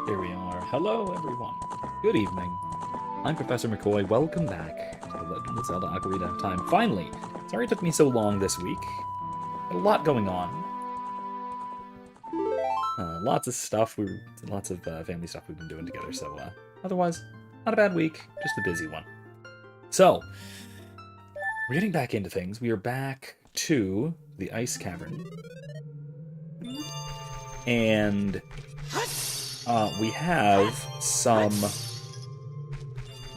Here we are. Hello, everyone. Good evening. I'm Professor McCoy. Welcome back to Legend of Zelda Ocarina of Time. Finally! Sorry it took me so long this week. Had a lot going on. Lots of stuff. Lots of family stuff we've been doing together. So otherwise, not a bad week. Just a busy one. So we're getting back into things. We are back to the ice cavern, and we have some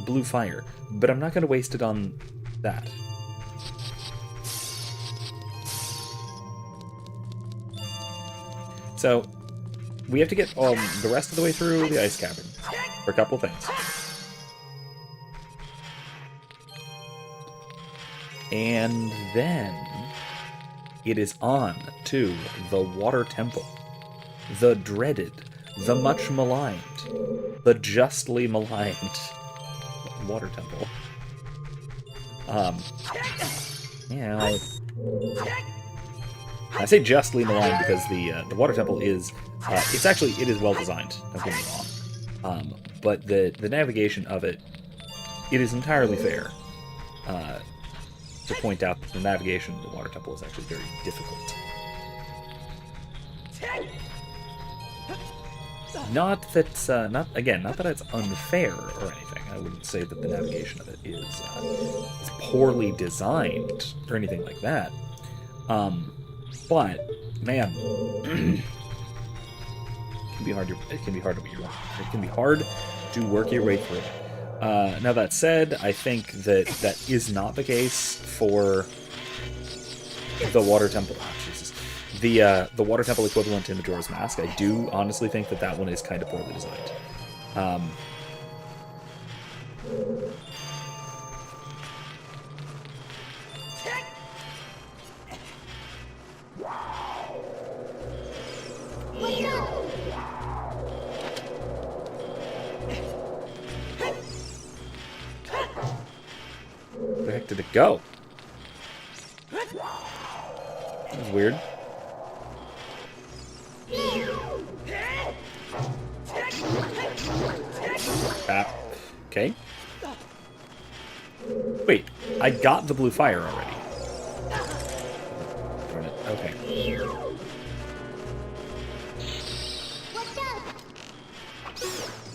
blue fire, but I'm not going to waste it on that. So we have to get the rest of the way through the ice cavern for a couple things. And then it is on to the Water Temple. The dreaded, the much maligned, the justly maligned Water Temple. Yeah, I say justly maligned because the Water Temple is, it is well designed, don't get me wrong. But the navigation of it, it is entirely fair to point out that the navigation of the Water Temple is actually very difficult. Not that it's unfair or anything. I wouldn't say that the navigation of it is poorly designed or anything like that. But man, it can be hard to work your way through. Now that said, I think that is not the case for the Water Temple. Oh, Jesus. The Water Temple equivalent in Majora's Mask. I do honestly think that one is kind of poorly designed. Where the heck did it go? That was weird. Okay. Wait, I got the blue fire already. Darn it. Okay.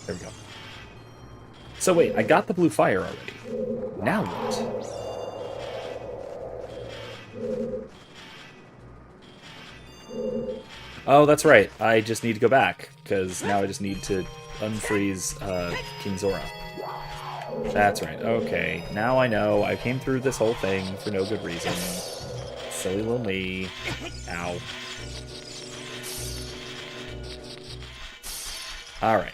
There we go. So wait, I got the blue fire already. Now what? Oh, that's right. I just need to go back, because now I just need to unfreeze King Zora. That's right. Okay. Now I know. I came through this whole thing for no good reason. Silly little me. Ow. Alright.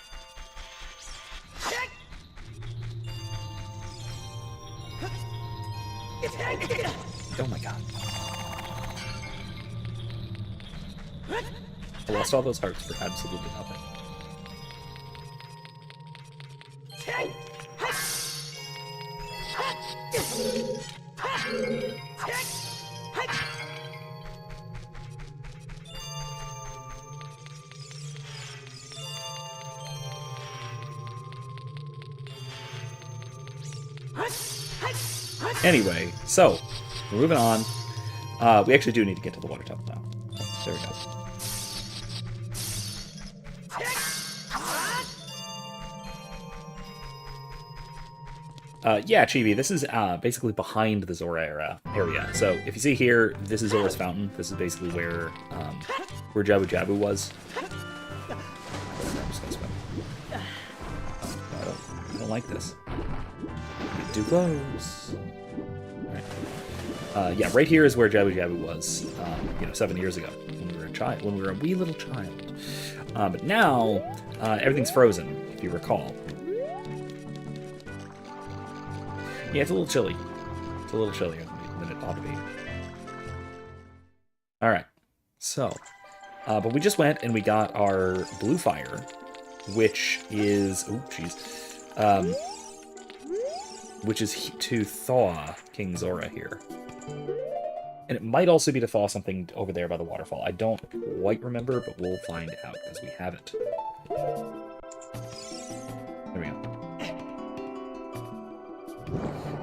Oh my god. I lost all those hearts for absolutely nothing. Anyway, so, we're moving on. We actually do need to get to the Water Temple now. There we go. Yeah, Chibi, this is basically behind the Zora area. So, if you see here, this is Zora's Fountain. This is basically where Jabu Jabu was. I'm just gonna swim. I don't like this. Get too close. Alright. Yeah, right here is where Jabu Jabu was, 7 years ago, when we were a child, when we were a wee little child. But now, everything's frozen, if you recall. Yeah, it's a little chilly. It's a little chillier than it ought to be. Alright, so, but we just went and we got our blue fire, which is, oh jeez, which is to thaw King Zora here. And it might also be to thaw something over there by the waterfall. I don't quite remember, but we'll find out, because we haven't. There we go.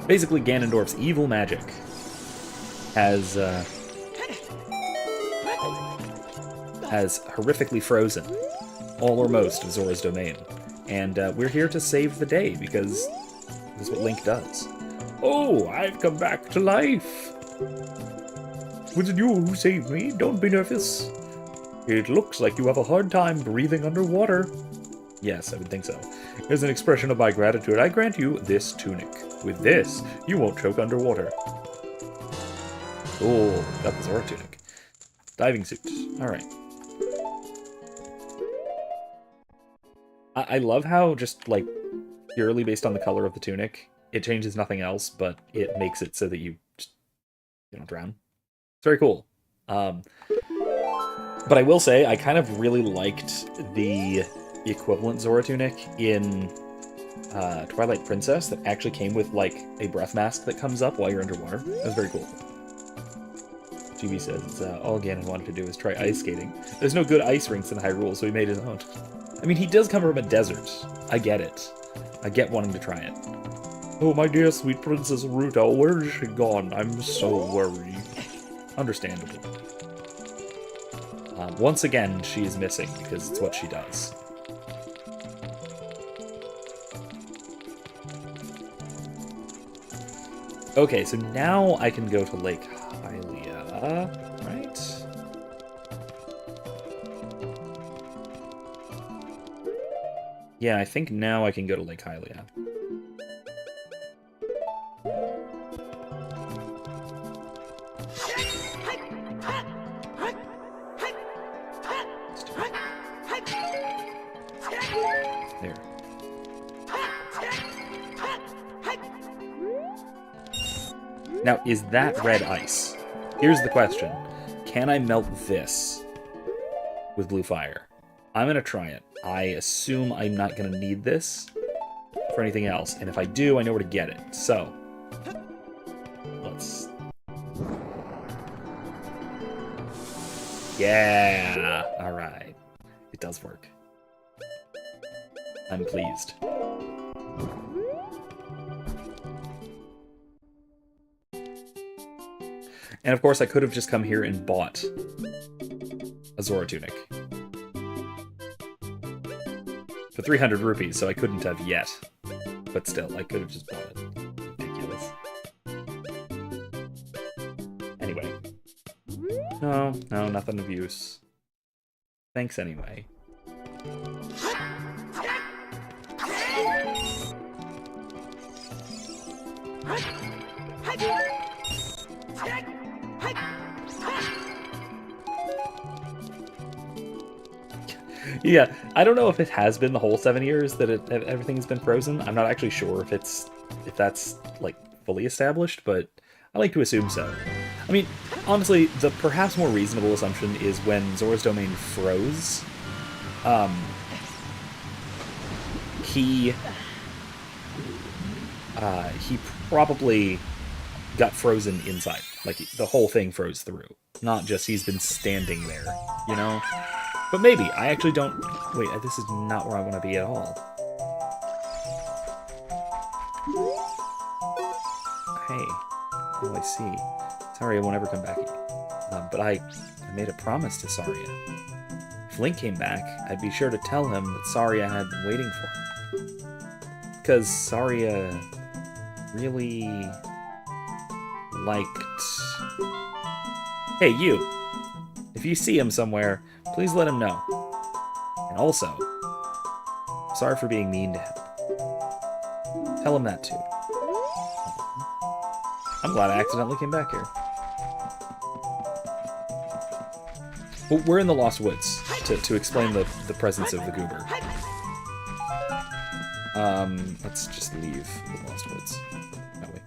Basically, Ganondorf's evil magic has horrifically frozen all or most of Zora's domain. And we're here to save the day, because this is what Link does. Oh, I've come back to life! Was it you who saved me? Don't be nervous. It looks like you have a hard time breathing underwater. Yes, I would think so. As an expression of my gratitude, I grant you this tunic. With this, you won't choke underwater. Oh, got the Zora tunic. Diving suit. Alright. I love how, just, like, purely based on the color of the tunic, it changes nothing else, but it makes it so that you don't drown. It's very cool. But I will say, I kind of really liked the equivalent Zora tunic in Twilight Princess that actually came with, like, a breath mask that comes up while you're underwater. That was very cool. GB says, it's all Ganon wanted to do is try ice skating. There's no good ice rinks in Hyrule, so he made his own. I mean, he does come from a desert. I get it. I get wanting to try it. Oh, my dear sweet Princess Ruta, where is she gone? I'm so worried. Understandable. Once again, she is missing, because it's what she does. Okay, so now I can go to Lake Hylia, right? Yeah, I think now I can go to Lake Hylia. There. Now, is that red ice? Here's the question. Can I melt this with blue fire? I'm going to try it. I assume I'm not going to need this for anything else. And if I do, I know where to get it. So, let's... Yeah! Alright. It does work. I'm pleased. And of course, I could have just come here and bought a Zora tunic. For 300 rupees, so I couldn't have yet. But still, I could have just bought it. Ridiculous. Anyway. No, nothing of use. Thanks anyway. Yeah, I don't know if it has been the whole 7 years that everything's been frozen. I'm not actually sure if that's like fully established, but I like to assume so. I mean, honestly, the perhaps more reasonable assumption is when Zora's domain froze, he probably got frozen inside. Like, the whole thing froze through. Not just he's been standing there, you know? But maybe. I actually don't... Wait, this is not where I want to be at all. Hey. Oh, I see. Saria won't ever come back again. But I made a promise to Saria. If Link came back, I'd be sure to tell him that Saria had been waiting for him. Because Saria really liked... Hey, you! If you see him somewhere, please let him know. And also, sorry for being mean to him. Tell him that too. I'm glad I accidentally came back here. Well, we're in the Lost Woods, to explain the presence of the goober. Let's just leave the Lost Woods. That way.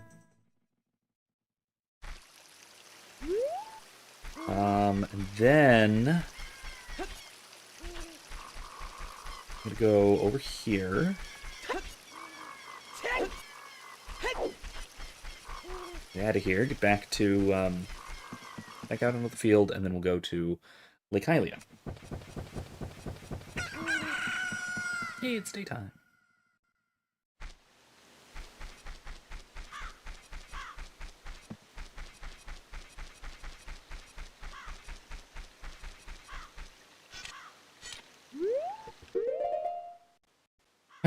And then... I'm gonna go over here. Get out of here, get back to, back out into the field, and then we'll go to Lake Hylia. Hey, it's daytime.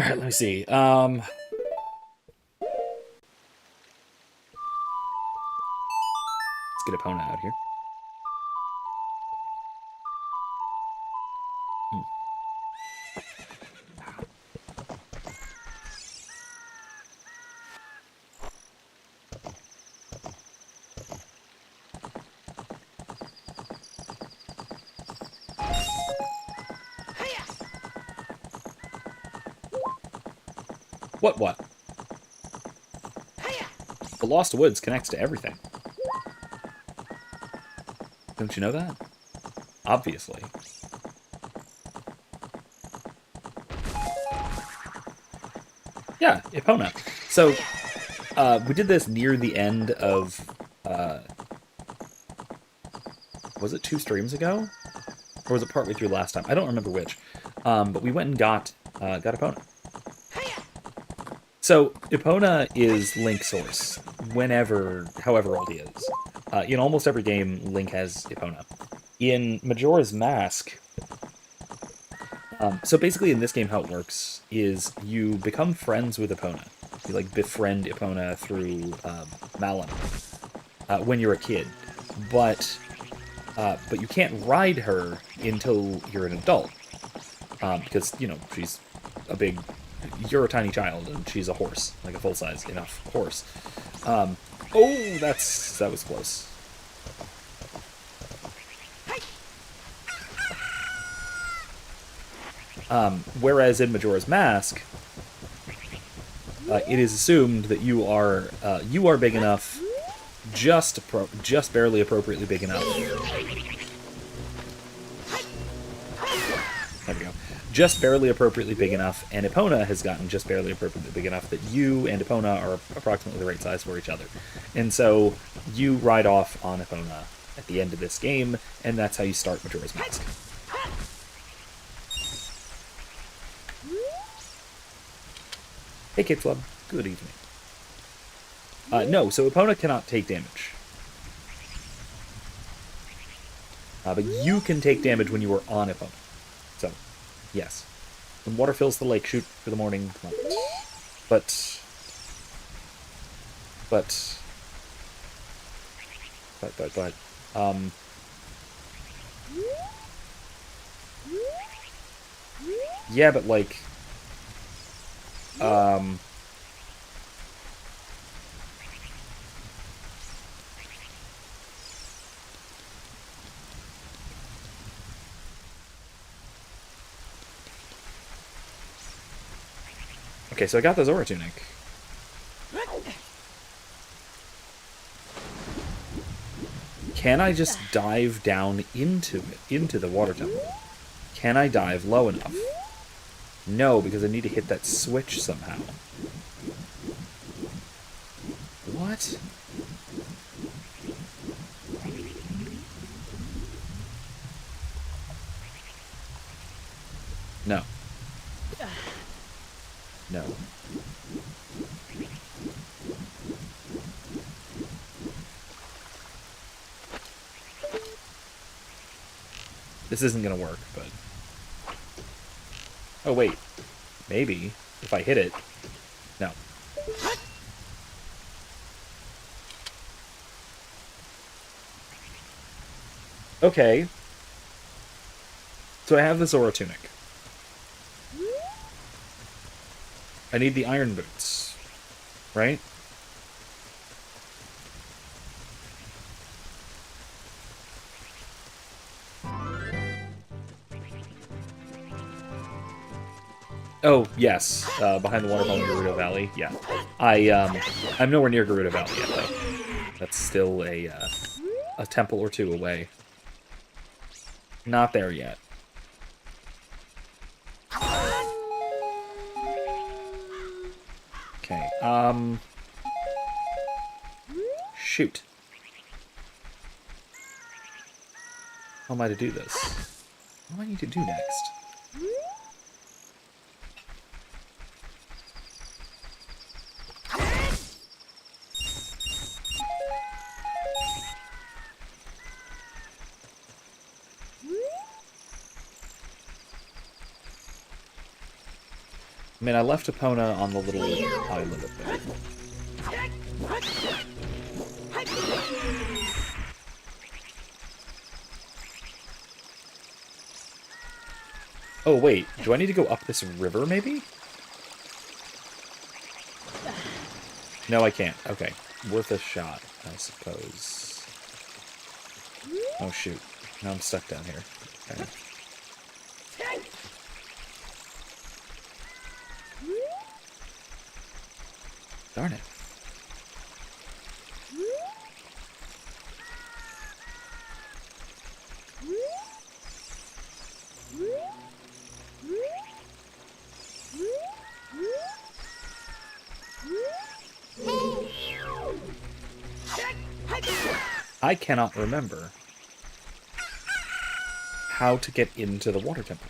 Alright, let me see. Let's get Epona out here. Hmm. What? The Lost Woods connects to everything. Don't you know that? Obviously. Yeah, Epona. So, we did this near the end of, was it 2 streams ago? Or was it partway through last time? I don't remember which. But we went and got Epona. So, Epona is Link's source, however old he is. In almost every game, Link has Epona. In Majora's Mask, so basically in this game how it works is you become friends with Epona. You, like, befriend Epona through Malon when you're a kid. But you can't ride her until you're an adult. Because, you're a tiny child, and she's a horse, like a full-size enough horse. Oh, that was close. Whereas in Majora's Mask, it is assumed that you are big enough, just barely appropriately big enough. There we go. Just barely appropriately big enough, and Epona has gotten just barely appropriately big enough that you and Epona are approximately the right size for each other. And so you ride off on Epona at the end of this game, and that's how you start Majora's Mask. Hey, Kid Club. Good evening. No, so Epona cannot take damage. But you can take damage when you are on Epona. So, yes. When water fills the lake, shoot for the morning light. But, yeah, but, like, okay, so I got the Zora Tunic. Can I just dive down into the water temple? Can I dive low enough? No, because I need to hit that switch somehow. What? No. No. This isn't gonna work, but... Oh, wait. Maybe. If I hit it. No. Okay. So I have the Zora Tunic. I need the iron boots. Right? Oh, yes. Behind the waterfall in Gerudo Valley. Yeah. I'm nowhere near Gerudo Valley yet, though. That's still a temple or two away. Not there yet. Okay, shoot. How am I to do this? What do I need to do next? mean, I left Epona on the little island up there. Oh, wait. Do I need to go up this river, maybe? No, I can't. Okay. Worth a shot, I suppose. Oh, shoot. Now I'm stuck down here. Okay. Darn it. I cannot remember how to get into the water temple.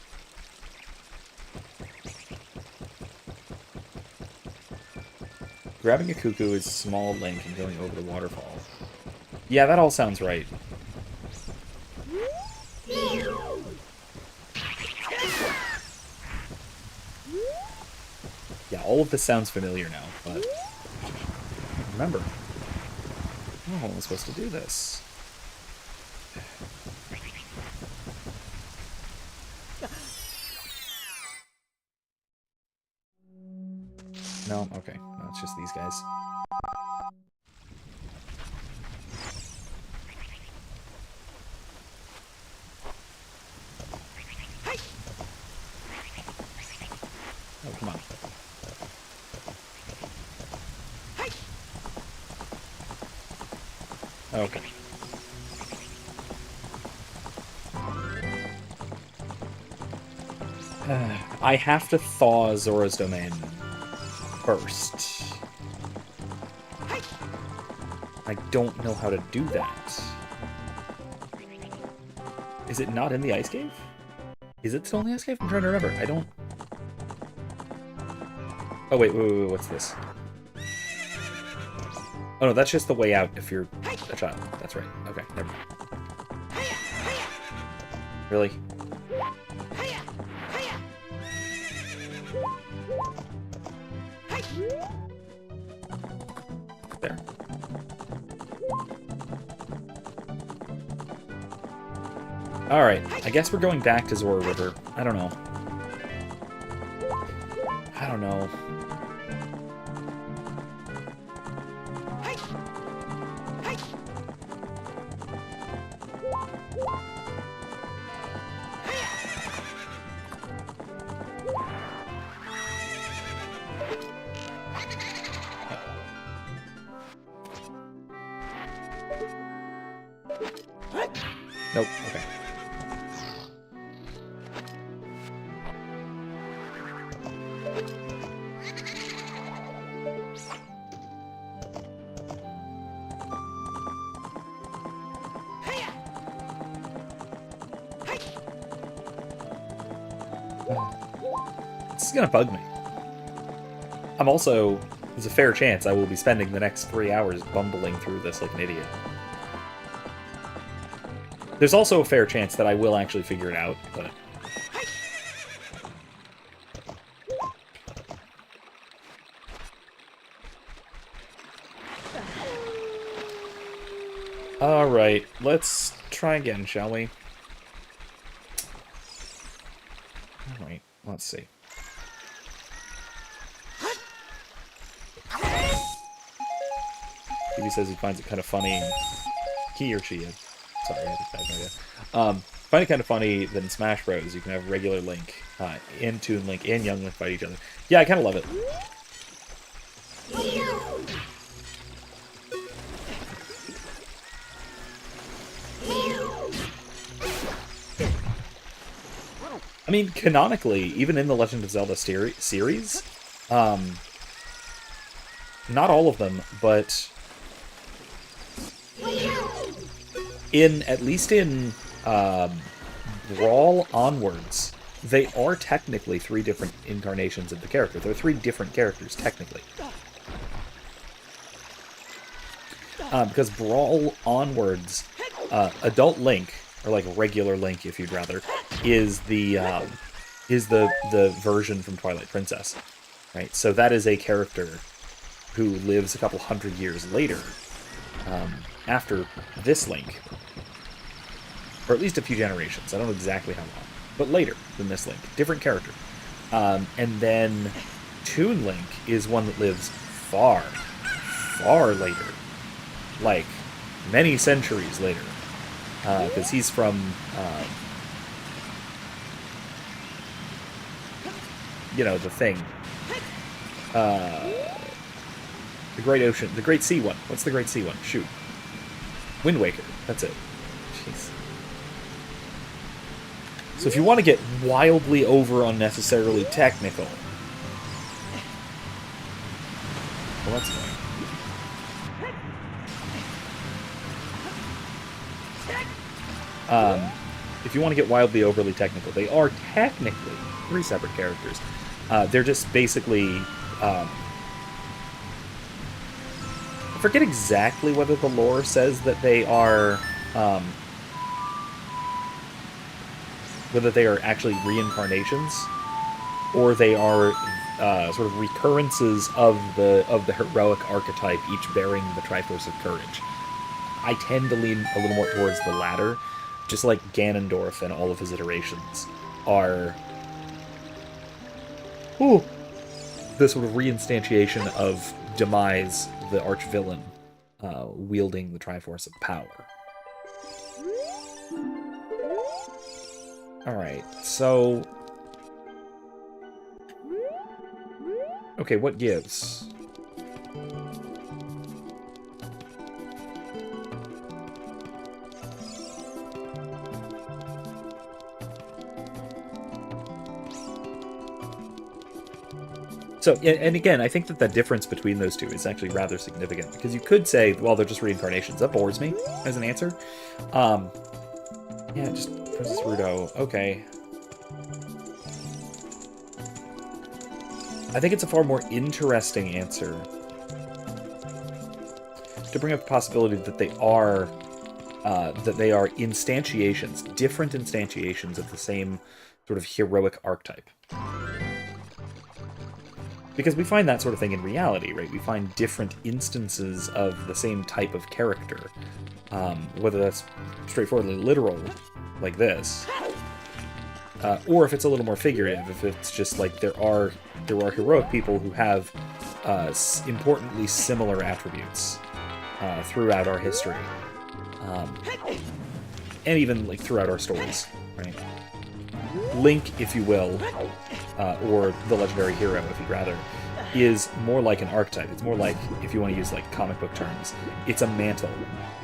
Grabbing a cuckoo is small link and going over the waterfall. Yeah, that all sounds right. Yeah, all of this sounds familiar now, but remember. Oh, I'm supposed to do this. No, okay. No, it's just these guys. Oh, come on. Okay. I have to thaw Zora's Domain first. I don't know how to do that. Is it not in the ice cave? Is it still in the ice cave? I'm trying to remember. I don't... Oh, wait, what's this? Oh, no, that's just the way out if you're a child. That's right. Okay, never mind. Really? There. Alright, I guess we're going back to Zora River. I don't know. I don't know. Nope, okay. This is gonna bug me. I'm also, there's a fair chance I will be spending the next 3 hours bumbling through this like an idiot. There's also a fair chance that I will actually figure it out, but... Alright, let's try again, shall we? Alright, let's see. He says he finds it kind of funny. He or she is. Sorry, I have no idea. Find it kind of funny that in Smash Bros. You can have regular Link, and Toon Link, and Young Link fight each other. Yeah, I kind of love it. I mean, canonically, even in the Legend of Zelda series, not all of them, but at least in Brawl onwards, they are technically 3 different incarnations of the character. They're 3 different characters, technically. Because Brawl onwards, Adult Link, or like regular Link, if you'd rather, is the version from Twilight Princess. right? So that is a character who lives a couple hundred years later, after this Link, or at least a few generations. I don't know exactly how long, but later than this Link. Different character. And then Toon Link is one that lives far, far later. Like, many centuries later. Because he's from, the thing. The Great Ocean. The Great Sea one. What's the Great Sea one? Shoot. Wind Waker. That's it. Jeez. So if you want to get wildly over unnecessarily technical... Well, that's annoying. If you want to get wildly overly technical, they are technically 3 separate characters. They're just basically... I forget exactly whether the lore says that they are... whether they are actually reincarnations, or they are sort of recurrences of the heroic archetype, each bearing the Triforce of Courage. I tend to lean a little more towards the latter, just like Ganondorf and all of his iterations are the sort of reinstantiation of Demise, the arch-villain, wielding the Triforce of Power. Alright, so... Okay, what gives? So, and again, I think that the difference between those two is actually rather significant, because you could say, well, they're just reincarnations. That bores me as an answer. Yeah, just Princess Rudo. Okay. I think it's a far more interesting answer to bring up the possibility that they are instantiations, different instantiations of the same sort of heroic archetype. Because we find that sort of thing in reality, right? We find different instances of the same type of character. Whether that's straightforwardly literal, like this, or if it's a little more figurative, if it's just like there are heroic people who have importantly similar attributes throughout our history, and even like throughout our stories, right? Link, if you will, or the legendary hero, if you'd rather, is more like an archetype. It's more like, if you want to use like comic book terms, it's a mantle,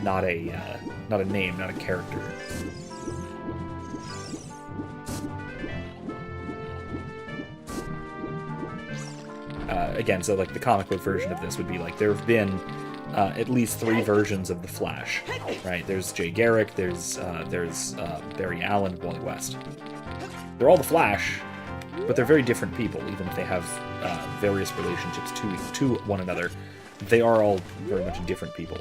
not a name, not a character. Again, so like the comic book version of this would be like, there have been at least 3 versions of the Flash, right? There's Jay Garrick, there's Barry Allen, Wally West. They're all the Flash, but they're very different people, even if they have various relationships to one another. They are all very much different people.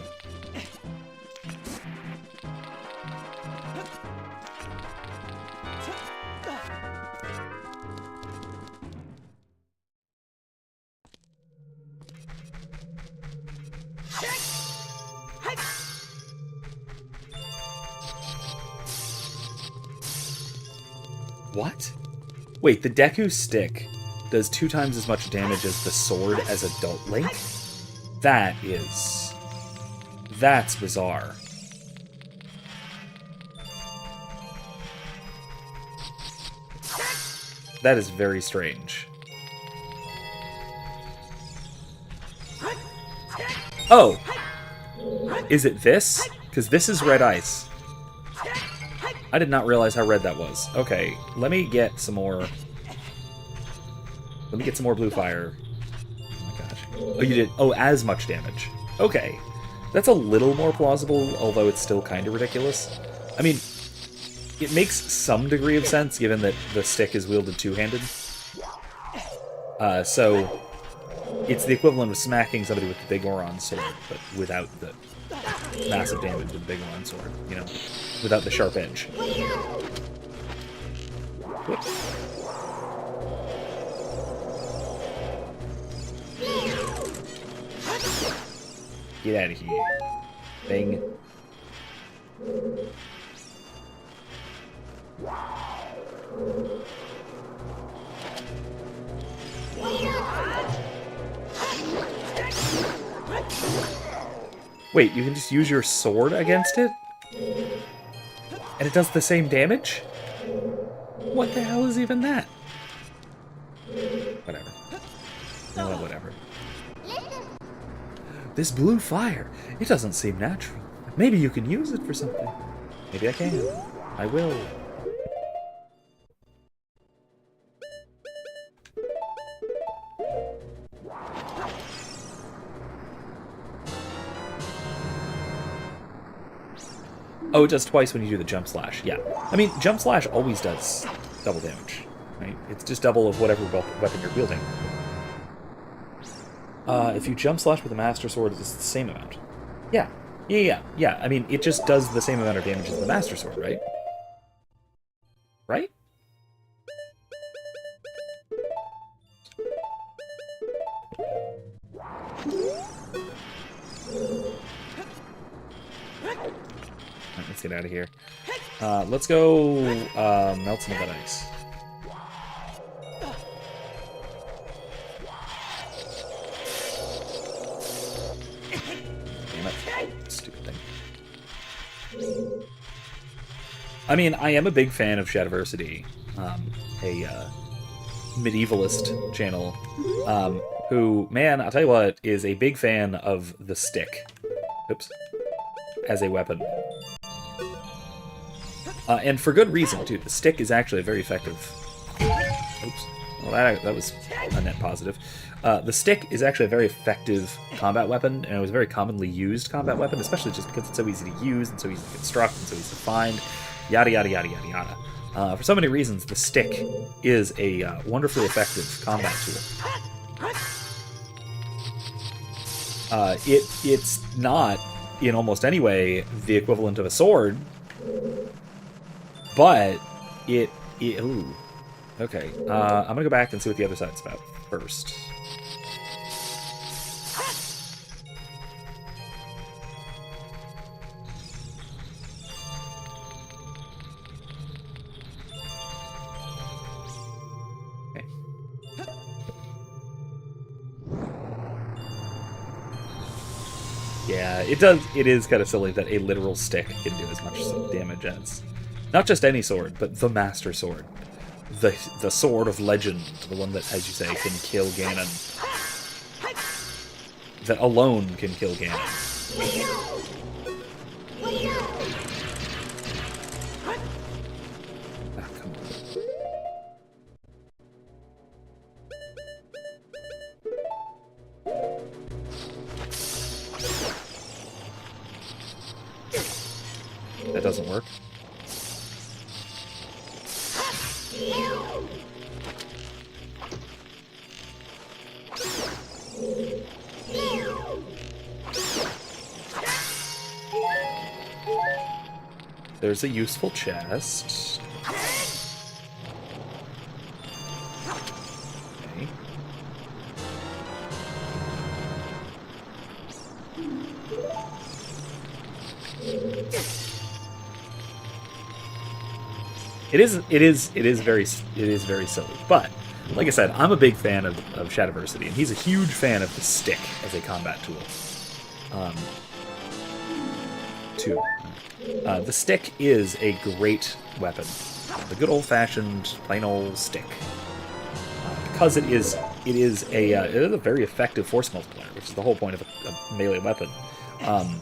What? Wait, the Deku Stick does 2 times as much damage as the sword as Adult Link? That's bizarre. That is very strange. Oh! Is it this? Because this is red ice. I did not realize how red that was. Okay, let me get some more... Let me get some more blue fire. Oh my gosh. Oh, you did... Oh, as much damage. Okay. That's a little more plausible, although it's still kind of ridiculous. I mean, it makes some degree of sense, given that the stick is wielded two-handed. So, it's the equivalent of smacking somebody with the Big Oron sword, but without the massive damage with the Big Oron sword, you know? Without the sharp edge. Whoops. Get out of here. Thing. Wait, you can just use your sword against it? And it does the same damage? What the hell is even that? Whatever. No, whatever. This blue fire, it doesn't seem natural. Maybe you can use it for something. Maybe I can. I will. Oh, it does twice when you do the jump slash. Yeah. I mean, jump slash always does double damage. Right? It's just double of whatever weapon you're wielding. If you jump slash with a Master Sword, it's the same amount. Yeah. Yeah. I mean, it just does the same amount of damage as the Master Sword, right? Right? Let's get out of here. Let's go melt some of that ice. Damn it. Stupid thing. I mean, I am a big fan of Shadiversity, a medievalist channel, who, man, I'll tell you what, is a big fan of the stick. Oops. As a weapon. And for good reason, too. The stick is actually a very effective... Oops. Well, that was a net positive. The stick is actually a very effective combat weapon, and it was a very commonly used combat weapon, especially just because it's so easy to use, and so easy to construct, and so easy to find, yada yada yada yada yada. For so many reasons, the stick is a wonderfully effective combat tool. It's not, in almost any way, the equivalent of a sword, but ooh. Okay, I'm gonna go back and see what the other side's about first. Okay. Yeah, it does. It is kind of silly that a literal stick can do as much damage as not just any sword, but the Master Sword. The sword of legend, the one that, as you say, can kill Ganon. That alone can kill Ganon. Ah, come on. That doesn't work. There's a useful chest. Okay. It is very silly, but like I said, I'm a big fan of Shadiversity, and he's a huge fan of the stick as a combat tool. The stick is a great weapon. The good old-fashioned, plain old stick. Because it is a very effective force multiplier, which is the whole point of a melee weapon. And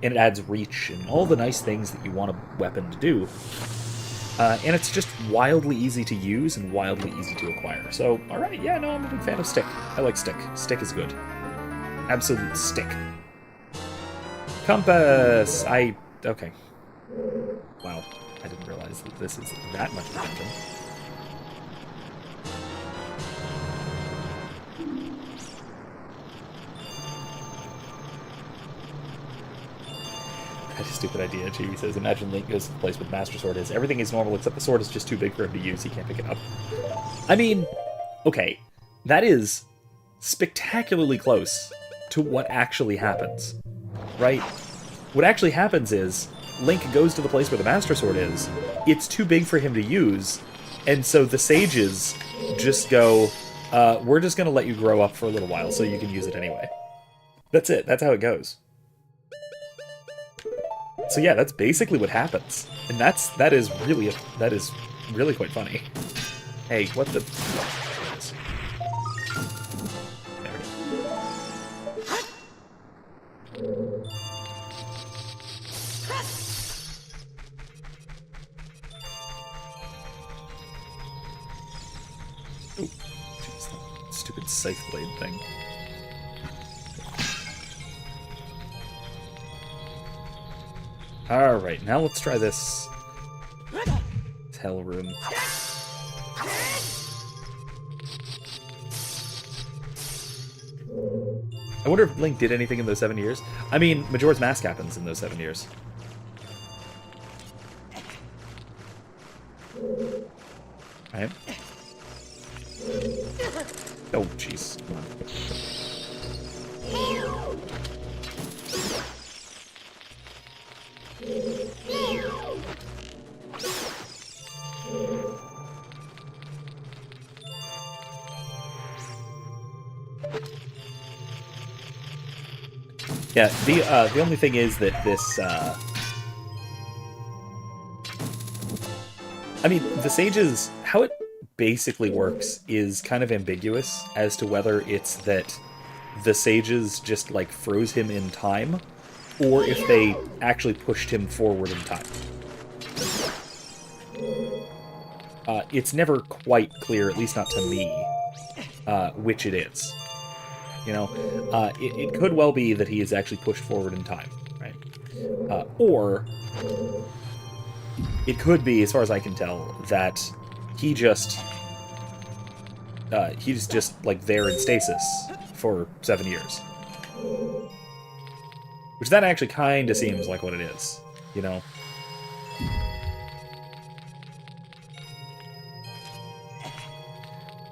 it adds reach and all the nice things that you want a weapon to do. And it's just wildly easy to use and wildly easy to acquire. So, alright, yeah, no, I'm a big fan of stick. I like stick. Stick is good. Absolute stick. Compass! Okay. Wow, I didn't realize that this is that much of a dungeon. That's a stupid idea, Chibi says. Imagine Link goes to the place where the Master Sword is. Everything is normal except the sword is just too big for him to use. He can't pick it up. I mean, okay, that is spectacularly close to what actually happens. right? What actually happens is Link goes to the place where the Master Sword is. It's too big for him to use, and so the sages just go, we're just going to let you grow up for a little while so you can use it anyway. That's it. That's how it goes. So yeah, that's basically what happens. And that is really quite funny. Hey, what the... There we go. Oh, jeez, that stupid scythe blade thing. Alright, now let's try this hell room. I wonder if Link did anything in those 7 years. I mean, Majora's Mask happens in those 7 years. Right? Oh, jeez. Come on. Yeah, the only thing is that this, I mean, the sages, how it basically works is kind of ambiguous as to whether it's that the sages just, like, froze him in time, or if they actually pushed him forward in time. It's never quite clear, at least not to me, which it is. You know, it could well be that he is actually pushed forward in time, right? Or it could be, as far as I can tell, that he's just like there in stasis for 7 years, which that actually kind of seems like what it is, you know.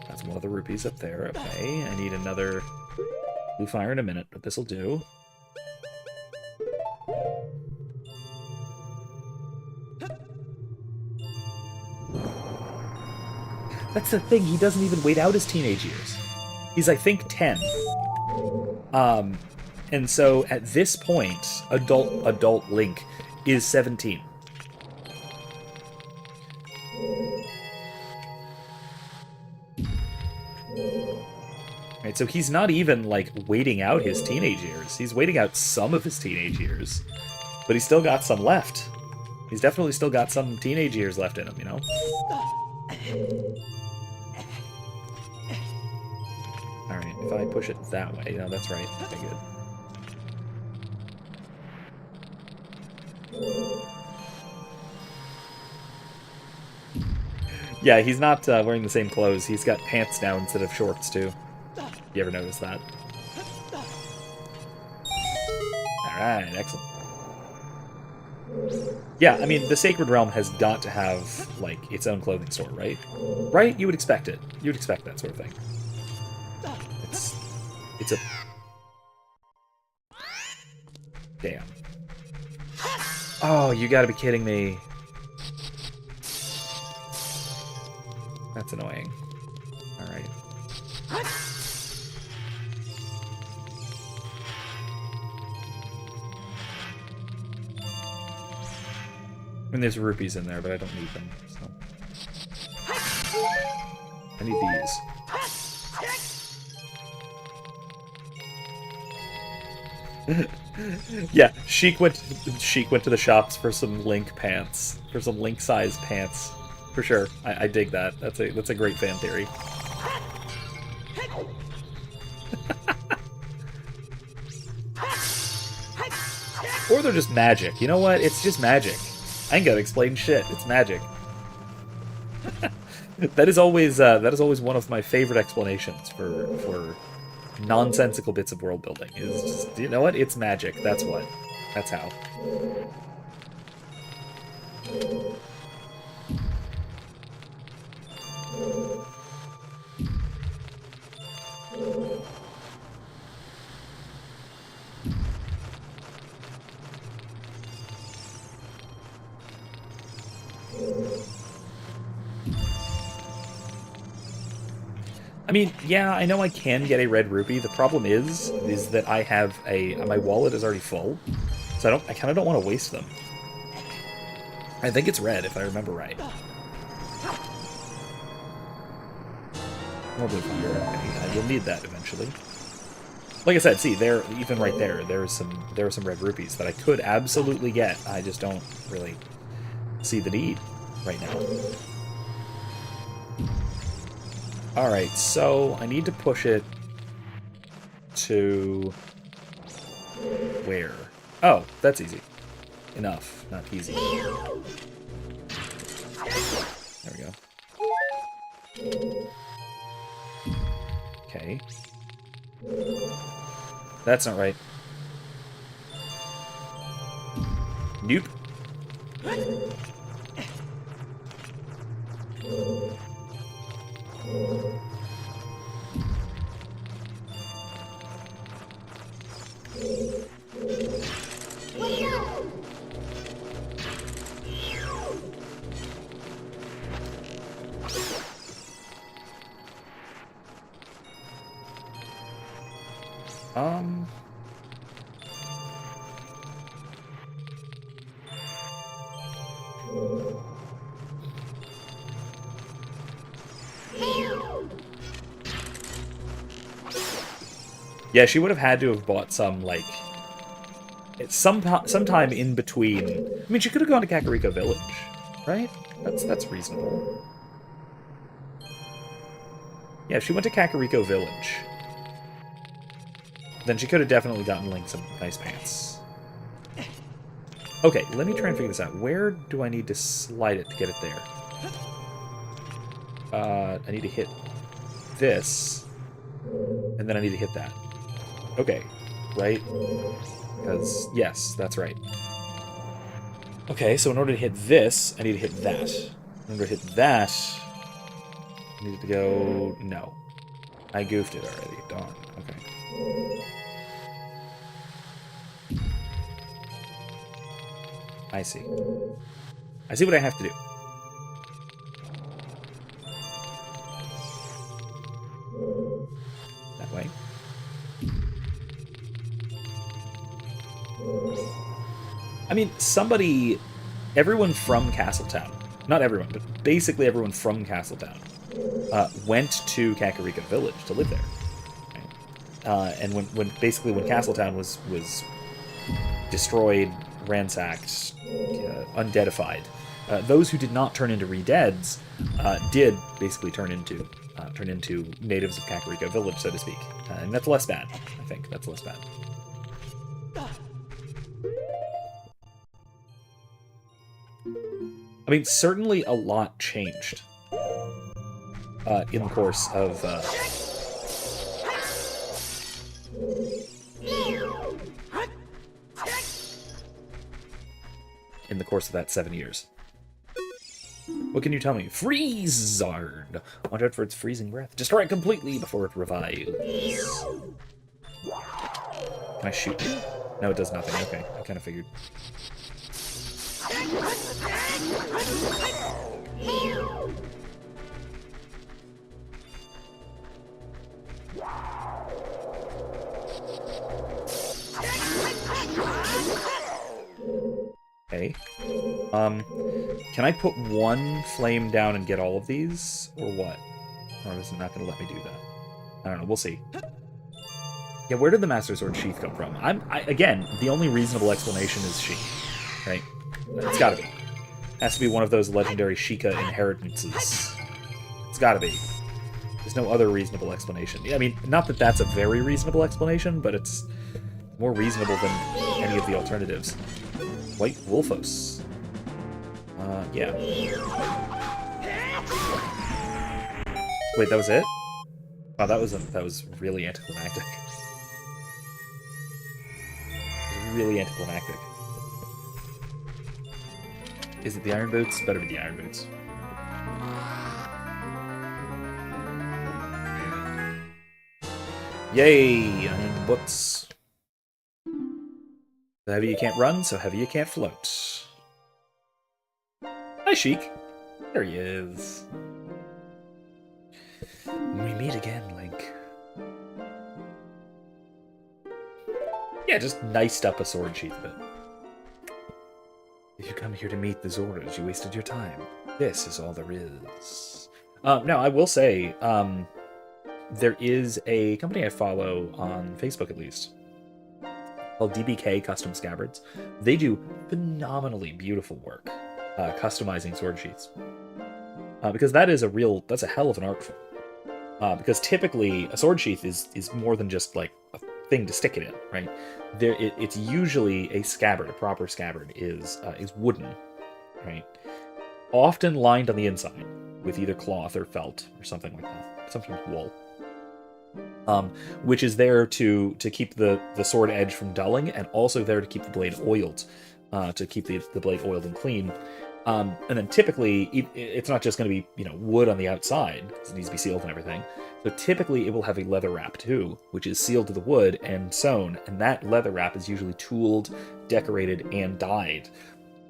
That's one of the rupees up there. Okay, I need another blue fire in a minute, but this'll do. That's the thing, he doesn't even wait out his teenage years. He's, I think, 10. And so at this point, adult Link is 17. Right, so he's not even, like, waiting out his teenage years. He's waiting out some of his teenage years. But he's still got some left. He's definitely still got some teenage years left in him, you know? Alright, if I push it that way... No, that's right. Okay, good. Yeah, he's not wearing the same clothes. He's got pants now instead of shorts, too. You ever notice that? Alright, excellent. Yeah, I mean, the Sacred Realm has got to have, like, its own clothing store, right? Right? You would expect it. You would expect that sort of thing. It's a... Damn. Oh, you gotta be kidding me. That's annoying. Alright. I mean, there's rupees in there, but I don't need them, so... I need these. Yeah, Sheik went to the shops for some Link pants. For some Link-sized pants. For sure. I dig that. That's a great fan theory. Or they're just magic. You know what? It's just magic. I ain't gotta explain shit. It's magic. That is always one of my favorite explanations for nonsensical bits of world building. Is just, you know what? It's magic. That's what. That's how. I mean, yeah, I know I can get a red rupee. The problem is that I have my wallet is already full, so I kind of don't want to waste them. I think it's red if I remember right. More blue fire. Okay, you'll need that eventually. Like I said, see there, even right there, there are some red rupees that I could absolutely get. I just don't really see the need right now. All right, so I need to push it to where? Oh, that's easy. Enough, not easy. There we go. Okay. That's not right. Nope. Yeah, she would have had to have bought some, like, sometime in between. I mean, she could have gone to Kakariko Village, right? That's reasonable. Yeah, if she went to Kakariko Village, then she could have definitely gotten Link some nice pants. Okay, let me try and figure this out. Where do I need to slide it to get it there? I need to hit this, and then I need to hit that. Okay, right? Because, yes, that's right. Okay, so in order to hit this, I need to hit that. In order to hit that, I need to go... No. I goofed it already. Darn. Okay. I see. I see what I have to do. That way. I mean, everyone from Castletown, not everyone, but basically everyone from Castletown, went to Kakariko Village to live there. Right? And when Castletown was destroyed, ransacked, undeadified, those who did not turn into re-deads did basically turn into natives of Kakariko Village, so to speak. And that's less bad, I think. That's less bad. I mean, certainly a lot changed in the course of... in the course of that 7 years. What can you tell me? Freezard! Watch out for its freezing breath. Destroy it completely before it revives. Can I shoot you? No, it does nothing. Okay, I kind of figured. Okay. Can I put one flame down and get all of these? Or what? Or is it not going to let me do that? I don't know. We'll see. Yeah, where did the Master Sword sheath come from? Again, the only reasonable explanation is she. Right? It's gotta be. Has to be one of those legendary Sheikah inheritances. It's gotta be. There's no other reasonable explanation. I mean, not that that's a very reasonable explanation, but it's more reasonable than any of the alternatives. White Wolfos. Yeah. Wait, that was it? Oh, that was really anticlimactic. Really anticlimactic. Is it the Iron Boots? Better be the Iron Boots. Yay! Iron Boots. So heavy you can't run, so heavy you can't float. Hi, Sheik. There he is. We meet again, Link. Yeah, just niced up a sword sheath a bit. If you come here to meet the Zoras, you wasted your time. This is all there is. Now, I will say, there is a company I follow on Facebook, at least, called DBK Custom Scabbards. They do phenomenally beautiful work customizing sword sheaths. Because that's a hell of an art form. Because typically, a sword sheath is more than just, like, a thing to stick it in, right? It's usually a scabbard. A proper scabbard is wooden, right? Often lined on the inside with either cloth or felt or something like that. Sometimes wool. Which is there to keep the sword edge from dulling, and also there to keep the blade oiled, to keep the blade oiled and clean. And then typically, it's not just going to be wood on the outside, because it needs to be sealed and everything. So typically, it will have a leather wrap too, which is sealed to the wood and sewn, and that leather wrap is usually tooled, decorated, and dyed.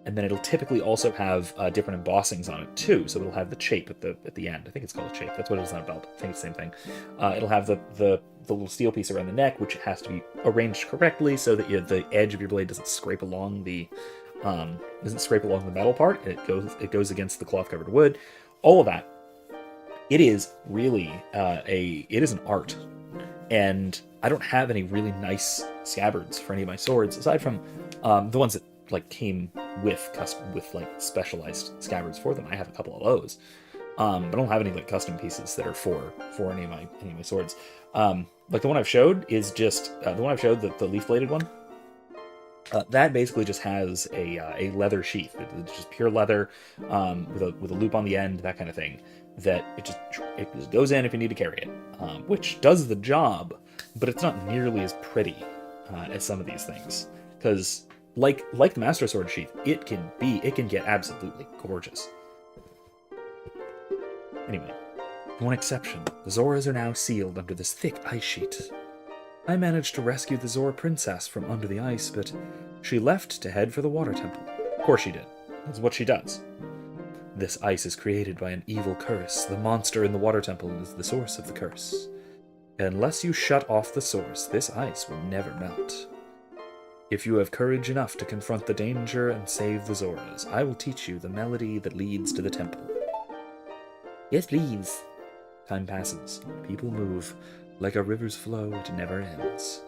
And then it'll typically also have different embossings on it too, so it'll have the chape at the end. I think it's called a chape. That's what it is on a belt. I think it's the same thing. It'll have the little steel piece around the neck, which has to be arranged correctly so that the edge of your blade doesn't scrape along the metal part. It goes against the cloth covered wood. All of that. It is really it is an art, and I don't have any really nice scabbards for any of my swords aside from the ones that came with like specialized scabbards for them. I have a couple of those, but I don't have any custom pieces that are for any of my swords. Like the one I've showed is just the one I've showed, the leaf bladed one. That basically just has a leather sheath. It's just pure leather with a loop on the end, that kind of thing. That it just goes in if you need to carry it, which does the job, but it's not nearly as pretty as some of these things. Because like the Master Sword sheath, it can get absolutely gorgeous. Anyway, one exception: the Zoras are now sealed under this thick ice sheet. I managed to rescue the Zora princess from under the ice, but she left to head for the water temple. Of course she did. That's what she does. This ice is created by an evil curse. The monster in the water temple is the source of the curse. Unless you shut off the source, this ice will never melt. If you have courage enough to confront the danger and save the Zoras, I will teach you the melody that leads to the temple. Yes, please. Time passes. People move. Like a river's flow, it never ends.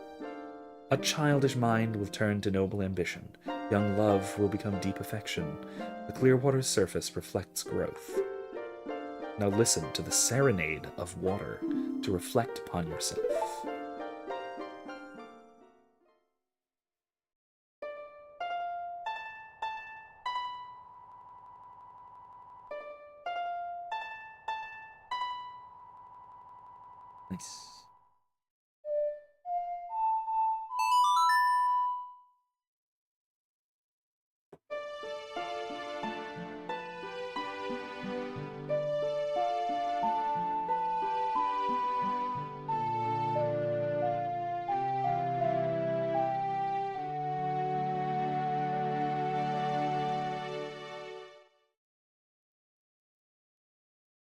A childish mind will turn to noble ambition. Young love will become deep affection. The clear water's surface reflects growth. Now listen to the serenade of water to reflect upon yourself. Nice.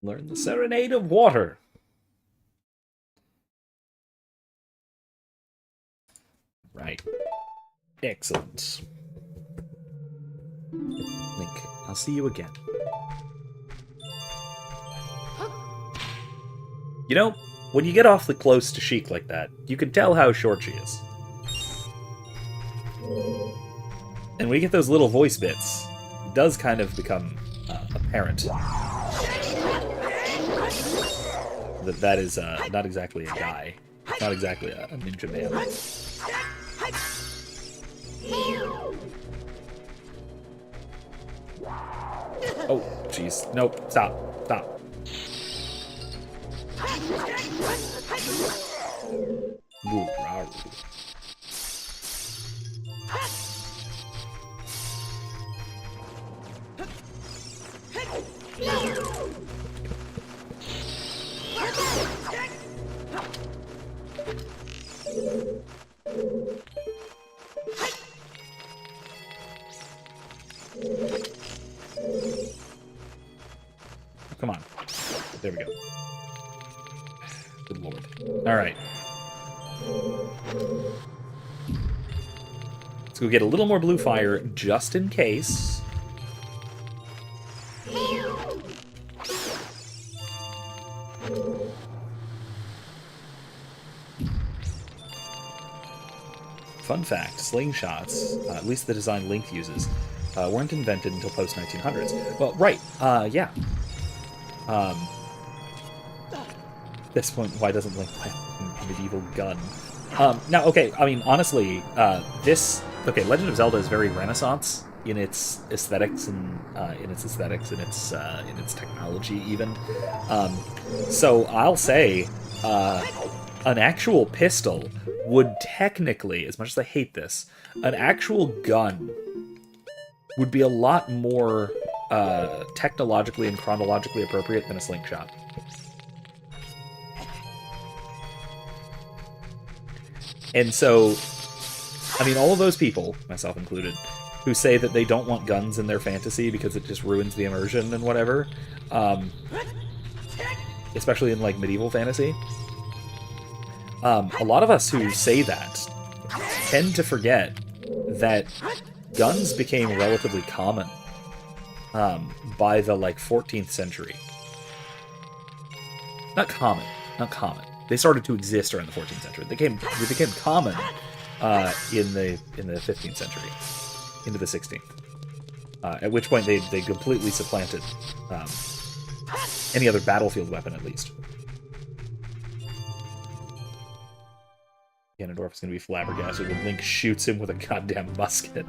Learn the serenade of water. Right. Excellent. Link, I'll see you again. When you get awfully close to Sheik like that, you can tell how short she is. And when you get those little voice bits, it does kind of become apparent that is not exactly a guy. It's not exactly a ninja man. Oh, jeez. Nope. Stop. Stop. Ooh, rawr. Come on. There we go. Good lord. Alright. Let's go get a little more blue fire, just in case. Fun fact, slingshots, at least the design Link uses, weren't invented until post-1900s. Well, right, yeah. At this point, why doesn't Link play a medieval gun? Now, okay, I mean, honestly, Legend of Zelda is very Renaissance in its aesthetics and in its technology even. So I'll say, an actual pistol would technically, as much as I hate this, an actual gun would be a lot more technologically and chronologically appropriate than a slingshot. And so, I mean, all of those people, myself included, who say that they don't want guns in their fantasy because it just ruins the immersion and whatever, especially in, like, medieval fantasy, a lot of us who say that tend to forget that guns became relatively common by the, like, 14th century. Not common. They started to exist around the 14th century. They became common in the 15th century, into the 16th. At which point they completely supplanted any other battlefield weapon, at least. Ganondorf is going to be flabbergasted when Link shoots him with a goddamn musket.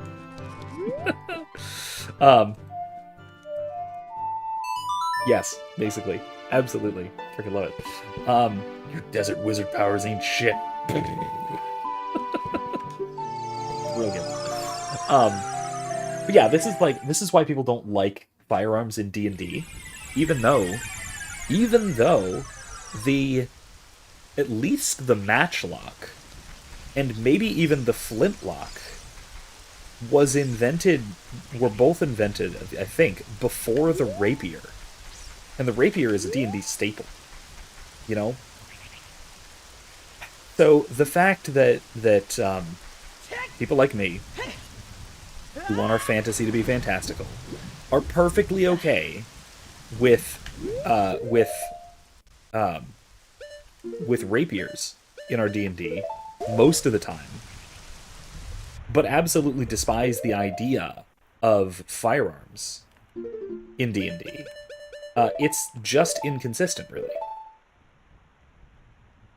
Yes, basically. Absolutely. Freaking love it. Your desert wizard powers ain't shit. Brilliant. But yeah, this is why people don't like firearms in D&D, even though at least the matchlock and maybe even the flintlock were both invented, I think, before the rapier. And the rapier is a D&D staple, you know? So the fact that people like me, who want our fantasy to be fantastical, are perfectly okay with rapiers in our D&D most of the time, but absolutely despise the idea of firearms in D&D. It's just inconsistent, really.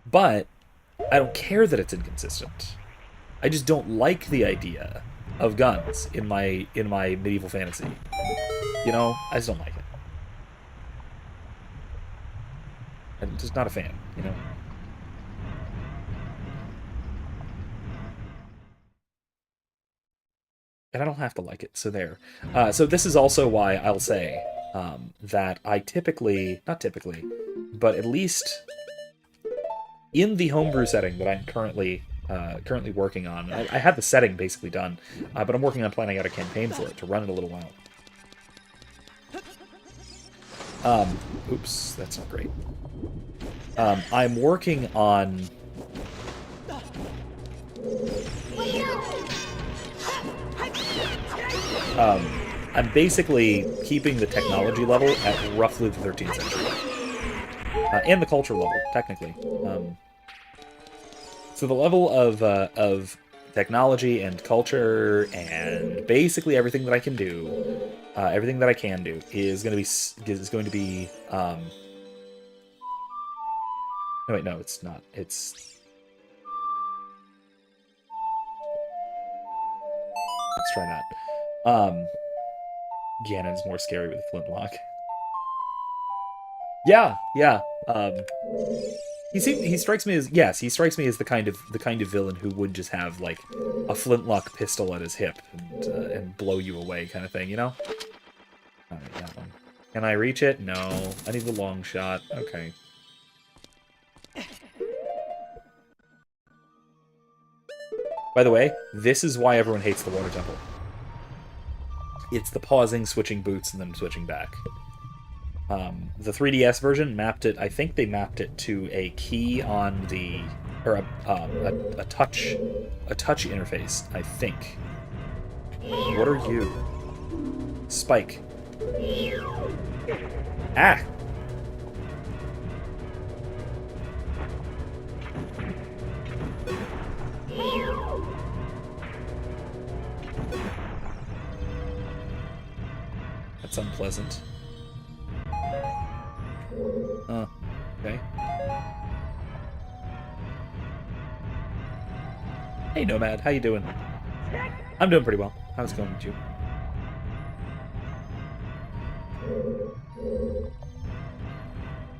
But I don't care that it's inconsistent. I just don't like the idea of guns in my medieval fantasy. You know, I just don't like it. I'm just not a fan, you know? And I don't have to like it, so there. So this is also why I'll say that I not typically, but at least in the homebrew setting that I'm currently working on, I have the setting basically done, but I'm working on planning out a campaign for it to run it a little while. Oops, that's not great. I'm working on... I'm basically keeping the technology level at roughly the 13th century. And the culture level, technically. So the level of technology and culture and basically everything that I can do, is going to be. No, wait, no, it's not. It's. Let's try that. Ganon's more scary with a flintlock. Yeah. He strikes me as the kind of villain who would just have like a flintlock pistol at his hip and blow you away kind of thing, you know? Alright, that one. Can I reach it? No. I need the long shot. Okay. By the way, this is why everyone hates the Water Temple. It's the pausing, switching boots, and then switching back. The 3DS version mapped it. I think they mapped it to a key on the or a touch interface. I think. What are you? Spike. Ah. That's unpleasant. Okay. Hey, Nomad, how you doing? I'm doing pretty well. How's it going with you?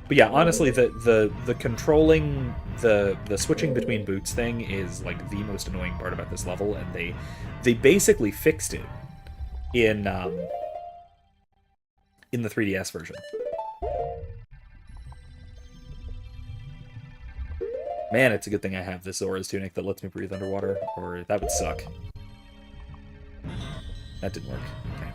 But yeah, honestly, the controlling the switching between boots thing is like the most annoying part about this level, and they basically fixed it in the 3DS version. Man, it's a good thing I have this Zora's tunic that lets me breathe underwater, or that would suck. That didn't work. Okay.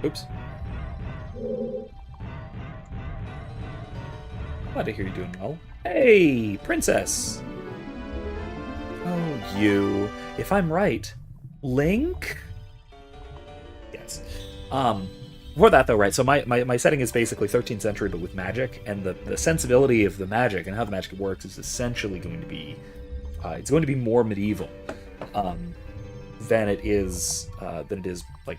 Oops. Glad to hear you're doing well. Hey, princess! Oh, you. If I'm right, Link? Yes. For that though, right, so my setting is basically 13th century but with magic, and the sensibility of the magic and how the magic works is essentially going to be it's going to be more medieval than it is like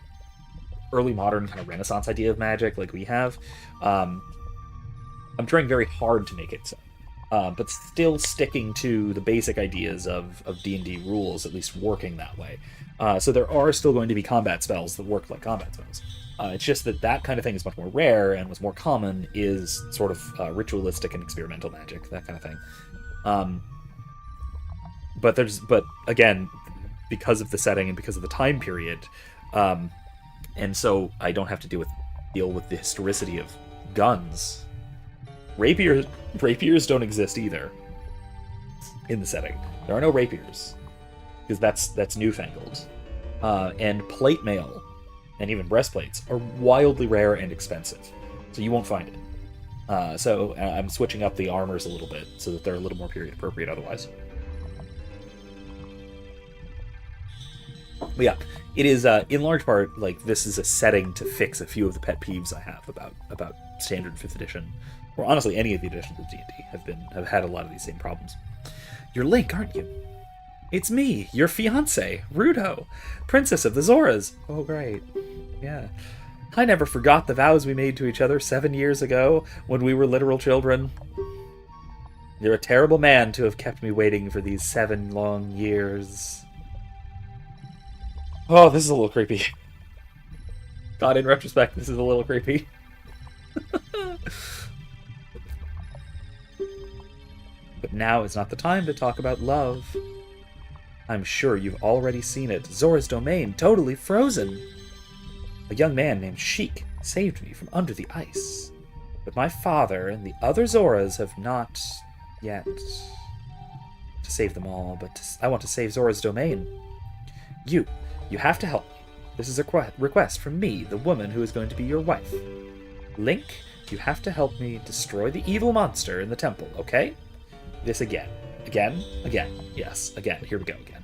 early modern kind of Renaissance idea of magic like we have. I'm trying very hard to make it so. But still sticking to the basic ideas of D&D rules, at least working that way. So there are still going to be combat spells that work like combat spells. It's just that kind of thing is much more rare, and what's more common is sort of ritualistic and experimental magic, that kind of thing. But again, because of the setting and because of the time period, and so I don't have to deal with the historicity of guns. Rapiers don't exist either in the setting. There are no rapiers because that's newfangled. And plate mail and even breastplates are wildly rare and expensive, so you won't find it. So I'm switching up the armors a little bit so that they're a little more period appropriate otherwise. But yeah, it is in large part like this is a setting to fix a few of the pet peeves I have about standard 5th edition. Or honestly, any of the editions of D&D have had a lot of these same problems. You're Link, aren't you? It's me, your fiancé, Rudo, Princess of the Zoras. Oh, great. Yeah. I never forgot the vows we made to each other 7 years ago when we were literal children. You're a terrible man to have kept me waiting for these 7 long years. Oh, this is a little creepy. God, in retrospect, this is a little creepy. But now is not the time to talk about love. I'm sure you've already seen it. Zora's domain, totally frozen. A young man named Sheik saved me from under the ice. But my father and the other Zoras have not yet to save them all, but I want to save Zora's domain. You have to help me. This is a request from me, the woman who is going to be your wife. Link, you have to help me destroy the evil monster in the temple, okay? This again. Again? Yes, again. Here we go again.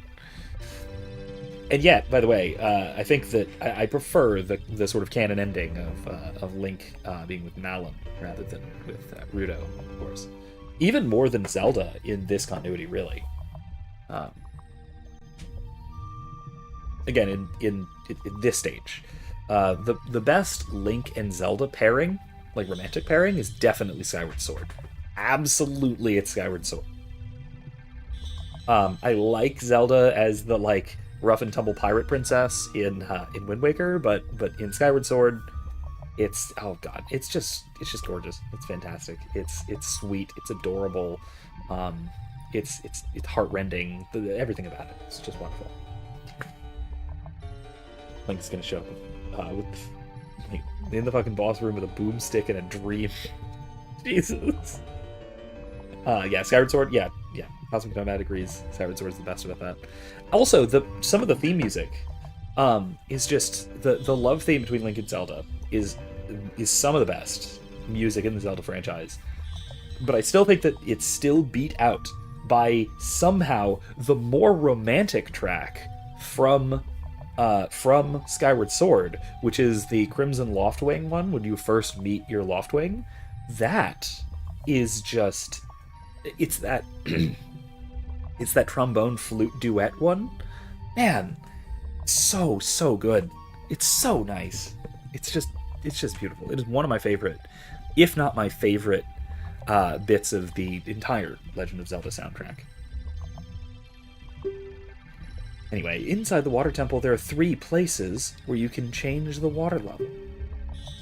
And yet, by the way, I think that I prefer the sort of canon ending of Link being with Malon rather than with Rudo, of course. Even more than Zelda in this continuity, really. Again, in this stage, the best Link and Zelda pairing, like romantic pairing, is definitely Skyward Sword. Absolutely, it's Skyward Sword. I like Zelda as the like rough and tumble pirate princess in Wind Waker, but in Skyward Sword, it's oh god, it's just gorgeous. It's fantastic. It's sweet. It's adorable. It's heartrending. Everything about it. It's just wonderful. Link's gonna show up in the fucking boss room with a boomstick and a dream. Jesus. Yeah, Skyward Sword. Yeah. Cosmic Nomad agrees. Skyward Sword is the best about that. Also, some of the theme music, is just the love theme between Link and Zelda is some of the best music in the Zelda franchise. But I still think that it's still beat out by somehow the more romantic track from Skyward Sword, which is the Crimson Loftwing one when you first meet your Loftwing. That is just it's that it's that trombone flute duet one. Man, so good. It's so nice. It's just beautiful. It is one of my favorite, if not my favorite, bits of the entire Legend of Zelda soundtrack. Anyway, inside the water temple there are 3 places where you can change the water level.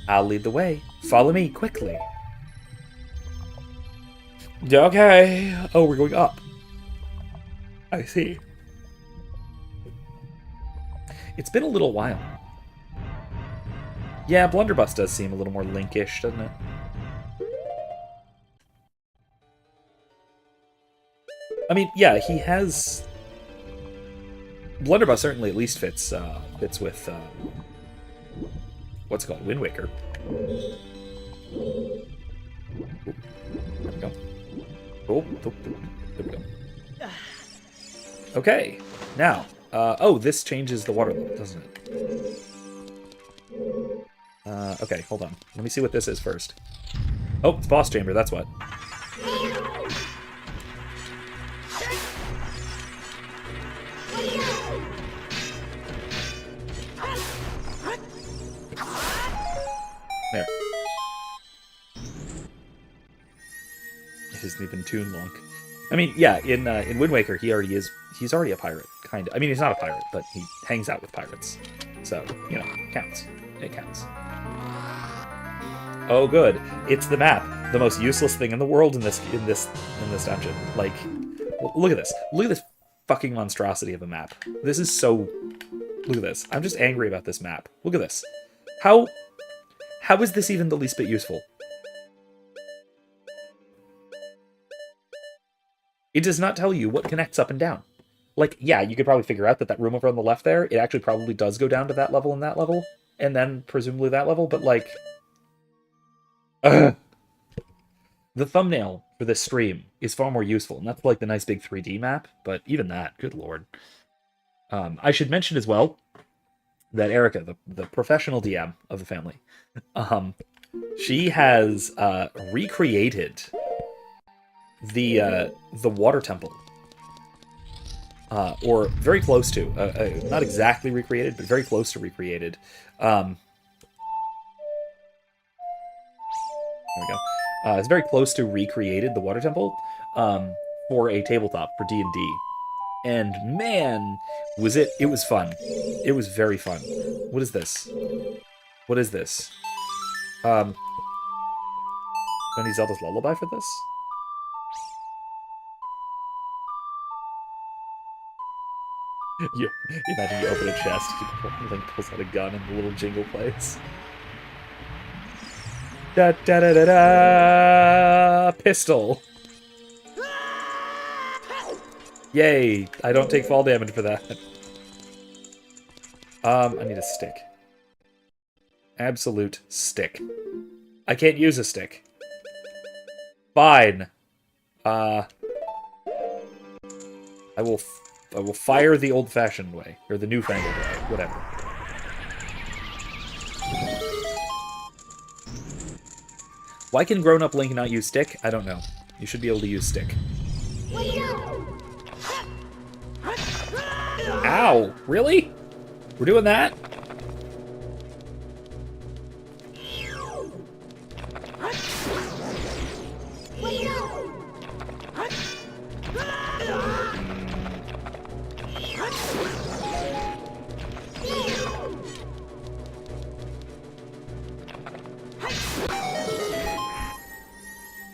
I'll lead the way. Follow me quickly. Okay. Oh, we're going up. I see. It's been a little while. Yeah, Blunderbuss does seem a little more Linkish, doesn't it? I mean, yeah, he has... Blunderbuss certainly at least fits with, what's it called? Wind Waker. There we go. Oh, there we go. Okay, now, oh, this changes the water level, doesn't it? Okay, hold on. Let me see what this is first. Oh, it's Boss Chamber, that's what. There. It isn't even tune long. I mean, yeah, in Wind Waker, he's already a pirate, kind of. I mean, he's not a pirate, but he hangs out with pirates. So, you know, counts. It counts. Oh, good. It's the map. The most useless thing in the world in this dungeon. Like, look at this. Look at this fucking monstrosity of a map. This is so... Look at this. I'm just angry about this map. Look at this. How is this even the least bit useful? It does not tell you what connects up and down. Like, yeah, you could probably figure out that room over on the left there, it actually probably does go down to that level and that level, and then presumably that level, but like... The thumbnail for this stream is far more useful, and that's like the nice big 3D map, but even that, good lord. I should mention as well that Erica, the professional DM of the family, she has recreated the water temple, or very close to, not exactly recreated, but very close to recreated. There we go. It's very close to recreated the water temple for a tabletop for D&D. And man, it was fun. It was very fun. What is this? What is this? Do I need Zelda's Lullaby for this? You imagine you open a chest, Link pulls out a gun, and the little jingle plays. Da da da da da! Pistol. Yay! I don't take fall damage for that. I need a stick. Absolute stick. I can't use a stick. Fine. I will fire the old-fashioned way, or the newfangled way, whatever. Why can grown-up Link not use stick? I don't know. You should be able to use stick. Ow! Really? We're doing that?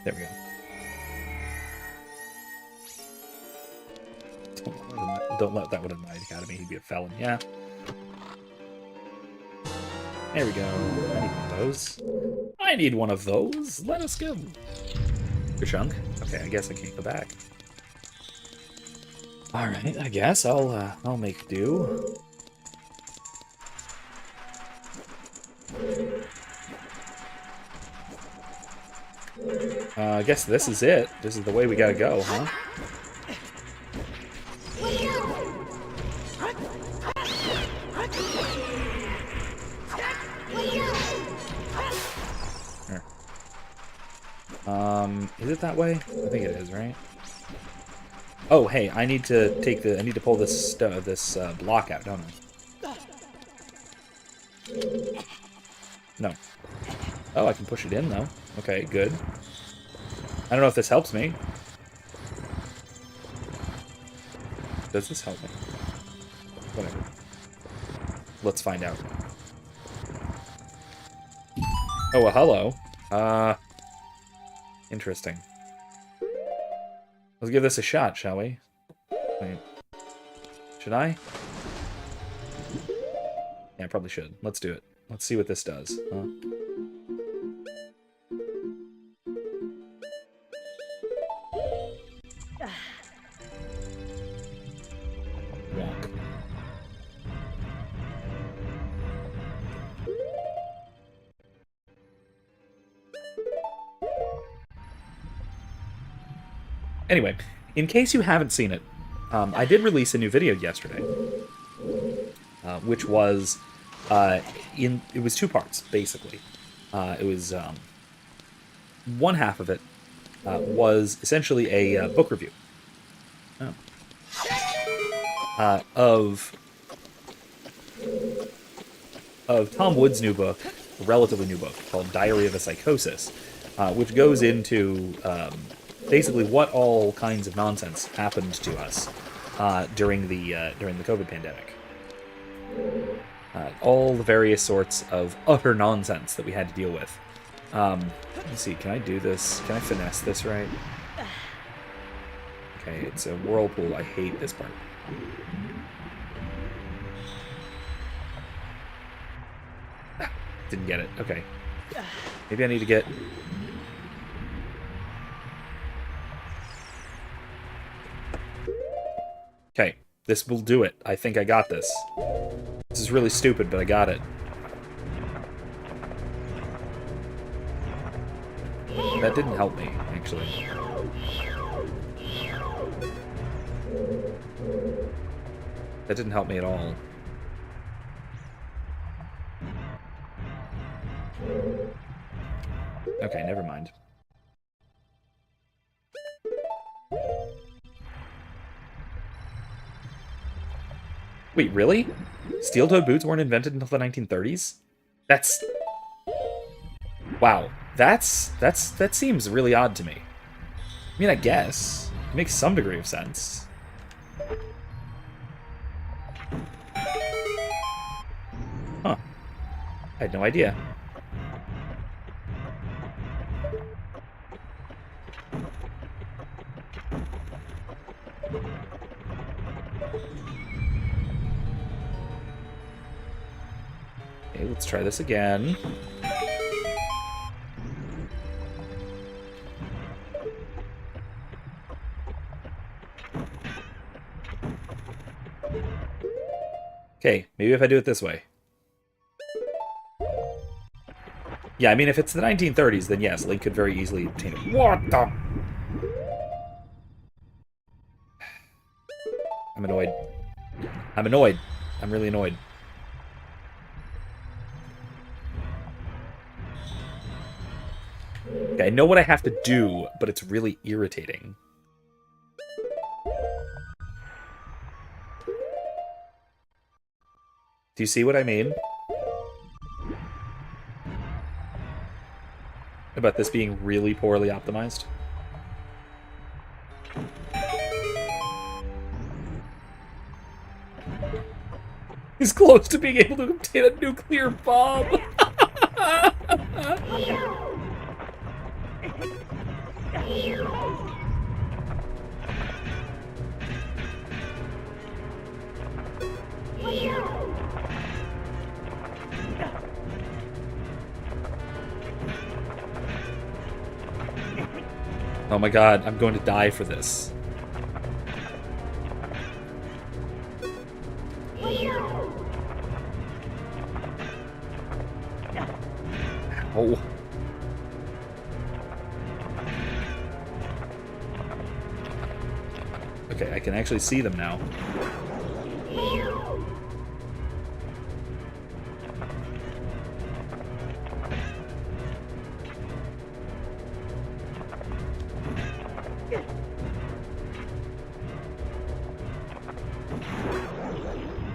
There we go. Don't let that one in my academy. He'd be a felon. Yeah. There we go. I need one of those. I need one of those. Let us go. Your chunk? Okay, I guess I can't go back. Alright, I guess I'll make do. I guess this is it. This is the way we gotta go, huh? Here. Is it that way? I think it is, right? Oh, hey, I need to pull this block out, don't I? No. Oh, I can push it in, though. Okay, good. I don't know if this helps me. Does this help me? Whatever. Let's find out. Oh, well, hello. Interesting. Let's give this a shot, shall we? Wait. Should I? Yeah, I probably should. Let's do it. Let's see what this does. Wonk. Anyway, in case you haven't seen it, I did release a new video yesterday, which was it was 2 parts basically. It was one half of it was essentially a book review of Tom Wood's new book, a relatively new book called Diary of a Psychosis, which goes into basically what all kinds of nonsense happened to us during the COVID pandemic. All the various sorts of utter nonsense that we had to deal with. Let me see, can I do this? Can I finesse this right? Okay, it's a whirlpool. I hate this part. Didn't get it. Okay. Maybe I need to get... Okay, this will do it. I think I got this. This is really stupid, but I got it. That didn't help me, actually. That didn't help me at all. Okay, never mind. Wait, really? Steel-toed boots weren't invented until the 1930s? That's... Wow. That seems really odd to me. I mean, I guess. It makes some degree of sense. Huh. I had no idea. Okay, let's try this again. Okay, maybe if I do it this way. Yeah, I mean, if it's the 1930s, then yes, Link could very easily obtain it. What the... I'm annoyed. I'm annoyed. I'm really annoyed. Okay, I know what I have to do, but it's really irritating. Do you see what I mean? About this being really poorly optimized? He's close to being able to obtain a nuclear bomb! Oh my god, I'm going to die for this. Oh. Okay, I can actually see them now.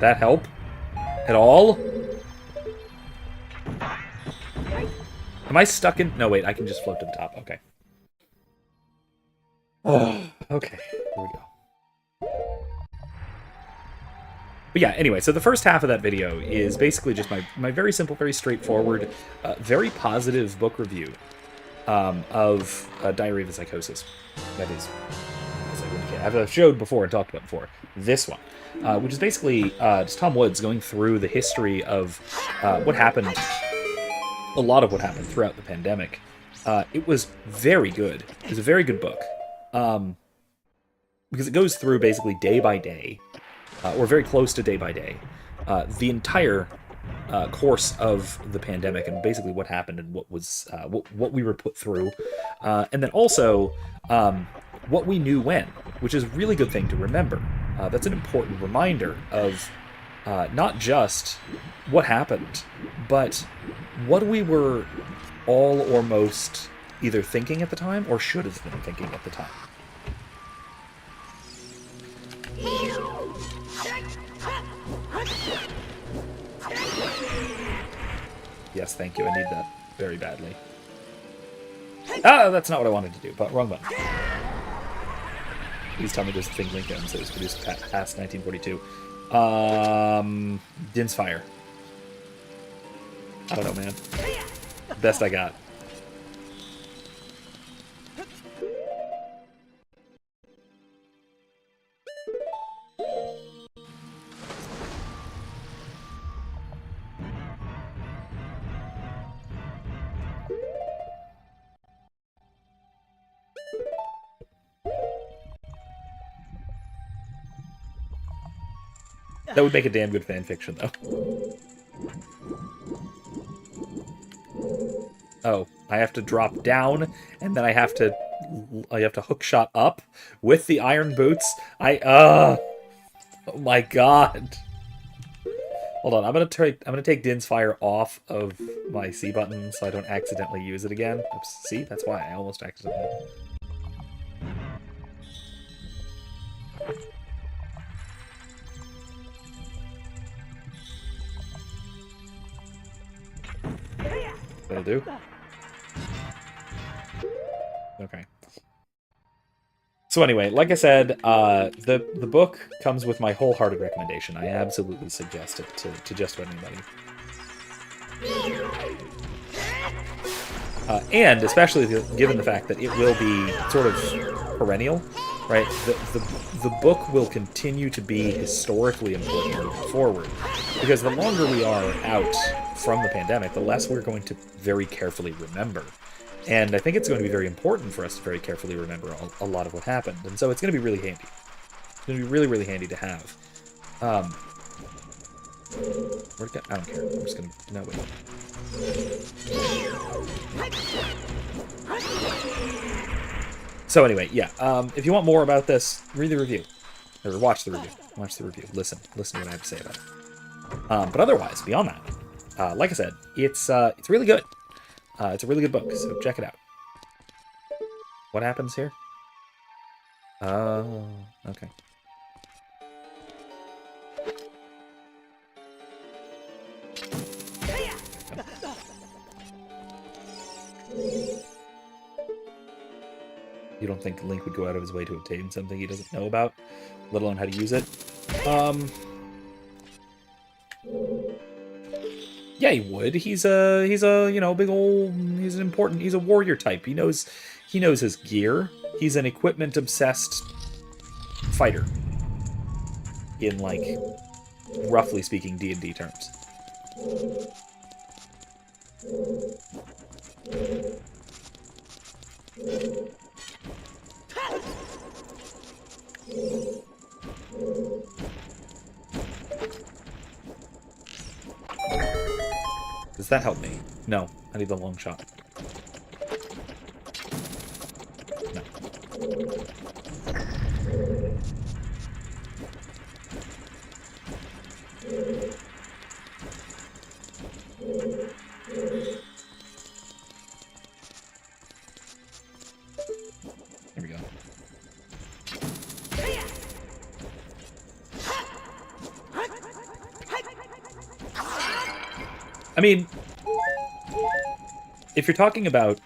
That help? At all? Am I stuck in... No, wait, I can just float to the top. Okay. Oh, okay. Here we go. But yeah, anyway, so the first half of that video is basically just my very simple, very straightforward, very positive book review of Diary of a Psychosis. That is, I've showed before and talked about before. This one, which is basically just Tom Woods going through the history of what happened, a lot of what happened throughout the pandemic. It was very good. It was a very good book. Because it goes through basically day by day, or very close to day by day, the entire course of the pandemic and basically what happened and what was what we were put through, and then also what we knew when, which is a really good thing to remember. That's an important reminder of not just what happened, but what we were all or most either thinking at the time or should have been thinking at the time. Yes, thank you. I need that very badly. Ah, that's not what I wanted to do, but wrong button. Please tell me there's a thing linked in, so it was produced past 1942. Din's Fire. I don't know, man. Best I got. That would make a damn good fan fiction, though. Oh, I have to drop down, and then I have to hook shot up with the iron boots. Oh my god. Hold on, I'm gonna take Din's Fire off of my C button so I don't accidentally use it again. Oops, see, that's why I almost accidentally. That'll do. Okay. So anyway, like I said, the book comes with my wholehearted recommendation. I absolutely suggest it to just about anybody. And especially given the fact that it will be sort of perennial, right? The book will continue to be historically important moving forward, because the longer we are out from the pandemic, the less we're going to very carefully remember. And I think it's going to be very important for us to very carefully remember a lot of what happened. And so it's going to be really handy. It's going to be really, really handy to have. Where'd it go? I don't care. I'm just going to... No, wait. So anyway, yeah. If you want more about this, read the review. Or watch the review. Watch the review. Listen to what I have to say about it. But otherwise, beyond that, like I said, it's really good. It's a really good book, so check it out. What happens here? Oh, okay. You don't think Link would go out of his way to obtain something he doesn't know about, let alone how to use it? Yeah, he would. He's a you know, big old, he's a warrior type. He knows his gear. He's an equipment obsessed fighter. In, like, roughly speaking, D&D terms. that help me? No, I need the long shot. No. There we go. I mean, if you're talking about,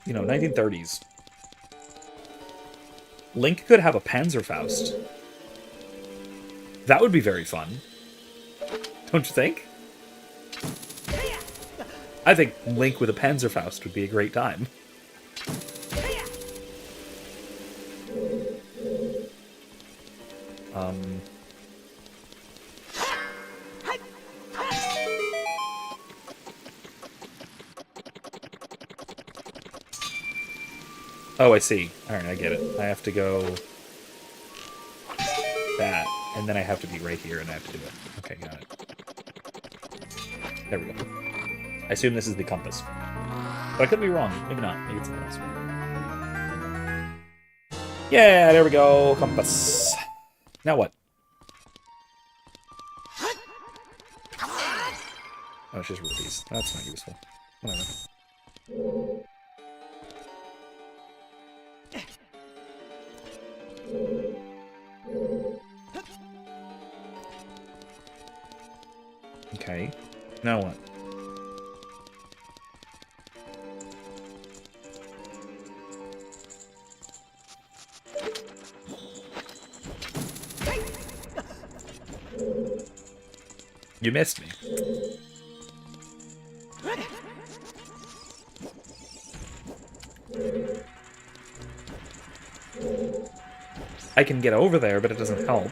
1930s, Link could have a Panzerfaust. That would be very fun. Don't you think? I think Link with a Panzerfaust would be a great time. Oh, I see. Alright, I get it. I have to go... that, and then I have to be right here, and I have to do it. Okay, got it. There we go. I assume this is the compass. But I could be wrong. Maybe not. Maybe it's something else. Yeah, there we go. Compass. Now what? Oh, it's just rupees. That's not useful. Whatever. Okay. Now what? You missed me. I can get over there, but it doesn't help.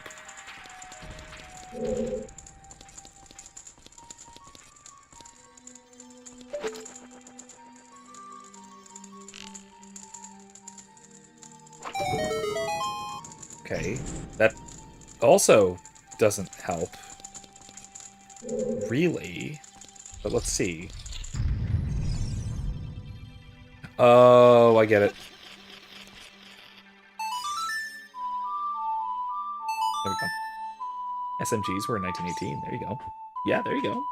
Okay, that also doesn't help. Really? But let's see. Oh, I get it. There we go. SMGs were in 1918. There you go. Yeah, there you go.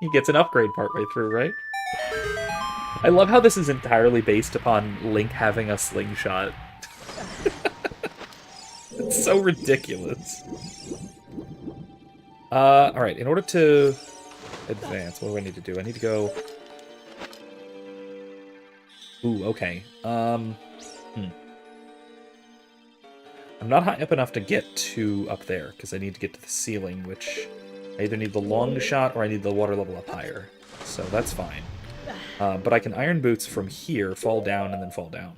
He gets an upgrade partway through, right? I love how this is entirely based upon Link having a slingshot. It's so ridiculous. Alright, in order to advance, what do I need to do? I need to go... Ooh, okay. I'm not high up enough to get to up there, because I need to get to the ceiling, which I either need the long shot or I need the water level up higher. So that's fine. But I can Iron Boots from here, fall down, and then fall down.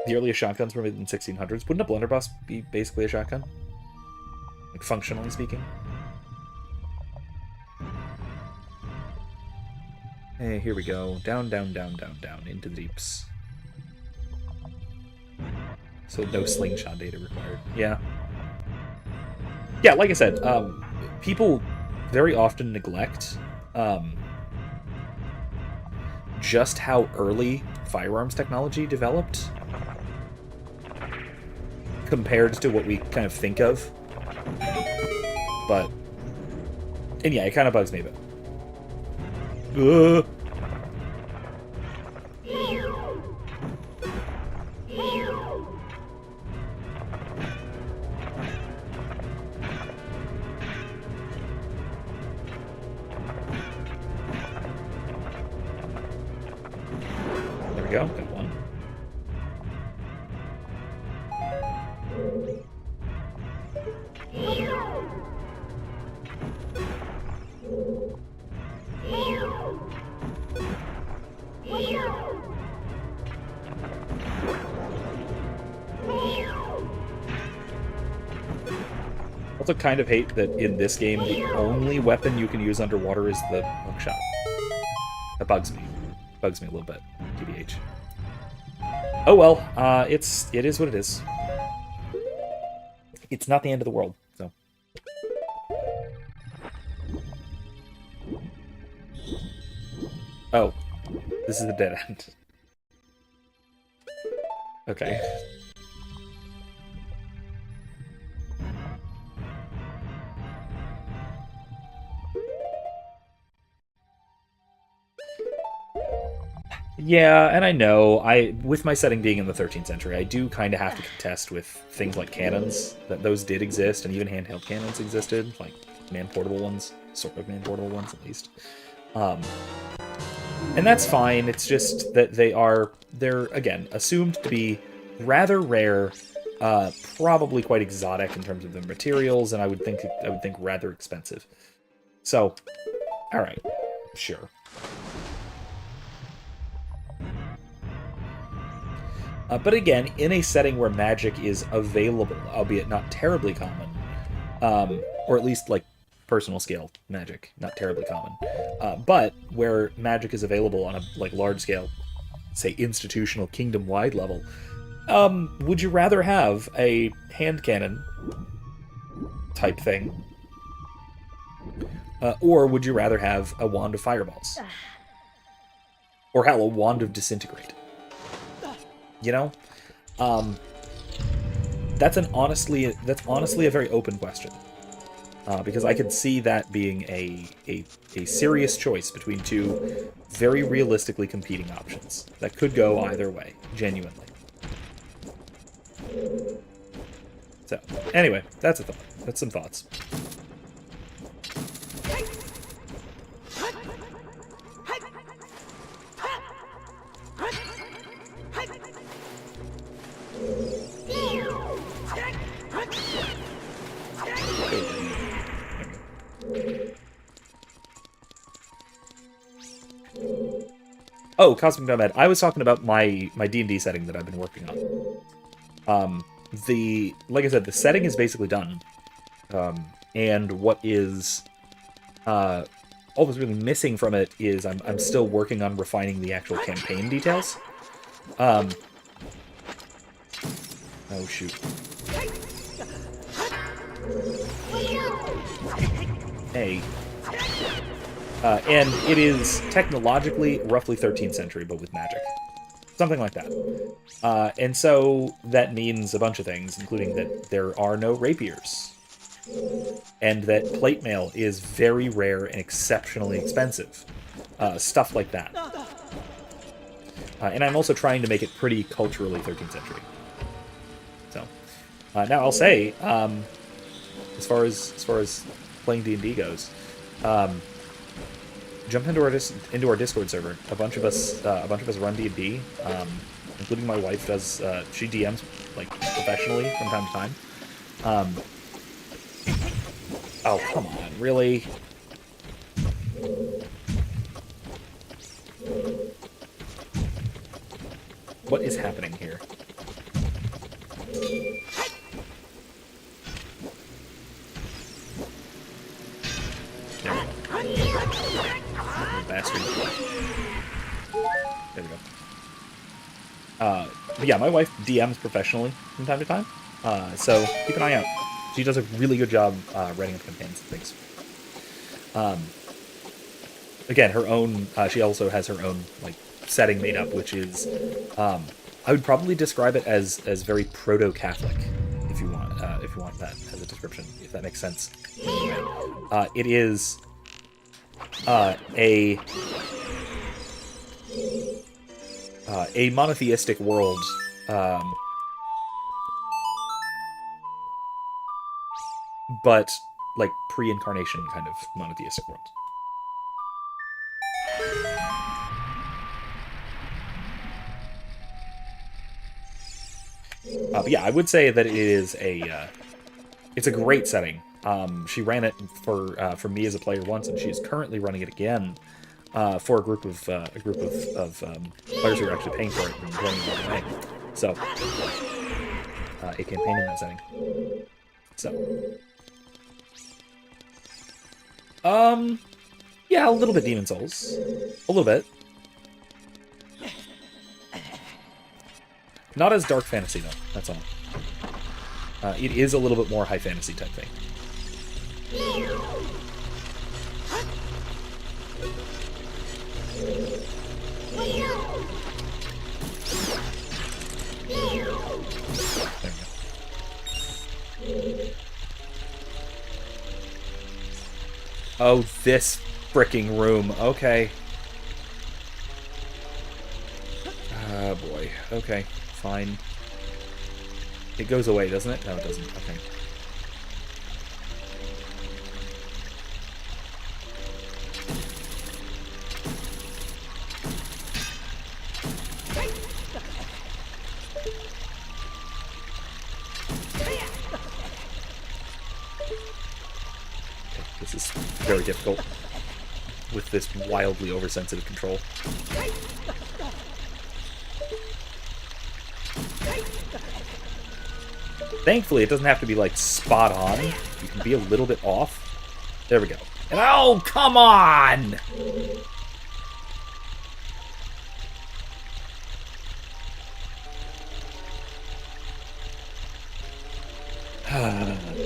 The earliest shotguns were made in the 1600s. Wouldn't a blunderbuss be basically a shotgun? Like, functionally speaking? Hey, here we go. Down, down, down, down, down, into the deeps. So no slingshot data required. Yeah. Yeah, like I said, people very often neglect just how early firearms technology developed compared to what we kind of think of. But, and yeah, it kind of bugs me a bit. There we go, got one. Also kind of hate that in this game the only weapon you can use underwater is the hookshot. That bugs me. Bugs me a little bit, TBH. Oh well, it is what it is. It's not the end of the world, so. Oh, this is a dead end. Okay. Yeah, and I know, with my setting being in the 13th century, I do kind of have to contest with things like cannons, that those did exist, and even handheld cannons existed, like man-portable ones, sort of man-portable ones at least. And that's fine, it's just that they're, again, assumed to be rather rare, probably quite exotic in terms of the materials, and I would think rather expensive. So, alright, sure. But again, in a setting where magic is available, albeit not terribly common, or at least like personal scale magic, not terribly common, but where magic is available on a large scale, say institutional kingdom-wide level, would you rather have a hand cannon type thing, or would you rather have a wand of fireballs, or hell, a wand of disintegrate? You know, that's honestly a very open question, because I could see that being a serious choice between two very realistically competing options that could go either way, genuinely. So, anyway, that's a thought. That's some thoughts. Oh, Cosmic Nomad. I was talking about my D&D setting that I've been working on. Like I said, the setting is basically done. And what is all that's really missing from it is I'm still working on refining the actual campaign details. Oh shoot. Hey. And it is technologically roughly 13th century, but with magic. Something like that. And so that means a bunch of things, including that there are no rapiers. And that plate mail is very rare and exceptionally expensive. Stuff like that. And I'm also trying to make it pretty culturally 13th century. So, now I'll say, as far as playing D&D goes, jump into our Discord server. A bunch of us run D&D, including my wife does. She DMs like professionally from time to time. Oh come on, really? What is happening here? Bastard. There we go. But yeah, my wife DMs professionally from time to time, so keep an eye out. She does a really good job writing up campaigns and things. Again, her own. She also has her own like setting made up, which is, I would probably describe it as very proto-Catholic, if you want that as a description, if that makes sense. Anyway, it is a monotheistic world, but like pre-incarnation kind of monotheistic world. But yeah, I would say that it is it's a great setting. She ran it for me as a player once, and she is currently running it again for a group of players who are actually paying for it and playing it all the way. So, a campaign in that setting. So, yeah, a little bit Demon Souls, a little bit. Not as dark fantasy though. That's all. It is a little bit more high fantasy type thing. Oh, this fricking room. Okay. Oh, boy. Okay, fine. It goes away, doesn't it? No, it doesn't. Okay. This is very difficult with this wildly oversensitive control. Thankfully, it doesn't have to be, like, spot on. You can be a little bit off. There we go. And, oh, come on!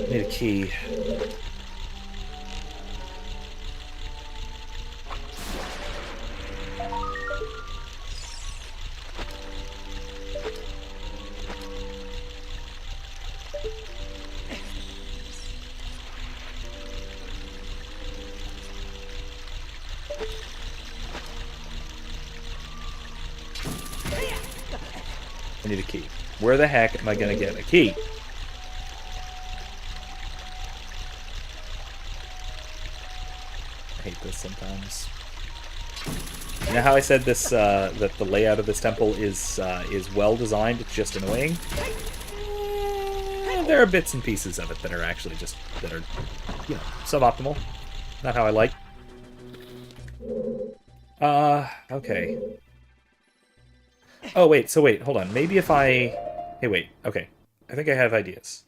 Need a key. I need a key. Where the heck am I going to get a key? I hate this sometimes. You know how I said this that the layout of this temple is well designed? It's just annoying. There are bits and pieces of it that are actually just suboptimal. Not how I like. Okay. Oh, wait, hold on. Maybe if I... Hey, wait, okay. I think I have ideas.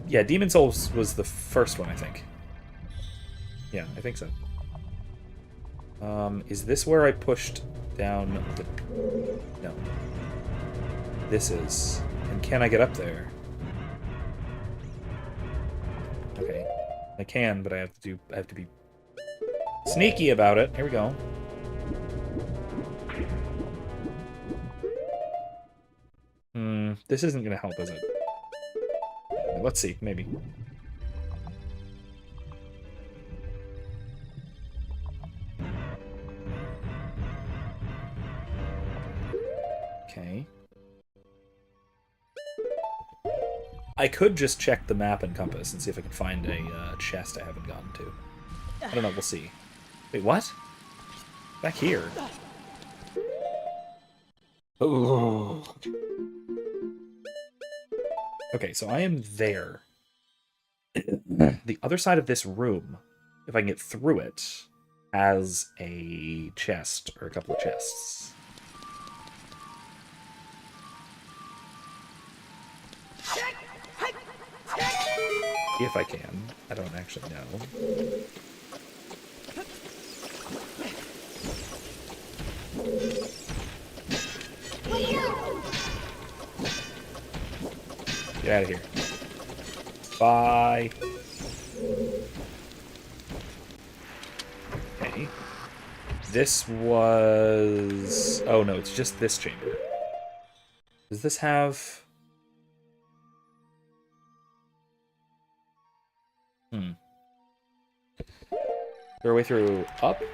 Yeah, Demon Souls was the first one, I think. Yeah, I think so. Is this where I pushed down the... No. This is. And can I get up there? Okay. I can, but I have to be sneaky about it. Here we go. This isn't gonna help, is it? Let's see, maybe. Okay. I could just check the map and compass and see if I can find a chest I haven't gotten to. I don't know, we'll see. Wait, what? Back here. Oh. Okay, so I am there. The other side of this room, if I can get through it, has a chest, or a couple of chests. If I can. I don't actually know. Get out of here. Bye. Okay. This was... Oh, no, it's just this chamber. Does this have... Is there a way through up? I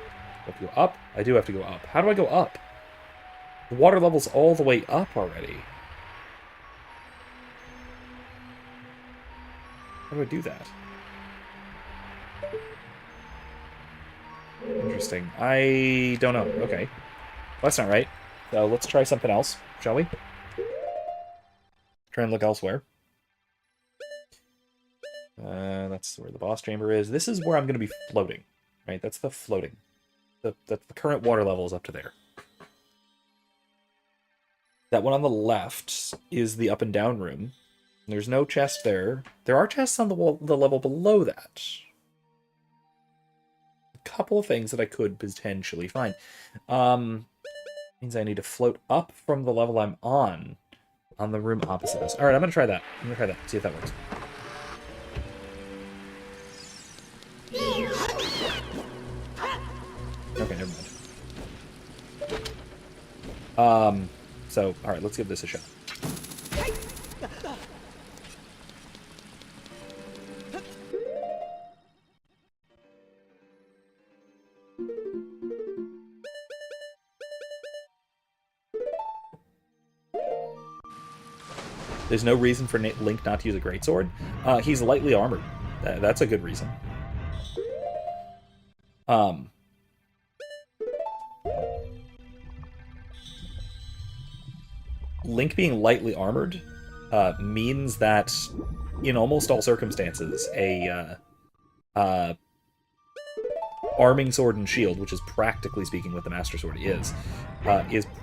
have to go up? I do have to go up. How do I go up? The water level's all the way up already. How do I do that? Interesting. I don't know. Okay. Well, that's not right. So let's try something else, shall we? Try and look elsewhere. That's where the boss chamber is. This is where I'm going to be floating, right? That's the floating. The current water level is up to there. That one on the left is the up and down room. There's no chest there. There are chests on the level below that. A couple of things that I could potentially find. Means I need to float up from the level I'm on the room opposite this. All right, I'm going to try that. See if that works. Okay, never mind. So, alright, let's give this a shot. There's no reason for Link not to use a greatsword. He's lightly armored. That's a good reason. Um, Link being lightly armored means that in almost all circumstances, a arming sword and shield, which is practically speaking what the Master Sword is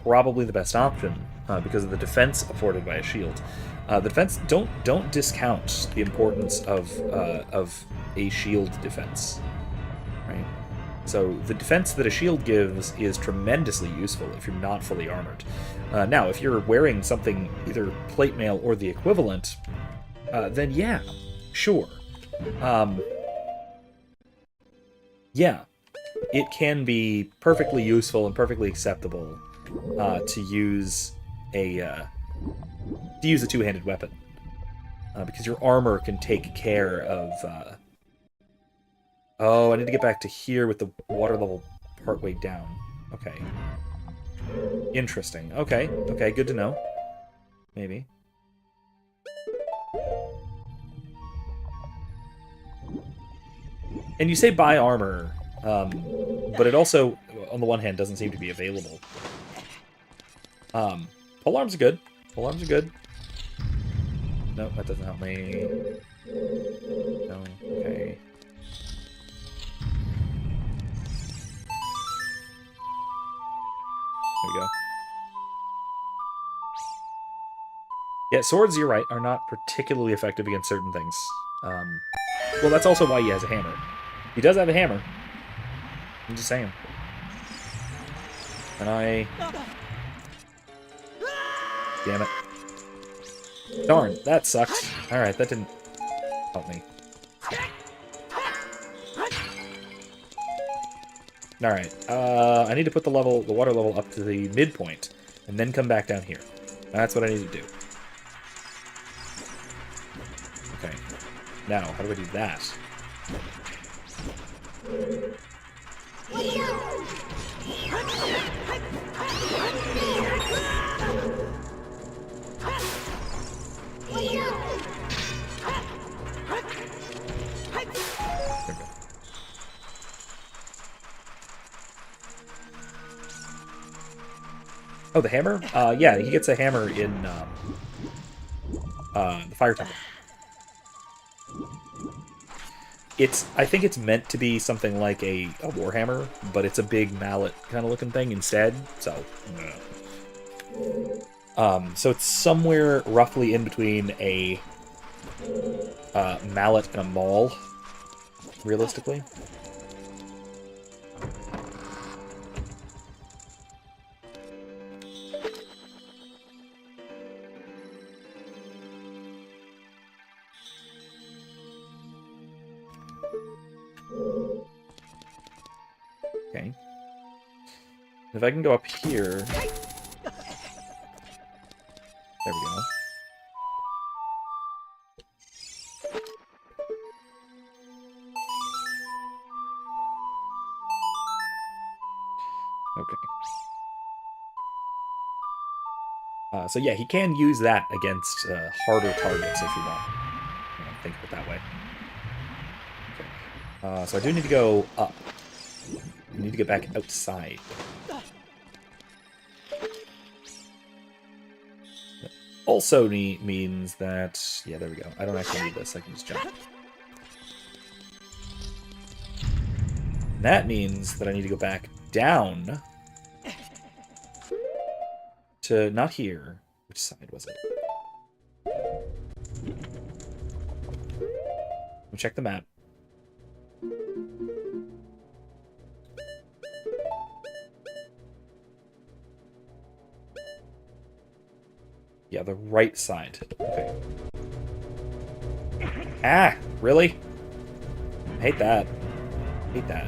probably the best option because of the defense afforded by a shield. The defense don't discount the importance of a shield defense, right? So the defense that a shield gives is tremendously useful if you're not fully armored. Now, if you're wearing something either plate mail or the equivalent, then yeah, sure. Yeah, it can be perfectly useful and perfectly acceptable to use a two-handed weapon because your armor can take care of. Oh, I need to get back to here with the water level partway down. Okay. Interesting. Okay. Okay. Good to know. Maybe. And you say buy armor, but it also, on the one hand, doesn't seem to be available. Polearms are good. Polearms are good. No, that doesn't help me. No, okay. There we go. Yeah, swords, you're right, are not particularly effective against certain things. Well, that's also why he has a hammer. He does have a hammer. I'm just saying. And I... Damn it. Darn, that sucked. Alright, that didn't help me. Alright, I need to put the water level up to the midpoint, and then come back down here. That's what I need to do. Okay. Now, how do I do that? Oh, the hammer? Yeah, he gets a hammer in the Fire Temple. I think it's meant to be something like a warhammer, but it's a big mallet kind of looking thing instead. So, so it's somewhere roughly in between a mallet and a maul, realistically. Okay. If I can go up here... There we go. Okay. So yeah, he can use that against harder targets if you want. Think of it that way. Okay. So I do need to go up. I need to get back outside. That also means that... Yeah, there we go. I don't actually need this. I can just jump. And that means that I need to go back down to... Not here. Which side was it? Let me check the map. Yeah, the right side. Okay. Ah! Really? I hate that. I hate that.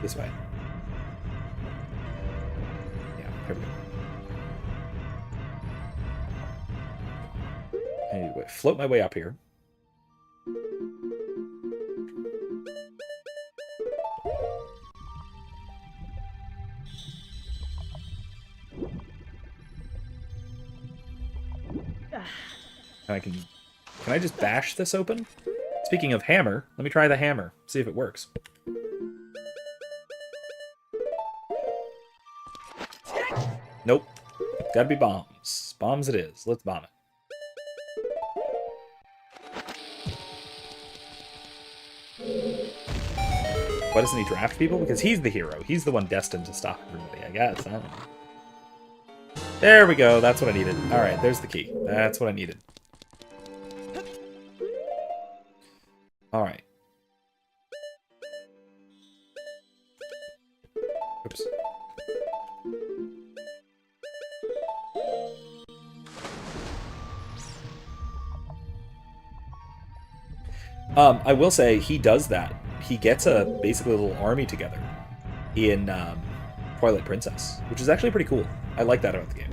This way. Yeah, here we go. Anyway, float my way up here. And can I just bash this open? Speaking of hammer, let me try the hammer. See if it works. Nope. Gotta be bombs. Bombs it is. Let's bomb it. Why doesn't he draft people? Because he's the hero. He's the one destined to stop everybody, I guess. I don't know. There we go. That's what I needed. Alright, there's the key. That's what I needed. Alright. Oops. I will say he does that. He gets basically a little army together in Twilight Princess, which is actually pretty cool. I like that about the game.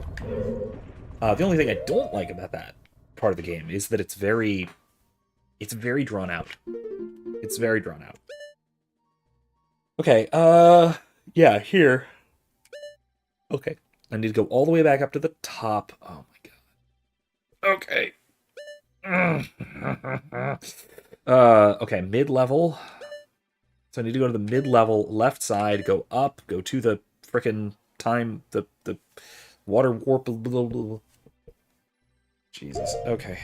The only thing I don't like about that part of the game is that it's very drawn out. It's very drawn out. Okay, yeah, here. Okay, I need to go all the way back up to the top. Oh my god. Okay. Okay, mid-level. So I need to go to the mid-level left side, go up, go to the frickin' time, the water warp. Blah, blah, blah. Jesus. Okay.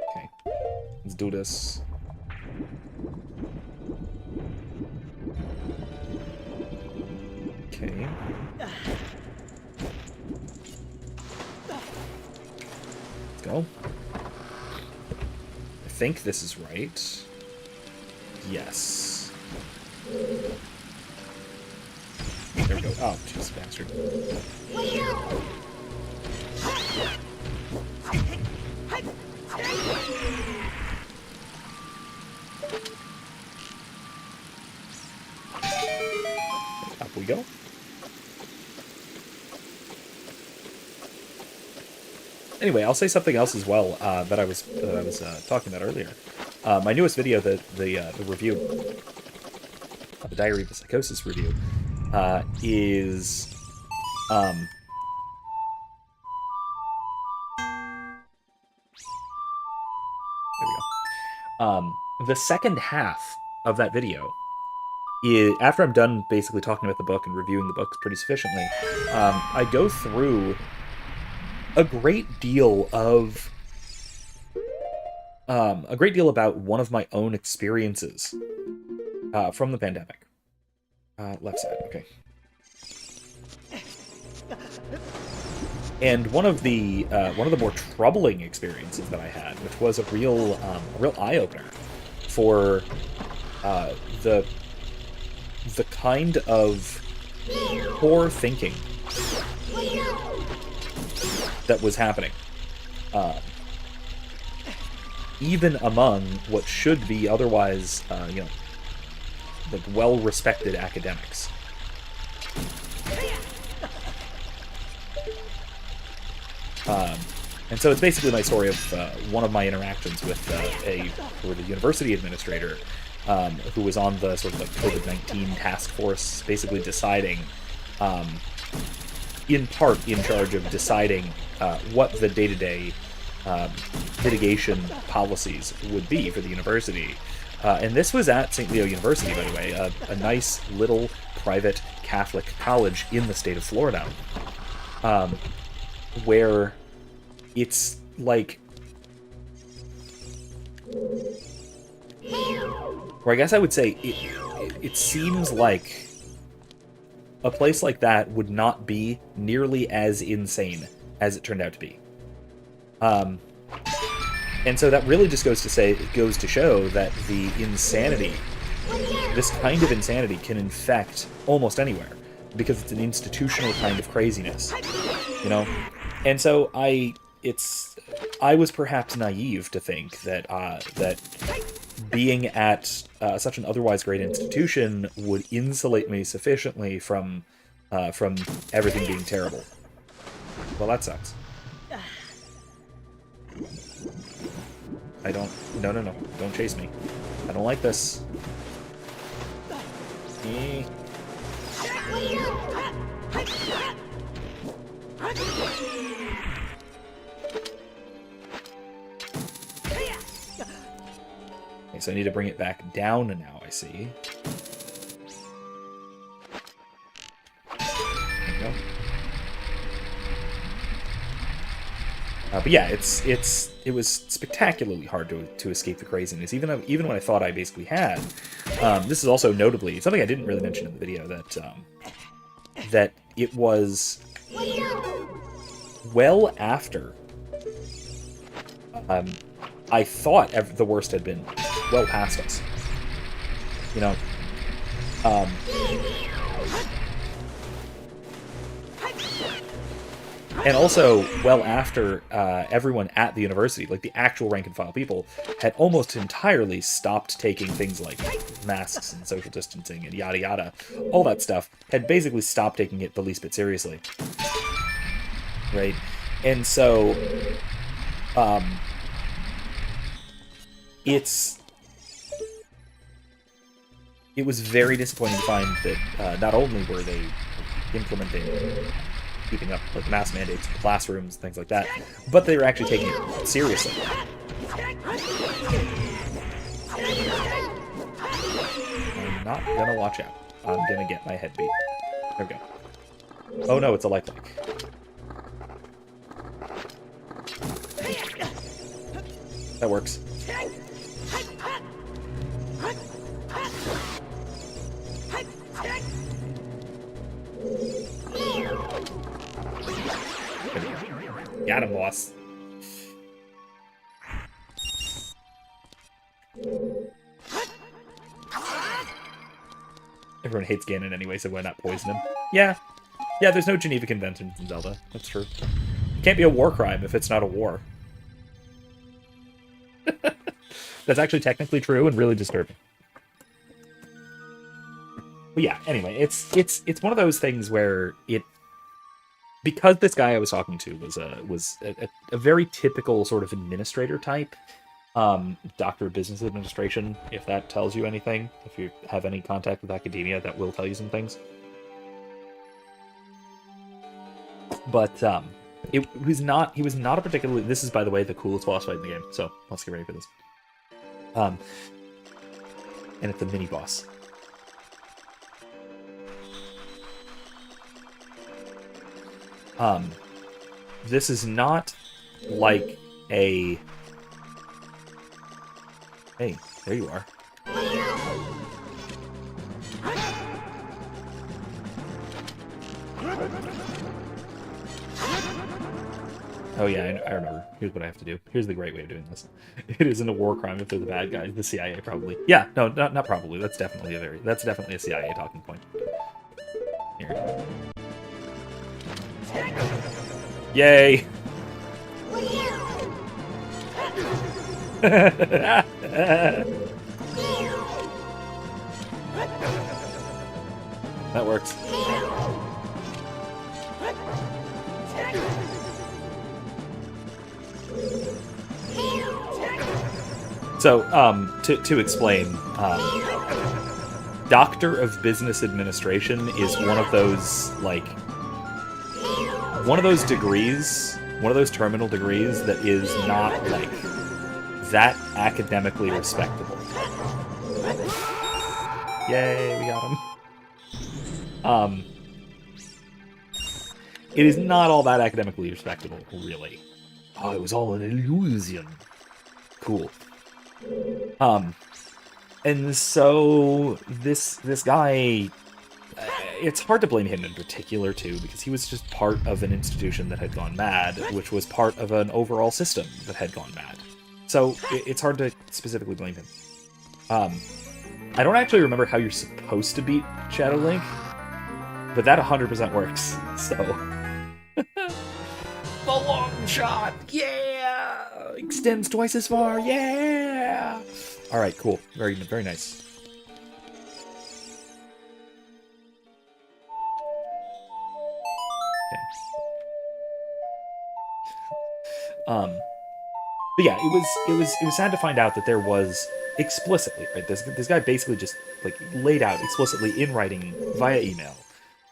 Okay. Let's do this. Okay. Let's go. I think this is right. Yes. There we go. Oh, jeez, bastard. Up we go. Anyway, I'll say something else as well that I was talking about earlier. My newest video, the review, the Diary of a Psychosis review, is there we go. The second half of that video is, after I'm done basically talking about the book and reviewing the book pretty sufficiently, I go through a great deal about one of my own experiences from the pandemic. Left side, okay. And one of the more troubling experiences that I had, which was a real eye-opener for the kind of poor thinking that was happening, even among what should be otherwise, like well-respected academics. And so it's basically my story of one of my interactions with a university administrator who was on the sort of like COVID-19 task force, basically deciding, in part in charge of deciding what the day-to-day mitigation policies would be for the university. And this was at St. Leo University, by the way, a nice little private Catholic college in the state of Florida, where it's like, where I guess I would say it seems like a place like that would not be nearly as insane as it turned out to be. And so that really just goes to show that the insanity, this kind of insanity, can infect almost anywhere, because it's an institutional kind of craziness, you know? And so I was perhaps naive to think that that being at such an otherwise great institution would insulate me sufficiently from everything being terrible. Well, that sucks. No, don't chase me. I don't like this. Eh. Okay, so I need to bring it back down now, I see. There we go. But yeah, it was spectacularly hard to escape the craziness, even when I thought I basically had. This is also notably something I didn't really mention in the video, that it was well after I thought the worst had been well past us. You know, and also well after everyone at the university, like the actual rank and file people, had almost entirely stopped taking things like masks and social distancing and yada yada. All that stuff had basically stopped taking it the least bit seriously. Right? And so it was very disappointing to find that not only were they implementing keeping up with mask mandates in classrooms, things like that, but they were actually taking it seriously. I'm not gonna watch out. I'm gonna get my head beat. There we go. Oh no, it's a lifelink. That works. Got him, boss. Everyone hates Ganon anyway, so why not poison him? Yeah. Yeah, there's no Geneva Conventions in Zelda. That's true. It can't be a war crime if it's not a war. That's actually technically true and really disturbing. But yeah, anyway, it's one of those things where because this guy I was talking to was a very typical sort of administrator type, doctor of business administration, if that tells you anything. If you have any contact with academia, that will tell you some things. But he was not a particularly. This is, by the way, the coolest boss fight in the game. So let's get ready for this. And it's a mini boss. This is not like a... Hey, there you are. Oh yeah, I remember. Here's what I have to do. Here's the great way of doing this. It isn't a war crime if they're the bad guys. The CIA probably. Yeah, no, not probably. That's definitely a CIA talking point. Here. Yay! That works. So, to explain, Doctor of Business Administration is one of those, like, degrees, one of those terminal degrees that is not, like, that academically respectable. Yay, we got him. It is not all that academically respectable, really. Oh, it was all an illusion. Cool. And so this guy, it's hard to blame him in particular too, because he was just part of an institution that had gone mad, which was part of an overall system that had gone mad. So it's hard to specifically blame him. I don't actually remember how you're supposed to beat Shadow Link, but that 100% works. So the long shot, yeah, extends twice as far, yeah. All right, cool, very nice. Okay. But yeah, it was sad to find out that there was explicitly, right? This guy basically just like laid out explicitly in writing via email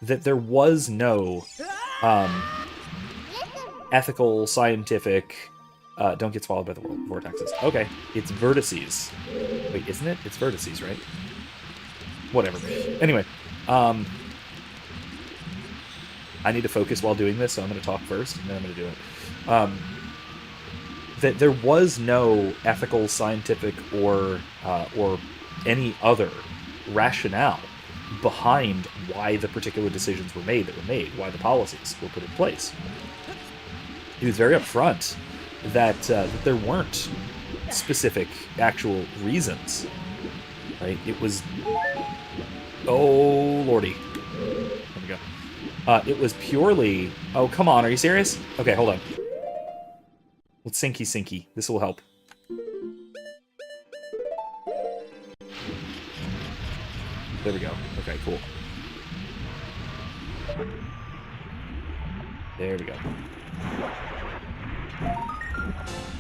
that there was no ethical, scientific. Don't get swallowed by the vortexes. Okay, it's vertices. Wait, isn't it? It's vertices, right? Whatever. Anyway, I need to focus while doing this, so I'm going to talk first, and then I'm going to do it. That there was no ethical, scientific, or any other rationale behind why the particular decisions were made, why the policies were put in place. He was very upfront that there weren't specific, actual reasons. Right? It was... Oh, lordy. There we go. It was purely... Oh, come on, are you serious? Okay, hold on. Let's sinky. This will help. There we go. Okay, cool. There we go.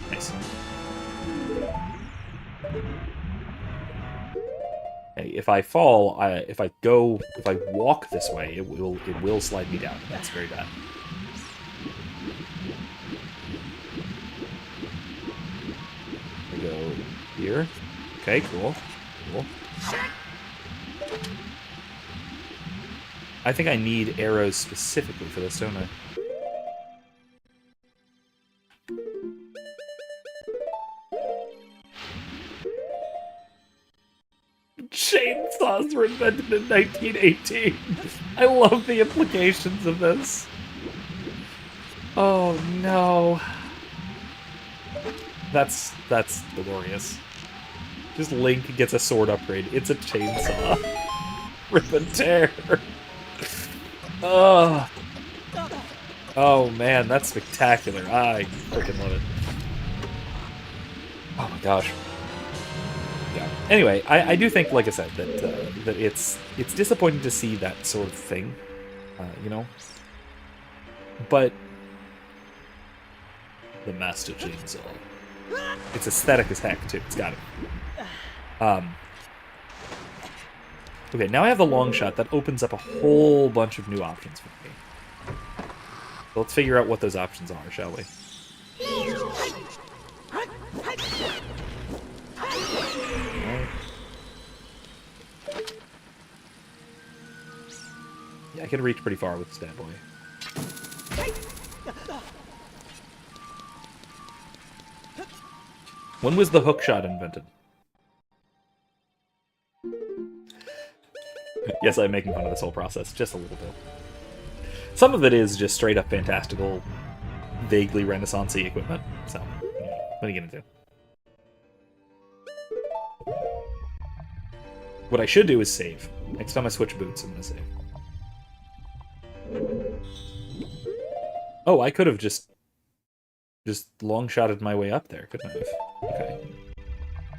Nice. Hey, if I fall, if I walk this way, it will slide me down. That's very bad. I go here. Okay, cool. I think I need arrows specifically for this, don't I? Chainsaws were invented in 1918. I love the implications of this. Oh no. That's glorious. Just Link gets a sword upgrade. It's a chainsaw. Rip and tear. Oh. Oh man, that's spectacular. I freaking love it. Oh my gosh. Yeah. Anyway, I do think, like I said, that it's disappointing to see that sort of thing, you know. But the Master Chainsaw, it's aesthetic as heck too. It's got it. Okay, now I have the long shot that opens up a whole bunch of new options for me. So let's figure out what those options are, shall we? Yeah, I can reach pretty far with this bad boy. When was the hook shot invented? Yes, I'm making fun of this whole process, just a little bit. Some of it is just straight up fantastical, vaguely Renaissance-y equipment, so, what are you gonna do? What I should do is save. Next time I switch boots, I'm gonna save. Oh, I could have just long-shotted my way up there, couldn't I have? Okay.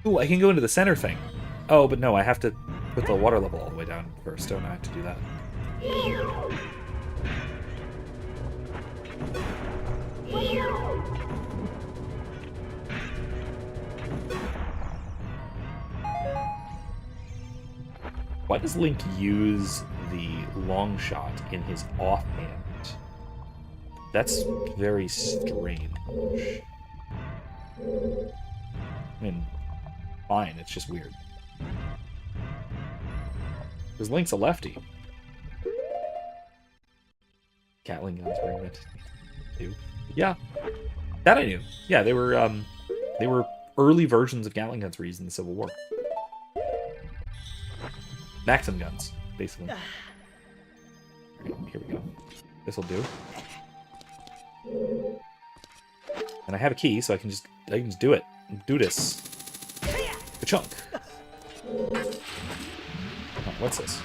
Ooh, I can go into the center thing. Oh, but no, I have to put the water level all the way down first, don't I, to do that? Why does Link use the long shot in his offhand? That's very strange. I mean, fine, it's just weird. Because Link's a lefty. Gatling guns were invented. Yeah, that I knew. Yeah, they were early versions of Gatling guns were used in the Civil War. Maxim guns, basically. Right, here we go. This'll do. And I have a key, so I can just do it. Do this. A chunk. Oh, what's this?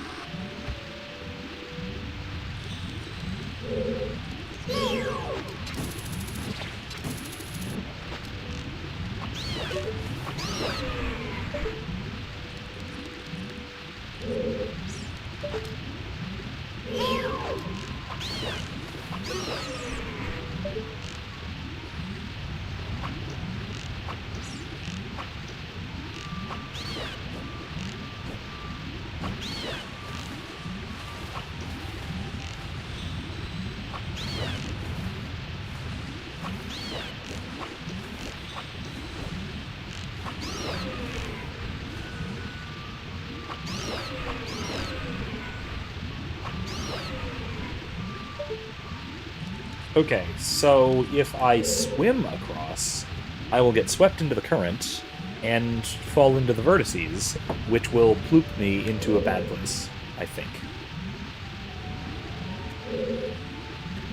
Okay, so if I swim across, I will get swept into the current and fall into the vertices, which will ploop me into a bad place, I think.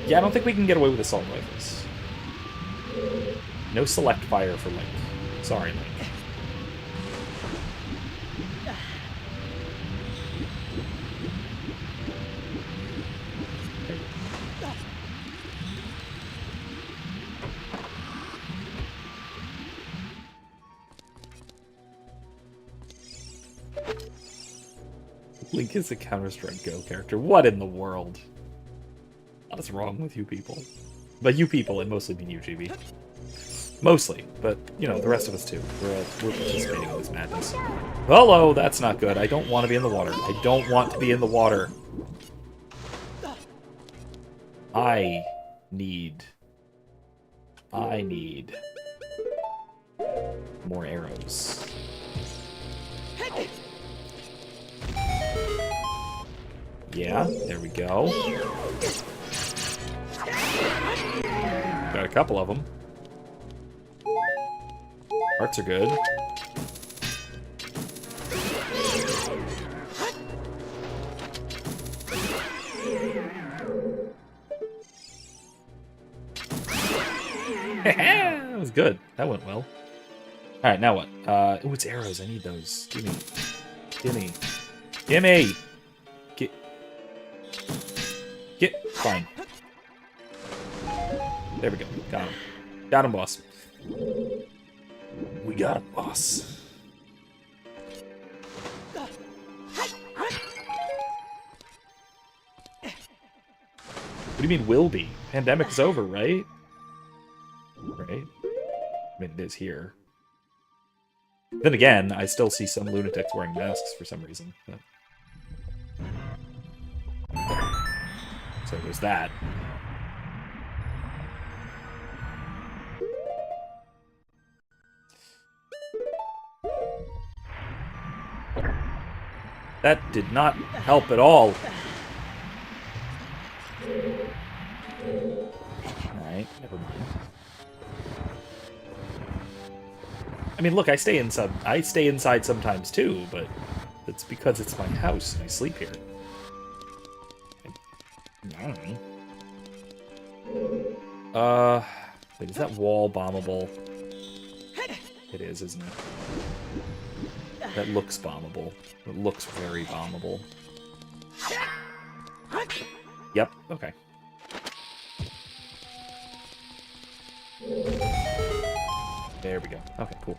Yeah, I don't think we can get away with assault rifles. No select fire for Link. Sorry, Link. Link is a Counter-Strike Go character. What in the world? What is wrong with you people? But you people, I mostly mean you, GB. Mostly, but, you know, the rest of us too. We're participating in this madness. Hello, that's not good. I don't want to be in the water. I don't want to be in the water. I need more arrows. Yeah, there we go. Got a couple of them. Hearts are good. That was good. That went well. Alright, now what? Oh, it's arrows. I need those. Gimme. Gimme. Gimme! Get. Fine. There we go. Got him. Got him, boss. We got him, boss. What do you mean, will be? Pandemic is over, right? Right? I mean, it is here. Then again, I still see some lunatics wearing masks for some reason. But... So there's that. That did not help at all. Alright, never mind. I mean, look, I stay inside sometimes too, but it's because it's my house and I sleep here. I don't know. Wait, is that wall bombable? It is, isn't it? That looks bombable. It looks very bombable. Yep, okay. There we go. Okay, cool.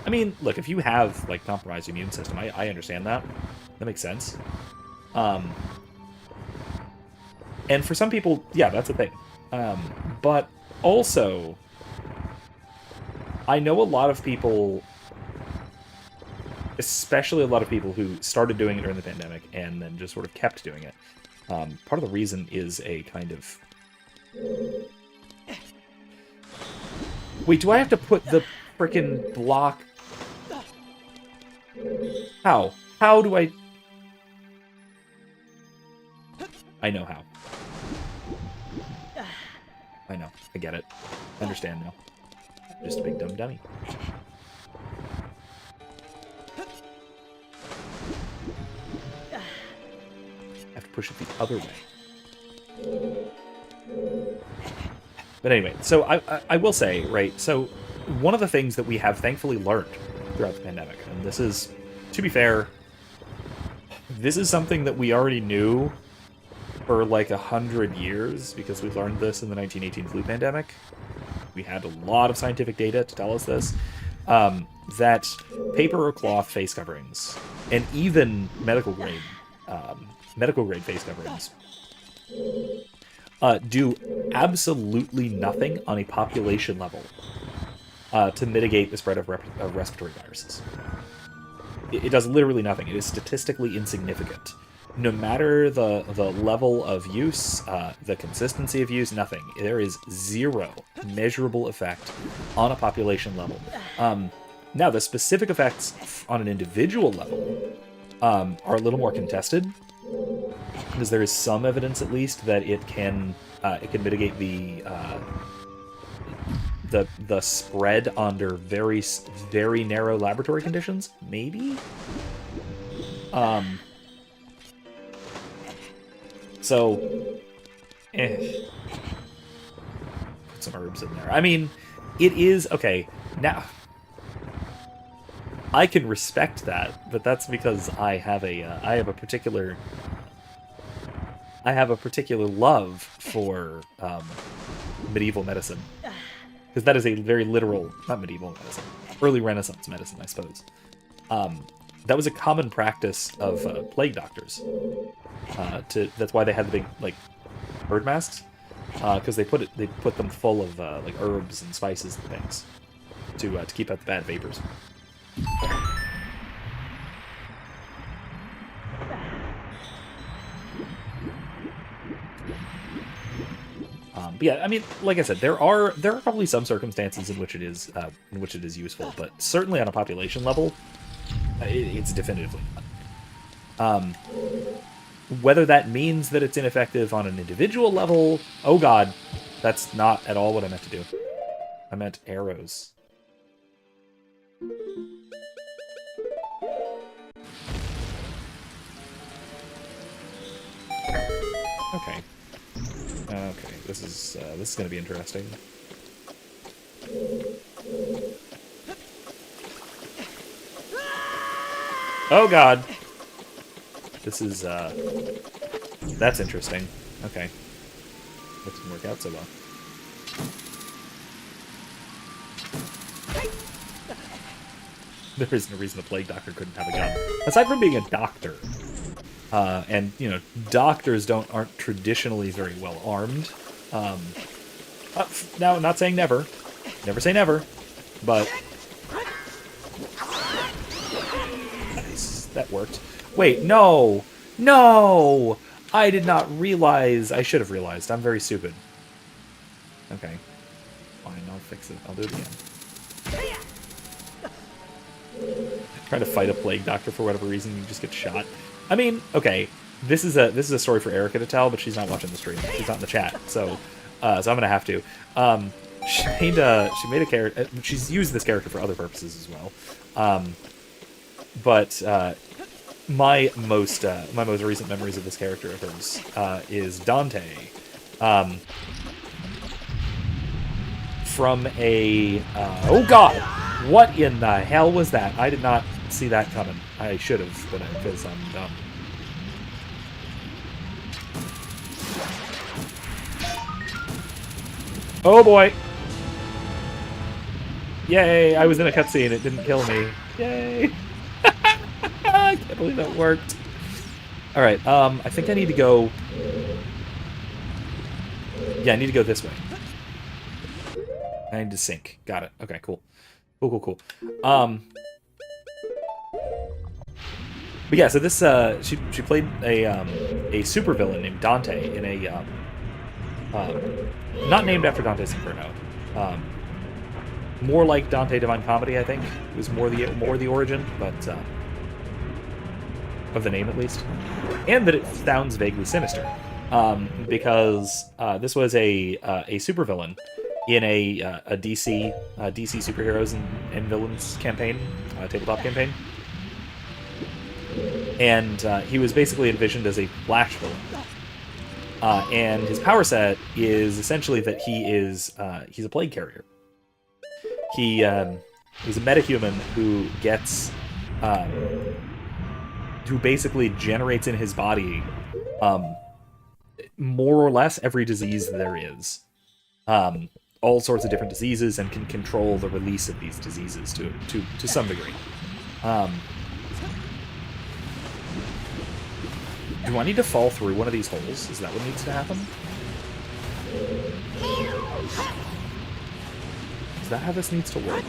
I mean, look, if you have, like, compromised immune system, I understand that. That makes sense. And for some people, yeah, that's a thing. But also, I know a lot of people, especially a lot of people who started doing it during the pandemic and then just sort of kept doing it. Part of the reason is a kind of... Wait, do I have to put the frickin' block... How? How do I... I know how. I know. I get it. I understand now. Just a big dumb dummy. I have to push it the other way. But anyway, so I will say, right, so one of the things that we have thankfully learned throughout the pandemic, and this is, to be fair, this is something that we already knew for like 100 years, because we learned this in the 1918 flu pandemic. We had a lot of scientific data to tell us this, that paper or cloth face coverings, and even medical grade face coverings, do absolutely nothing on a population level to mitigate the spread of respiratory viruses. It does literally nothing. It is statistically insignificant. No matter the level of use, the consistency of use, nothing. There is zero measurable effect on a population level. Now, the specific effects on an individual level are a little more contested. because there is some evidence, at least, that it can mitigate the spread under very narrow laboratory conditions. Maybe. So, put some herbs in there. I mean, it is okay now. I can respect that, but that's because I have a particular love for medieval medicine, because that is a very literal, not medieval medicine, early Renaissance medicine, I suppose. That was a common practice of plague doctors. That's why they had the big like bird masks, because they put them full of like herbs and spices and things to keep out the bad vapors. But yeah, I mean, like I said, there are probably some circumstances in which it is useful, but certainly on a population level, it's definitively not. Whether that means that it's ineffective on an individual level, oh god, that's not at all what I meant to do. I meant arrows. Okay. Okay, this is going to be interesting. Oh god. This is that's interesting. Okay. That didn't work out so well. There is no reason the plague doctor couldn't have a gun. Aside from being a doctor. And, you know, doctors aren't traditionally very well armed. Now, not saying never. Never say never. But... Nice. That worked. Wait, no! No! I did not realize. I should have realized. I'm very stupid. Okay. Fine, I'll fix it. I'll do it again. Trying to fight a plague doctor for whatever reason, you just get shot. I mean, okay, this is a story for Erica to tell, but she's not watching the stream. She's not in the chat, so I'm gonna have to. She made a character. She's used this character for other purposes as well. But my most recent memories of this character of hers is Dante, from a oh god, what in the hell was that? I did not see that coming. I should have, but because I'm dumb. Oh boy! Yay! I was in a cutscene. It didn't kill me. Yay! I can't believe that worked. All right. I think I need to go. Yeah, I need to go this way. I need to sync. Got it. Okay. Cool. Cool. But yeah, so this she played a supervillain named Dante in a not named after Dante's Inferno, more like Dante Divine Comedy. I think it was more the origin, but of the name at least, and that it sounds vaguely sinister, because this was a supervillain in a DC superheroes and villains campaign, tabletop campaign. And he was basically envisioned as a Flash villain. And his power set is essentially that he's a plague carrier. He's a metahuman who gets... who basically generates in his body more or less every disease there is. All sorts of different diseases, and can control the release of these diseases to some degree. Do I need to fall through one of these holes? Is that what needs to happen? Is that how this needs to work?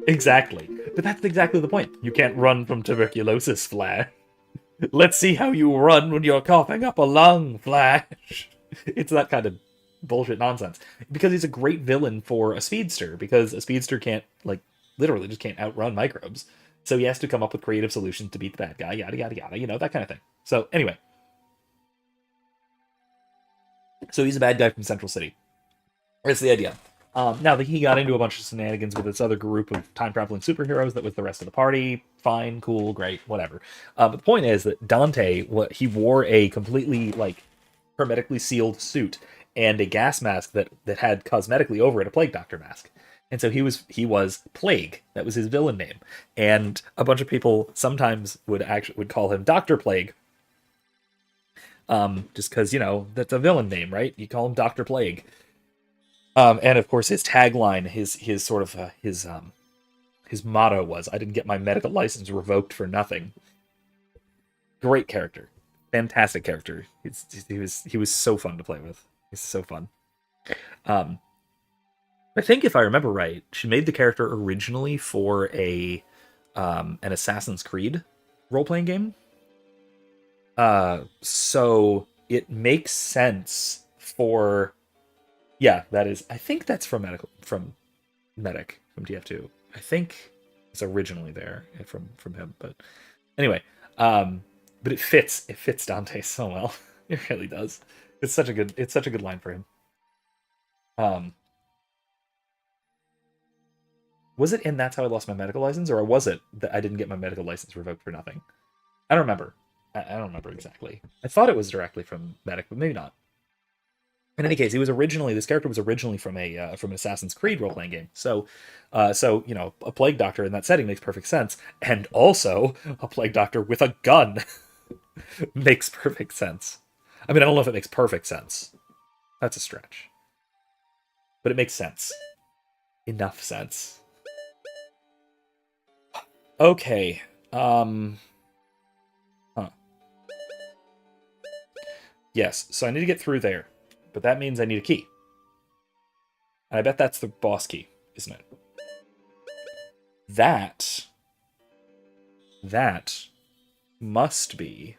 Exactly. But that's exactly the point. You can't run from tuberculosis, Flash. Let's see how you run when you're coughing up a lung, Flash. It's that kind of bullshit nonsense. Because he's a great villain for a speedster, because a speedster can't, like, literally just can't outrun microbes. So he has to come up with creative solutions to beat the bad guy, yada, yada, yada, that kind of thing. So, anyway, so he's a bad guy from Central City. That's the idea. Now that he got into a bunch of shenanigans with this other group of time traveling superheroes that was the rest of the party, fine, cool, great, whatever. But the point is that Dante, he wore a completely like hermetically sealed suit and a gas mask that had cosmetically over it a plague doctor mask. And so he was Plague. That was his villain name. And a bunch of people sometimes would call him Doctor Plague. Just because, that's a villain name, right? You call him Doctor Plague. And of course, his tagline, his sort of his motto was, "I didn't get my medical license revoked for nothing." Great character, fantastic character. He was so fun to play with. He's so fun. Um, I think if I remember right, she made the character originally for an Assassin's Creed role playing game. So it makes sense for. Yeah, that is. I think that's from Medic from TF2. I think it's originally there from him, but anyway, but it fits Dante so well. It really does. It's such a good line for him. Um, was it in That's How I Lost My Medical License, or was it that I didn't get my medical license revoked for nothing? I don't remember. I don't remember exactly. I thought it was directly from Medic, but maybe not. In any case, this character was originally from an Assassin's Creed role playing game. So a plague doctor in that setting makes perfect sense, and also a plague doctor with a gun makes perfect sense. I mean, I don't know if it makes perfect sense. That's a stretch, but it makes sense. Enough sense. Okay. Huh. Yes. So I need to get through there, but that means I need a key. And I bet that's the boss key, isn't it? That must be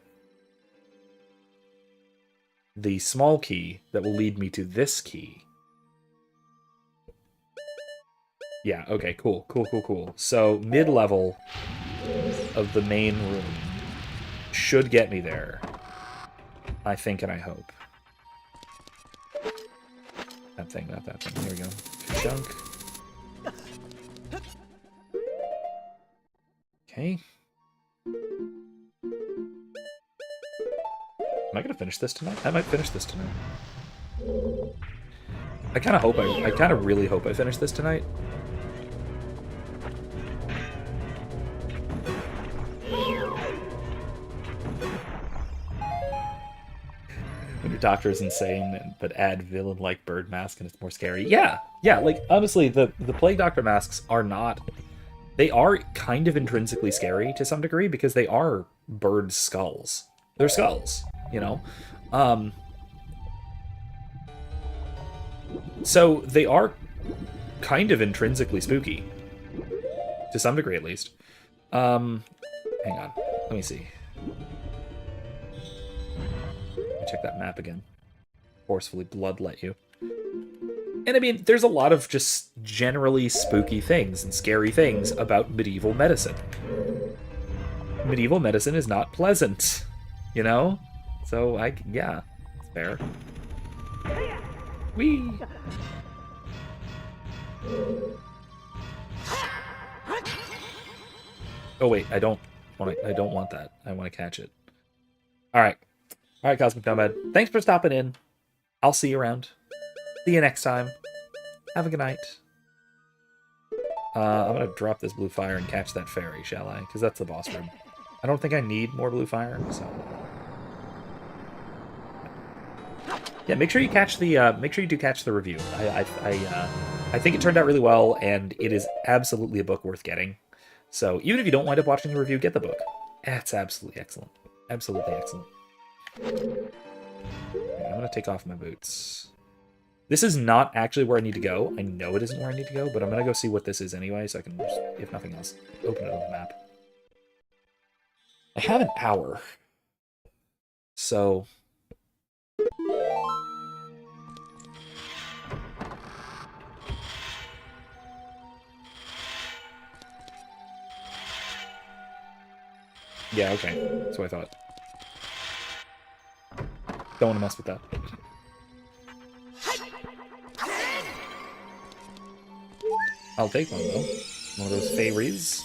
the small key that will lead me to this key. Yeah, okay, cool. So mid-level of the main room should get me there. I think and I hope. That thing, not that thing. Here we go. Chunk. Okay. Am I gonna finish this tonight? I might finish this tonight. I kind of really hope I finish this tonight. When your doctor is insane, but add villain-like bird mask and it's more scary. Yeah, like, honestly, the Plague Doctor masks are not... They are kind of intrinsically scary to some degree, because they are bird skulls. They're skulls, So they are kind of intrinsically spooky. To some degree, at least. Hang on. Let me see. Let me check that map again. Forcefully bloodlet you. And I mean, there's a lot of just generally spooky things and scary things about medieval medicine. Medieval medicine is not pleasant, So, yeah, it's fair. Whee! Oh wait, I don't want that. I want to catch it. All right, Cosmic Nomad. Thanks for stopping in. I'll see you around. See you next time. Have a good night. I'm gonna drop this blue fire and catch that fairy, shall I? Because that's the boss room. I don't think I need more blue fire, so. Yeah, make sure you do catch the review. I think it turned out really well, and it is absolutely a book worth getting. So even if you don't wind up watching the review, get the book. It's absolutely excellent. Absolutely excellent. Okay, I'm gonna take off my boots. This is not actually where I need to go. I know it isn't where I need to go, but I'm gonna go see what this is anyway, so I can just, if nothing else, open it on the map. I have an hour. So Yeah, okay. That's what I thought. Don't want to mess with that. I'll take one, though. One of those fairies.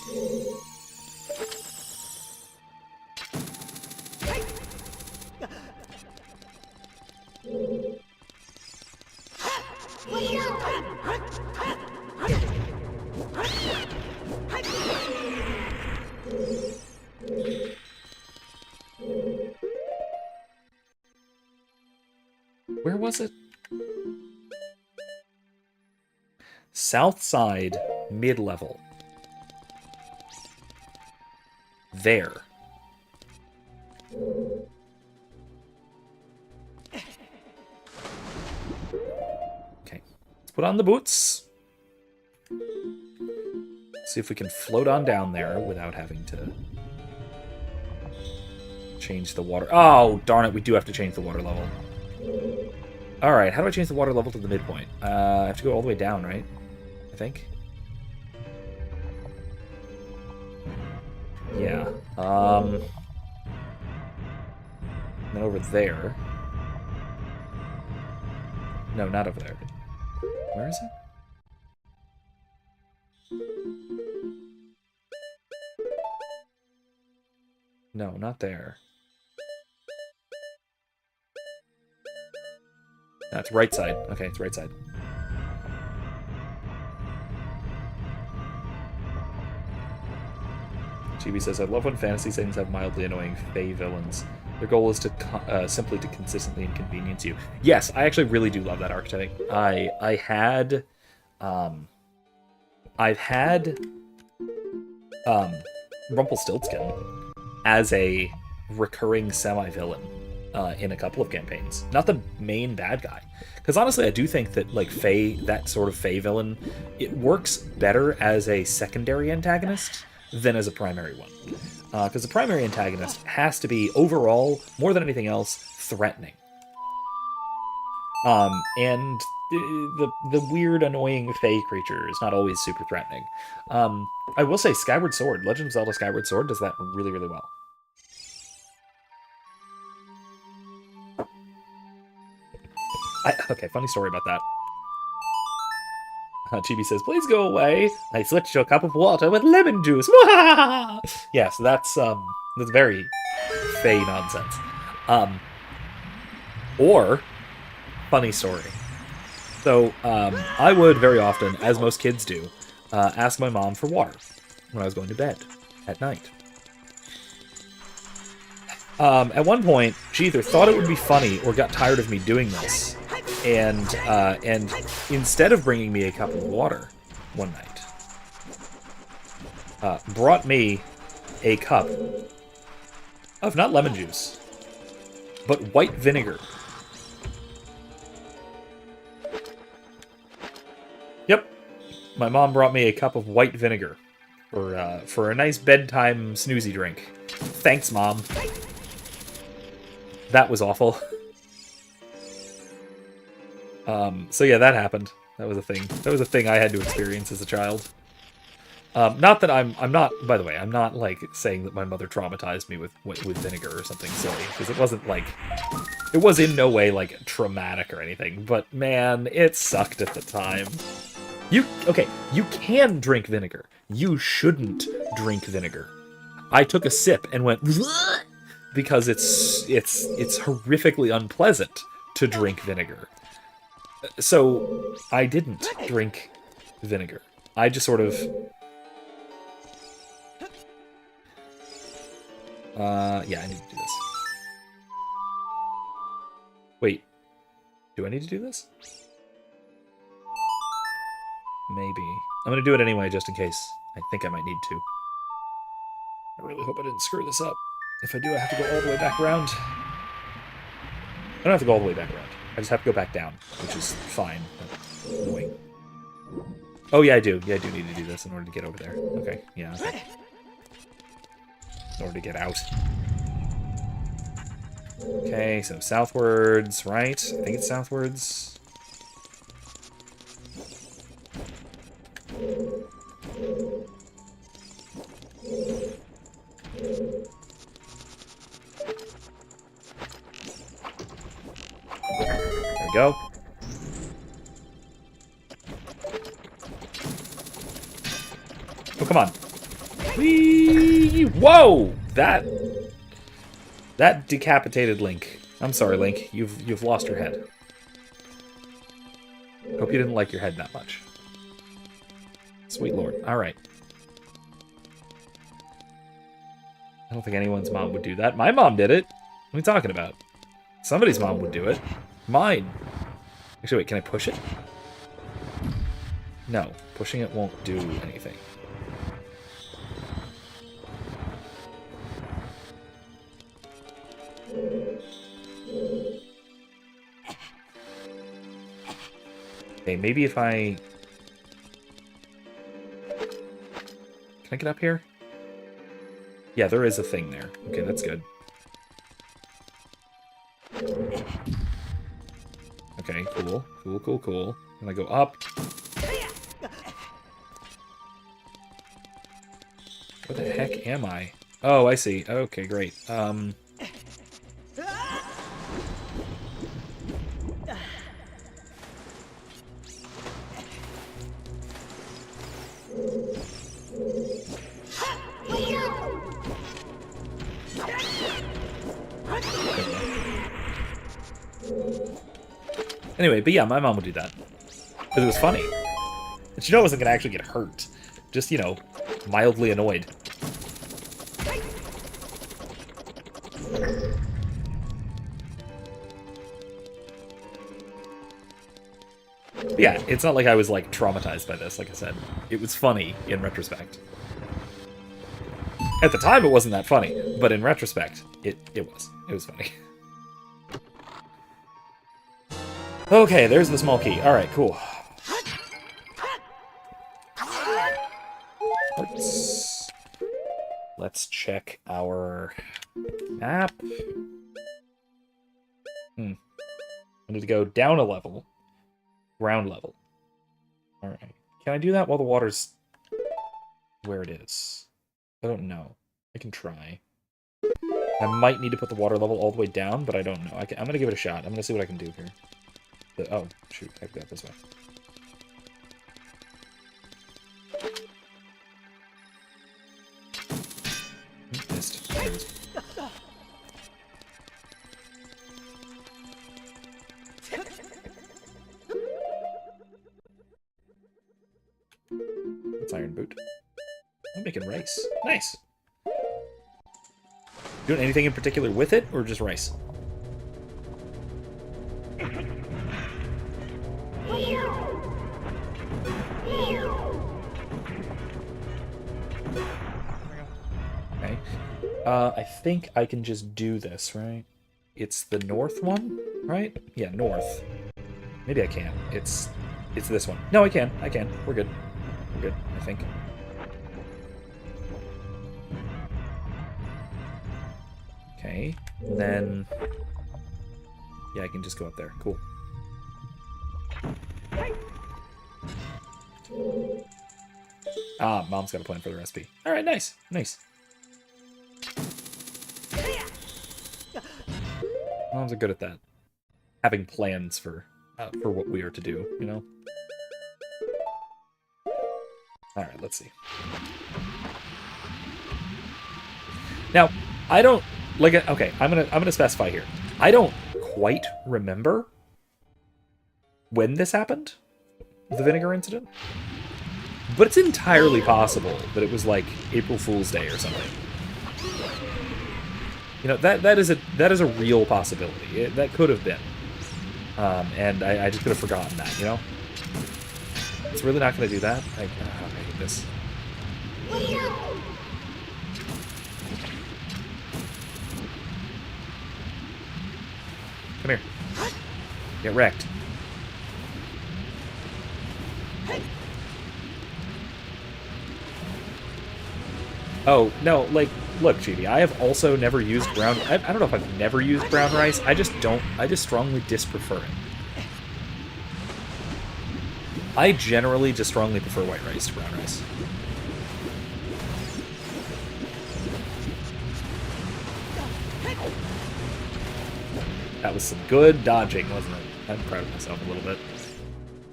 Where was it? South side, mid-level. There. Okay. Let's put on the boots. See if we can float on down there without having to change the water. Oh, darn it. We do have to change the water level. Alright, how do I change the water level to the midpoint? I have to go all the way down, right? I think. Yeah. Then over there. No, not over there. Where is it? No, not there. No, it's right side. Okay, it's right side. Chibi says, I love when fantasy settings have mildly annoying Fey villains. Their goal is to simply to consistently inconvenience you. Yes, I actually really do love that archetype. I've had Rumpelstiltskin as a recurring semi-villain in a couple of campaigns. Not the main bad guy. Because honestly, I do think that like Fey, that sort of Fey villain, it works better as a secondary antagonist than as a primary one. Because the primary antagonist has to be, overall, more than anything else, threatening. And the weird, annoying Fey creature is not always super threatening. I will say Skyward Sword, Legend of Zelda Skyward Sword does that really, really well. Okay, funny story about that. Chibi says, please go away. I switched to a cup of water with lemon juice. Yeah, so that's very Fey nonsense. Or, funny story. So, I would very often, as most kids do, ask my mom for water when I was going to bed at night. At one point, she either thought it would be funny or got tired of me doing this. And instead of bringing me a cup of water one night, brought me a cup of not lemon juice, but white vinegar. Yep, my mom brought me a cup of white vinegar for a nice bedtime snoozy drink. Thanks, Mom. That was awful. So yeah, that happened. That was a thing. That was a thing I had to experience as a child. Not that I'm not, by the way, I'm not, like, saying that my mother traumatized me with vinegar or something silly, because it wasn't, like, it was in no way, like, traumatic or anything, but, man, it sucked at the time. Okay, you can drink vinegar. You shouldn't drink vinegar. I took a sip and went, because it's horrifically unpleasant to drink vinegar. So, I didn't drink vinegar. I just sort of... yeah, I need to do this. Wait. Do I need to do this? Maybe. I'm gonna do it anyway, just in case. I think I might need to. I really hope I didn't screw this up. If I do, I have to go all the way back around. I don't have to go all the way back around. I just have to go back down, which is fine, but annoying. Oh, yeah, I do. Yeah, I do need to do this in order to get over there. Okay, yeah, okay. In order to get out. Okay, so southwards, right? I think it's southwards. go. Oh, come on. Whee! Whoa! That decapitated Link. I'm sorry, Link. You've lost your head. Hope you didn't like your head that much. Sweet lord. Alright. I don't think anyone's mom would do that. My mom did it. What are you talking about? Somebody's mom would do it. Mine. Actually, wait, can I push it? No. Pushing it won't do anything. Okay, maybe if I... Can I get up here? Yeah, there is a thing there. Okay, that's good. Okay, cool. Cool, cool, cool. And I go up. Where the heck am I? Oh, I see. Okay, great. Anyway, but yeah, my mom would do that. Because it was funny. And she knew I wasn't going to actually get hurt. Just, you know, mildly annoyed. But yeah, it's not like I was, like, traumatized by this, like I said. It was funny in retrospect. At the time, it wasn't that funny. But in retrospect, it was. It was funny. Okay, there's the small key. Alright, cool. Let's check our map. I need to go down a level. Ground level. Alright. Can I do that while the water's where it is? I don't know. I can try. I might need to put the water level all the way down, but I don't know. I'm going to give it a shot. I'm going to see what I can do here. Oh, shoot. I have to go this way. Missed. There it is. That's iron boot. I'm making rice. Nice. Doing anything in particular with it, or just rice? Okay. I think I can just do this, right? It's the north one, right? Yeah, north. Maybe I can't. It's this one. No, I can. I can. We're good. We're good, I think. Okay. And then... yeah, I can just go up there. Cool. Ah, Mom's got a plan for the recipe. Alright, nice. Nice. Moms are good at that. Having plans for what we are to do, you know? Alright, let's see. Now, I don't... like, okay, I'm gonna specify here. I don't quite remember when this happened, the vinegar incident. But it's entirely possible that it was like April Fool's Day or something. You know, that is a real possibility. That could have been. And I just could have forgotten that, you know? It's really not going to do that? I hate this. Come here. Get wrecked. Oh, no, like, look, Chibi, I have also never used brown... I don't know if I've never used brown rice. I just strongly disprefer it. I generally just strongly prefer white rice to brown rice. That was some good dodging, wasn't it? I'm proud of myself a little bit.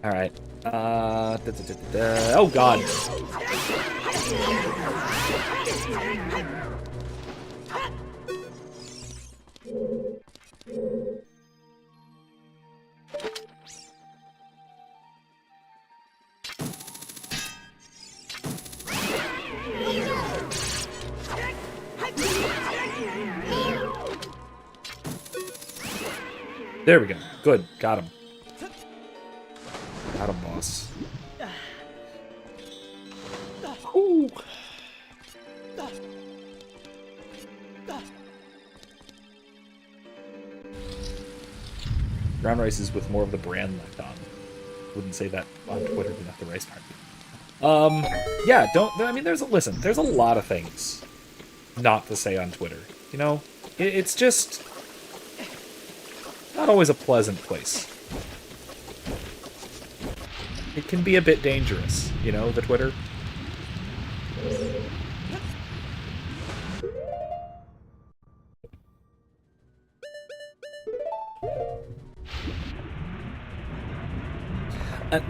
All right. Oh God. There we go. Good. Got him. Got him, boss. Ooh. Brown rice is with more of the bran left on. Wouldn't say that on Twitter, but not the rice part. Yeah, I mean, there's a lot of things not to say on Twitter. You know, it's just not always a pleasant place. It can be a bit dangerous, you know, the Twitter.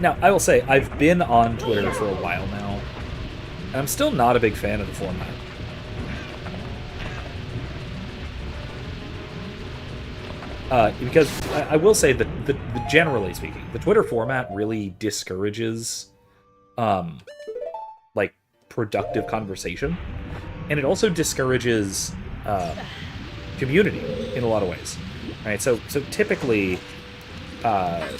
Now, I will say, I've been on Twitter for a while now, and I'm still not a big fan of the format. Because I will say that, generally speaking, the Twitter format really discourages, like, productive conversation, and it also discourages community in a lot of ways. Right? So typically,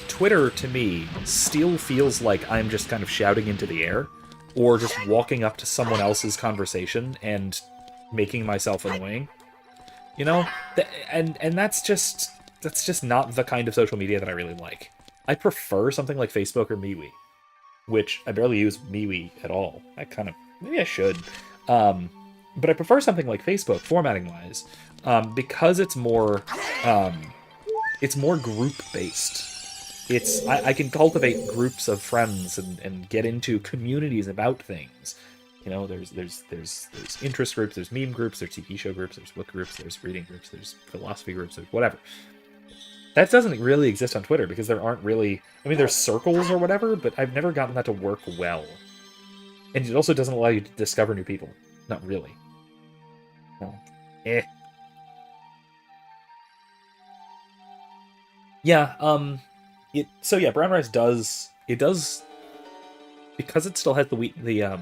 Twitter, to me, still feels like I'm just kind of shouting into the air, or just walking up to someone else's conversation and making myself annoying. You know? And that's just not the kind of social media that I really like. I prefer something like Facebook or MeWe, which I barely use MeWe at all. Maybe I should. But I prefer something like Facebook, formatting-wise, because it's more group-based. I can cultivate groups of friends and get into communities about things. You know, there's interest groups, there's meme groups, there's TV show groups, there's book groups, there's reading groups, there's philosophy groups, there's whatever. That doesn't really exist on Twitter because there aren't really... I mean, there's circles or whatever, but I've never gotten that to work well. And it also doesn't allow you to discover new people. Not really. No. Yeah, so yeah, brown rice does because it still has the wheat, the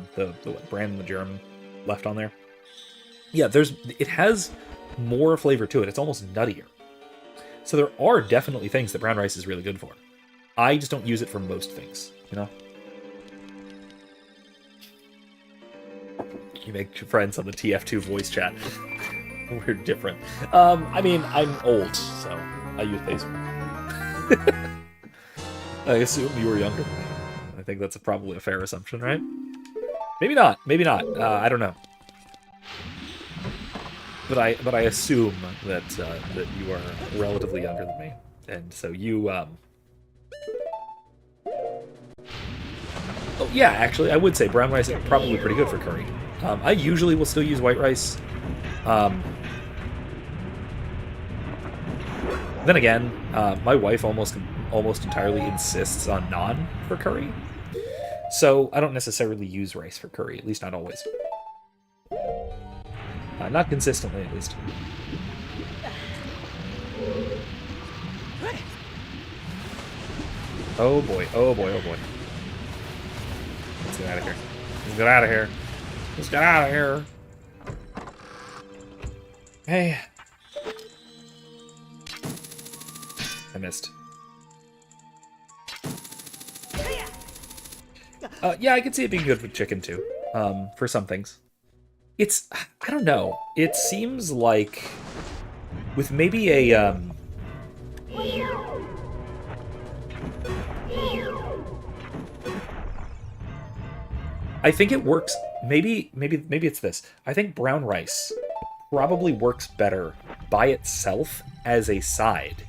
bran and the germ left on there. Yeah, it has more flavor to it. It's almost nuttier. So there are definitely things that brown rice is really good for. I just don't use it for most things, you know? You make friends on the TF2 voice chat. We're different. I mean, I'm old, so I use Facebook. I assume you were younger than me. I think that's probably a fair assumption, right? Maybe not. Maybe not. I don't know. But I assume that you are relatively younger than me, and so you. Oh yeah, actually, I would say brown rice is probably pretty good for curry. I usually will still use white rice. Then again, my wife almost entirely insists on naan for curry, so I don't necessarily use rice for curry, at least not always. Not consistently, at least. Oh boy, oh boy, oh boy. Let's get out of here. Let's get out of here. Let's get out of here. Hey. I missed. Yeah, I can see it being good with chicken, too. For some things. I don't know. It seems like with maybe a, I think it works, maybe it's this. I think brown rice probably works better by itself as a side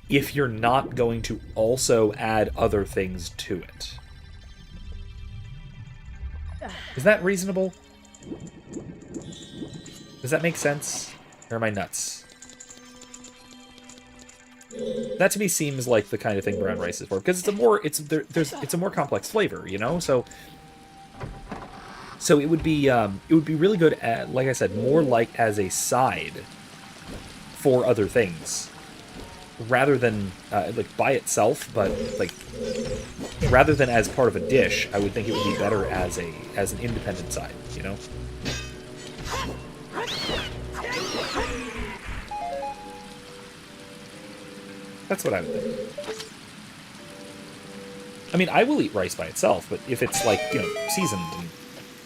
if you're not going to also add other things to it. Is that reasonable? Does that make sense? Or am I nuts? That to me seems like the kind of thing brown rice is for, because it's a more complex flavor, you know. So it would be really good at, like I said, more like as a side for other things, rather than like by itself, but like rather than as part of a dish. I would think it would be better as an independent side, you know. That's what I would think. I mean, I will eat rice by itself, but if it's like, you know, seasoned and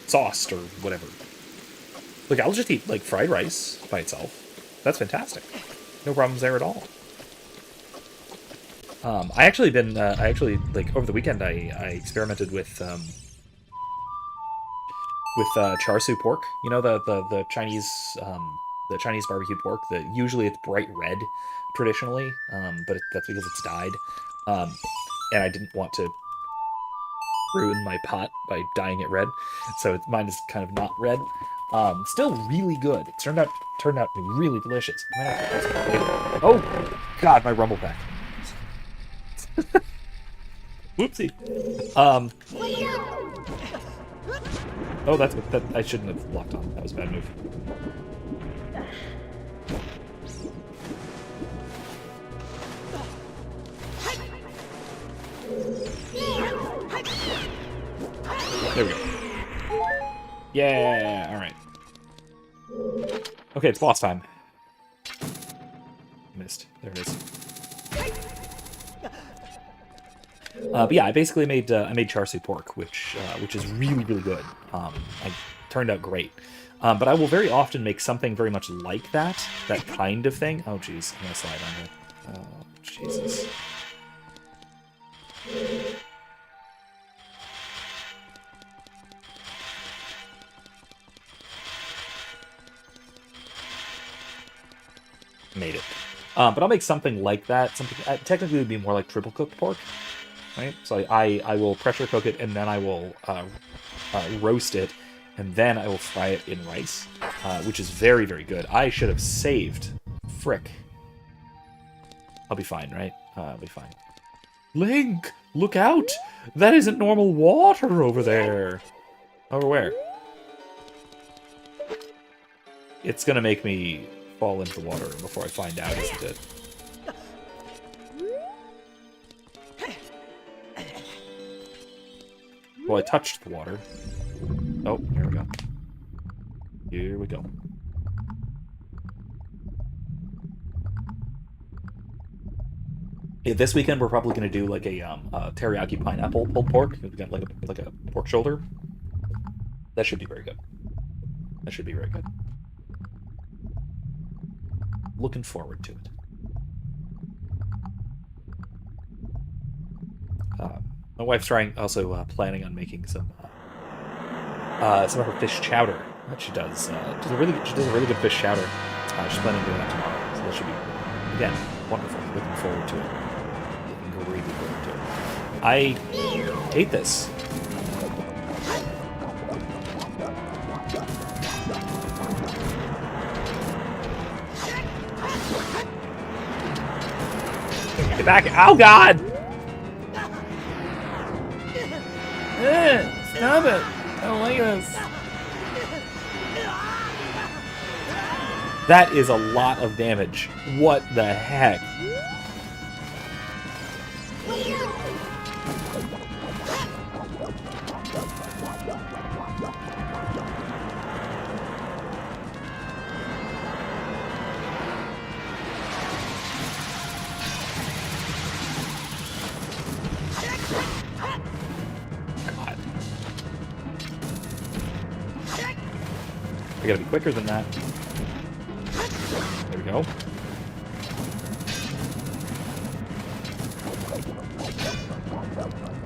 sauced or whatever, like I'll just eat like fried rice by itself. That's fantastic. No problems there at all. I actually like over the weekend I experimented with char siu pork. You know, the Chinese barbecue pork. The usually it's bright red traditionally, but that's because it's dyed. Um, and I didn't want to ruin my pot by dyeing it red, so mine is kind of not red. Still really good. It turned out really delicious. Oh God, my rumble pack. Whoopsie. Oh, that I shouldn't have locked on. That was a bad move. There we go. Yeah, all right. Okay, it's boss time. Missed. There it is. But yeah, I basically made I made char siu pork, which is really really good. I turned out great. But I will very often make something very much like that kind of thing. Oh jeez, I'm gonna slide on it. Oh Jesus. Made it. But I'll make something like that. Something technically would be more like triple cooked pork, right? So I will pressure cook it and then I will roast it and then I will fry it in rice, which is very very good. I should have saved. Frick. I'll be fine, right? I'll be fine. Link, look out! That isn't normal water over there. Over where? It's gonna make me fall into the water before I find out, isn't it? Well, I touched the water. Oh, here we go. Here we go. Yeah, this weekend we're probably going to do like a teriyaki pineapple pulled pork. We got like a pork shoulder. That should be very good. That should be very good. Looking forward to it. My wife's planning on making some of her fish chowder that she does. She does a really good fish chowder. She's planning on doing that tomorrow, so that should be again wonderful. Looking forward to it. Looking really forward to it. I hate this. Get back! Oh God! Stop it! I don't like this. That is a lot of damage. What the heck? I gotta be quicker than that. There we go.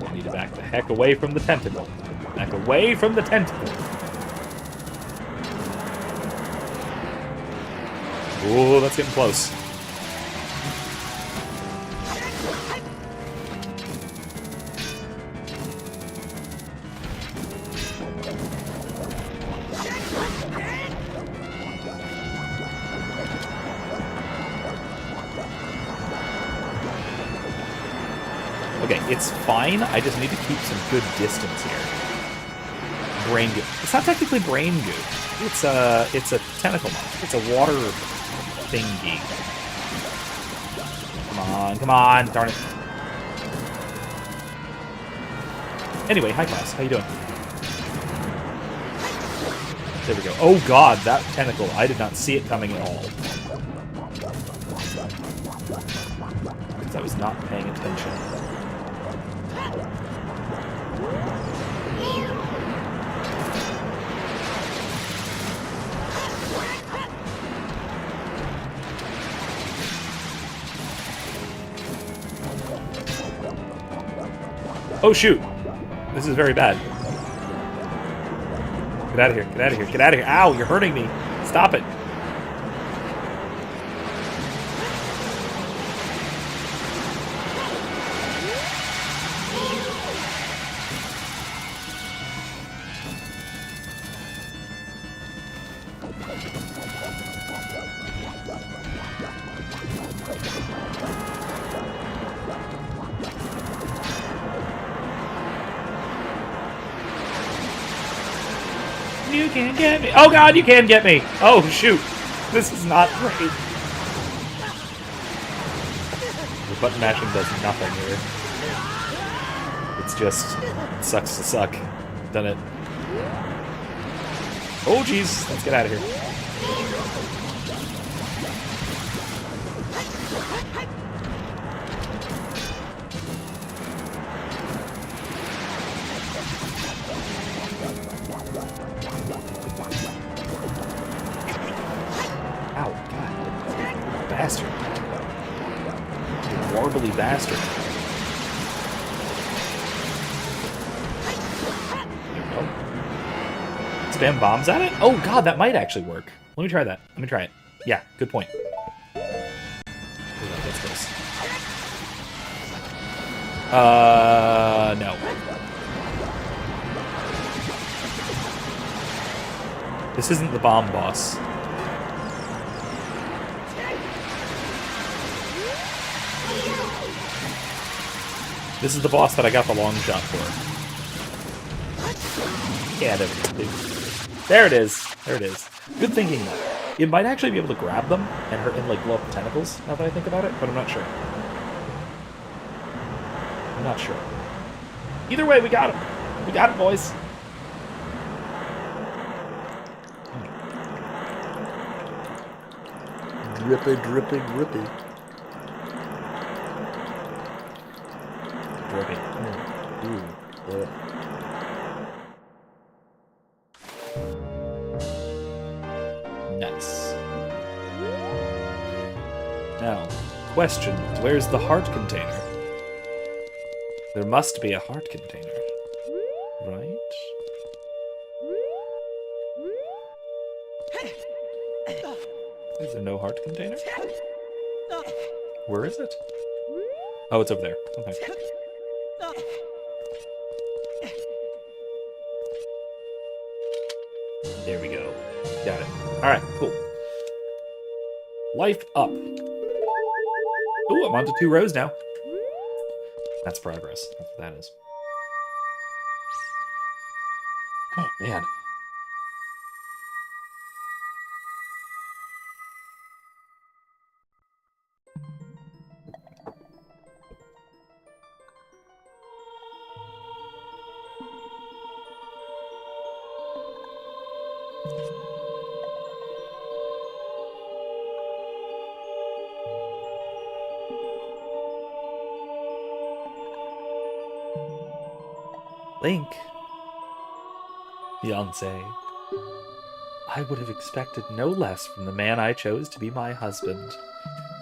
I need to back the heck away from the tentacle. Back away from the tentacle. Ooh, that's getting close. It's fine. I just need to keep some good distance here. Brain goo. It's not technically brain goo. It's a tentacle monster. It's a water thingy. Come on, darn it. Anyway, hi class. How you doing? There we go. Oh god, that tentacle. I did not see it coming at all. Because I was not paying attention. Oh shoot! This is very bad. Get out of here, get out of here, get out of here. Ow, you're hurting me. Stop it. You can't get me. Oh god, you can get me. Oh shoot. This is not great. The button mashing does nothing here. It's just, it sucks to suck. Done it. Oh jeez, let's get out of here. Bastard. You warbly bastard. There we go. Spam bombs at it? Oh god, that might actually work. Let me try that. Let me try it. Yeah, good point. What's this? No. This isn't the bomb boss. This is the boss that I got the long shot for. Yeah, there we go. There it is. There it is. Good thinking, though. You might actually be able to grab them and like blow up the tentacles, now that I think about it, but I'm not sure. I'm not sure. Either way, we got him. We got it, boys. Drippy, drippy, drippy. Drippy. Ooh. Yeah. Nice. Now, question, where's the heart container? There must be a heart container, right? Is there no heart container? Where is it? Oh, it's over there. Okay. There we go. Got it. Alright, cool. Life up. Ooh, I'm on to 2 rows now. That's progress. That's what that is. Oh, man. Link. Fiancé. I would have expected no less from the man I chose to be my husband.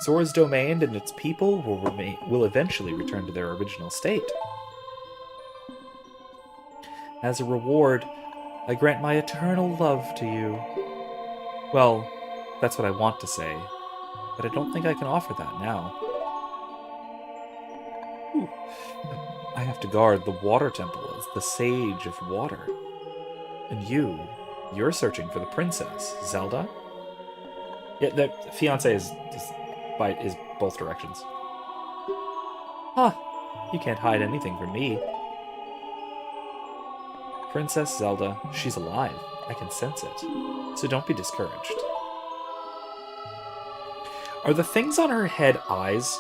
Sora's domain and its people will eventually return to their original state. As a reward, I grant my eternal love to you. Well, that's what I want to say, but I don't think I can offer that now. Ooh. I have to guard the water temple as the sage of water. And you're searching for the princess, Zelda? Yeah, the fiancé is both directions. Huh. You can't hide anything from me. Princess Zelda, she's alive. I can sense it. So don't be discouraged. Are the things on her head eyes?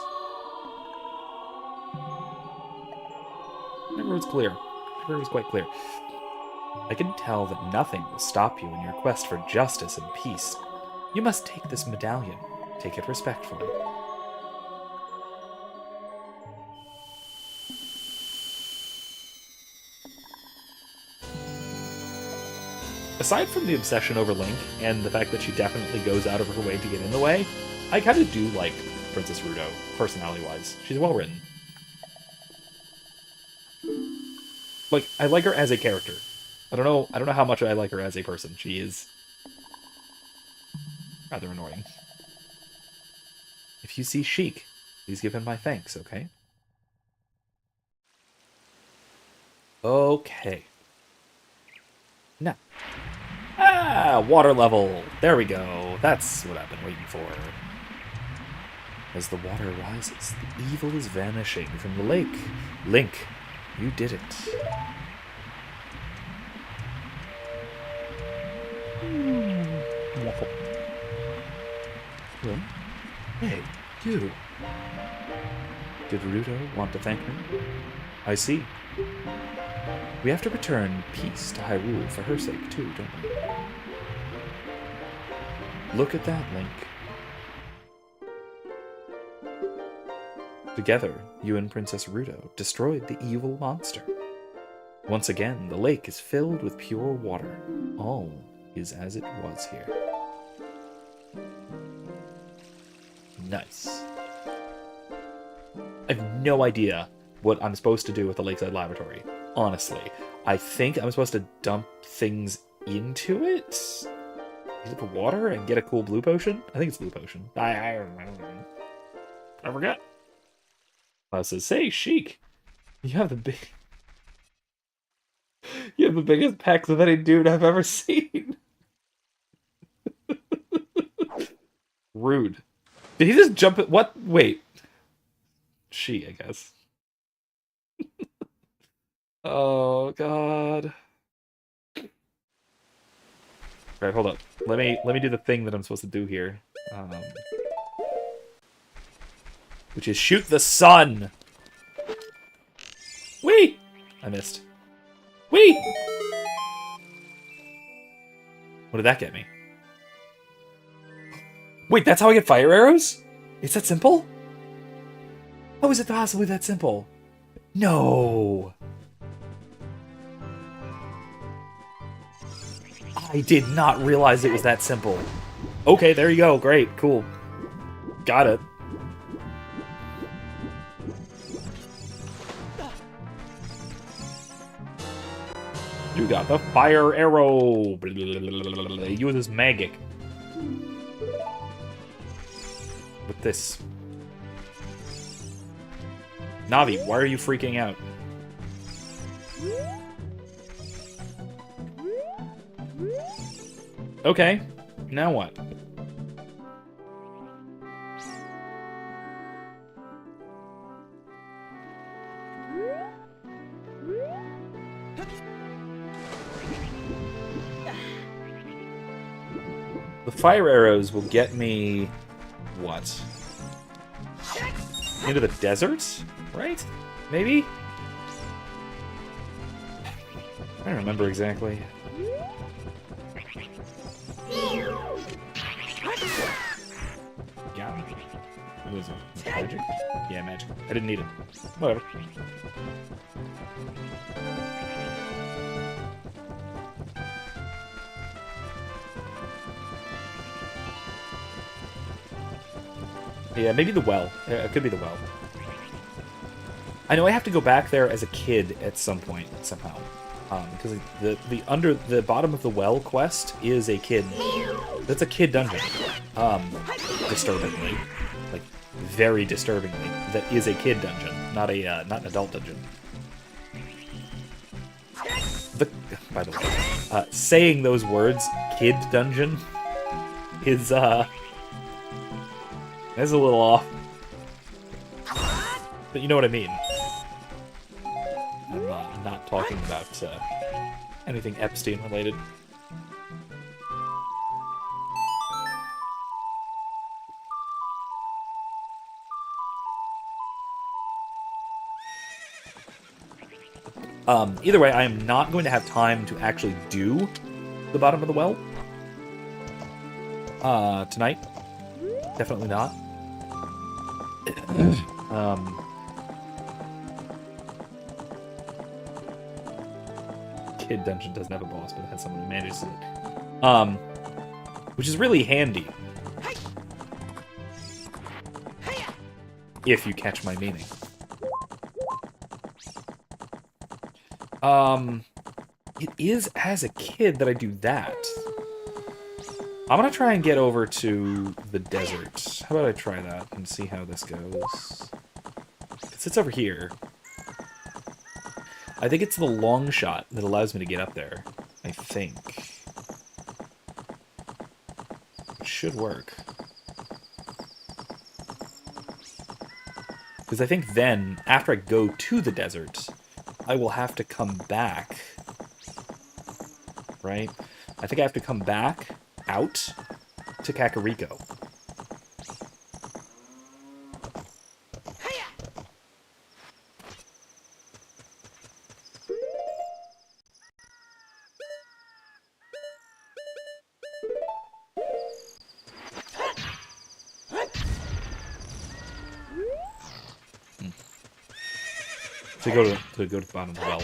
Never was clear. Never was quite clear. I can tell that nothing will stop you in your quest for justice and peace. You must take this medallion. Take it respectfully. Aside from the obsession over Link, and the fact that she definitely goes out of her way to get in the way, I kind of do like Princess Ruto, personality-wise. She's well-written. Like, I like her as a character. I don't know how much I like her as a person. She is rather annoying. If you see Sheik, please give him my thanks, okay? Okay. Now. Ah, water level. There we go. That's what I've been waiting for. As the water rises, the evil is vanishing from the lake. Link, you did it. Well, hey, you. Did Ruto want to thank me? I see. We have to return peace to Hyrule for her sake, too, don't we? Look at that, Link. Together, you and Princess Ruto destroyed the evil monster. Once again, the lake is filled with pure water. All is as it was here. Nice. I have no idea what I'm supposed to do with the Lakeside Laboratory. Honestly, I think I'm supposed to dump things into it? Is it the water and get a cool blue potion? I think it's blue potion. I forgot. I says, "Say, Sheik, you have the biggest pecs of any dude I've ever seen." Rude. Did he just jump at what? Wait. She, I guess. Oh god. Alright, hold up. Let me do the thing that I'm supposed to do here. Which is shoot the sun! Whee! I missed. Whee! What did that get me? Wait, that's how I get fire arrows? It's that simple? How is it possibly that simple? No! I did not realize it was that simple. Okay, there you go. Great, cool. Got it. You got the fire arrow. It uses magic. With this. Navi, why are you freaking out? Okay, now what? The fire arrows will get me... what? Into the desert? Right? Maybe? I don't remember exactly. Yeah. What is it? Magic? Yeah, magic. I didn't need it. Whatever. Yeah, maybe the well. It could be the well. I know I have to go back there as a kid at some point, somehow. Because the bottom of the well quest is a kid. That's a kid dungeon. Disturbingly, like very disturbingly, that is a kid dungeon, not an adult dungeon. By the way, saying those words, kid dungeon, is that's a little off. But you know what I mean. talking about anything Epstein related. Either way, I am not going to have time to actually do the bottom of the well tonight. Definitely not. Kid Dungeon doesn't have a boss, but it has someone who manages it. Which is really handy. If you catch my meaning. It is as a kid that I do that. I'm gonna try and get over to the desert. How about I try that and see how this goes? It sits over here. I think it's the long shot that allows me to get up there. I think. It should work. Because I think then, after I go to the desert, I will have to come back. Right? I think I have to come back out to Kakariko. To go to the bottom of the well.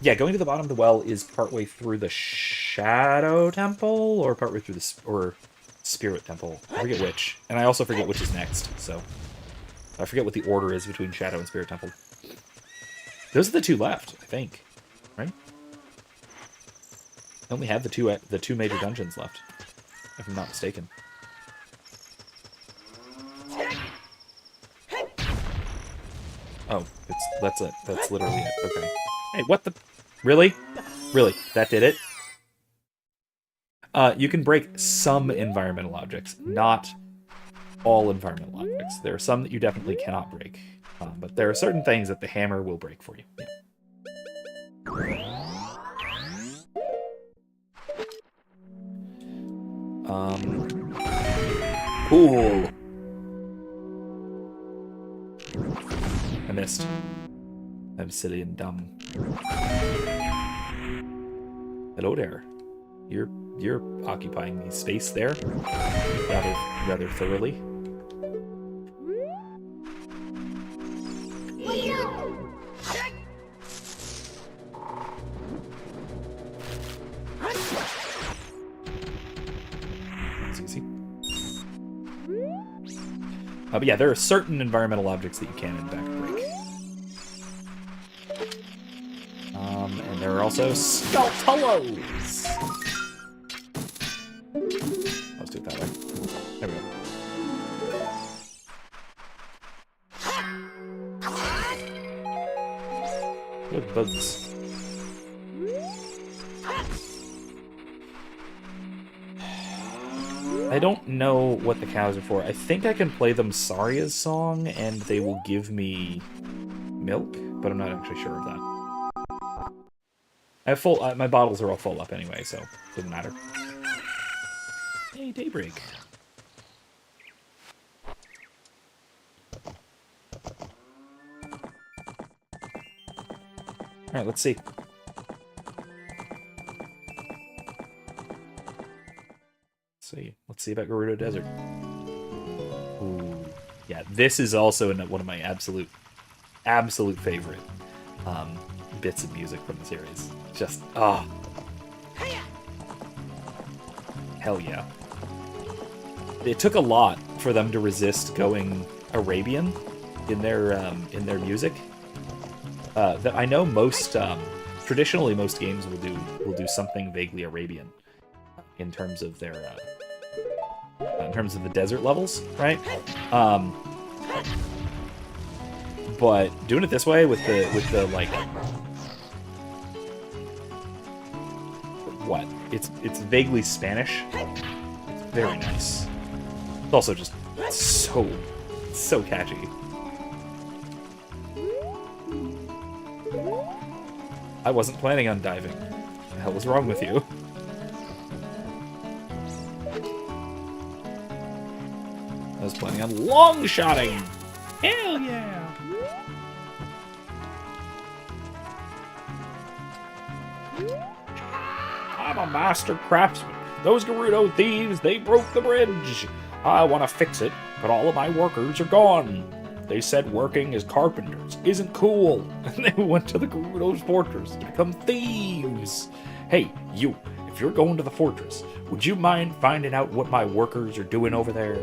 Yeah, going to the bottom of the well is partway through the Shadow Temple, or partway through the Spirit Temple. I forget which, and I also forget which is next. So I forget what the order is between Shadow and Spirit Temple. Those are the two left, I think. Right? I only have the two major dungeons left, if I'm not mistaken. Oh, that's it. That's literally it. Okay. Hey, what the? Really? Really? That did it? You can break some environmental objects, not all environmental objects. There are some that you definitely cannot break, but there are certain things that the hammer will break for you. Yeah. Cool. I missed. I'm silly and dumb. Hello there. You're occupying the space there rather thoroughly. That's easy. But yeah, there are certain environmental objects that you can in fact break. And there are also Skulltulos! Let's do it that way. There we go. Look, bugs. I don't know what the cows are for. I think I can play them Saria's song and they will give me milk, but I'm not actually sure of that. I have full. My bottles are all full up anyway, so it doesn't matter. Hey, Daybreak. All right, let's see. Let's see about Gerudo Desert. Ooh, yeah, this is also one of my absolute favorite bits of music from the series. Just hell yeah! It took a lot for them to resist going Arabian in their music. That I know most traditionally most games will do something vaguely Arabian in terms of their in terms of the desert levels, right? But doing it this way with the like what? It's vaguely Spanish. It's very nice. It's also just so catchy. I wasn't planning on diving. What the hell was wrong with you? I was planning on long-shotting! Hell yeah! I'm a master craftsman. Those Gerudo thieves, they broke the bridge. I want to fix it, but all of my workers are gone. They said working as carpenters isn't cool, and they went to the Gerudo's fortress to become thieves. Hey, you, if you're going to the fortress, would you mind finding out what my workers are doing over there?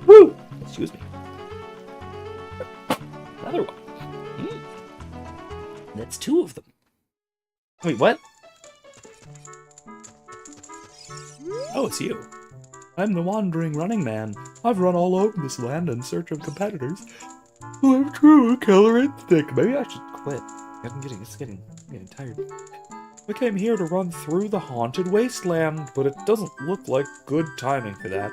Woo! Excuse me. Another one. That's 2 of them. Wait, what? Oh, it's you. I'm the wandering running man. I've run all over this land in search of competitors who have true killer instinct. Maybe I should quit. It's getting tired. I came here to run through the haunted wasteland, but it doesn't look like good timing for that.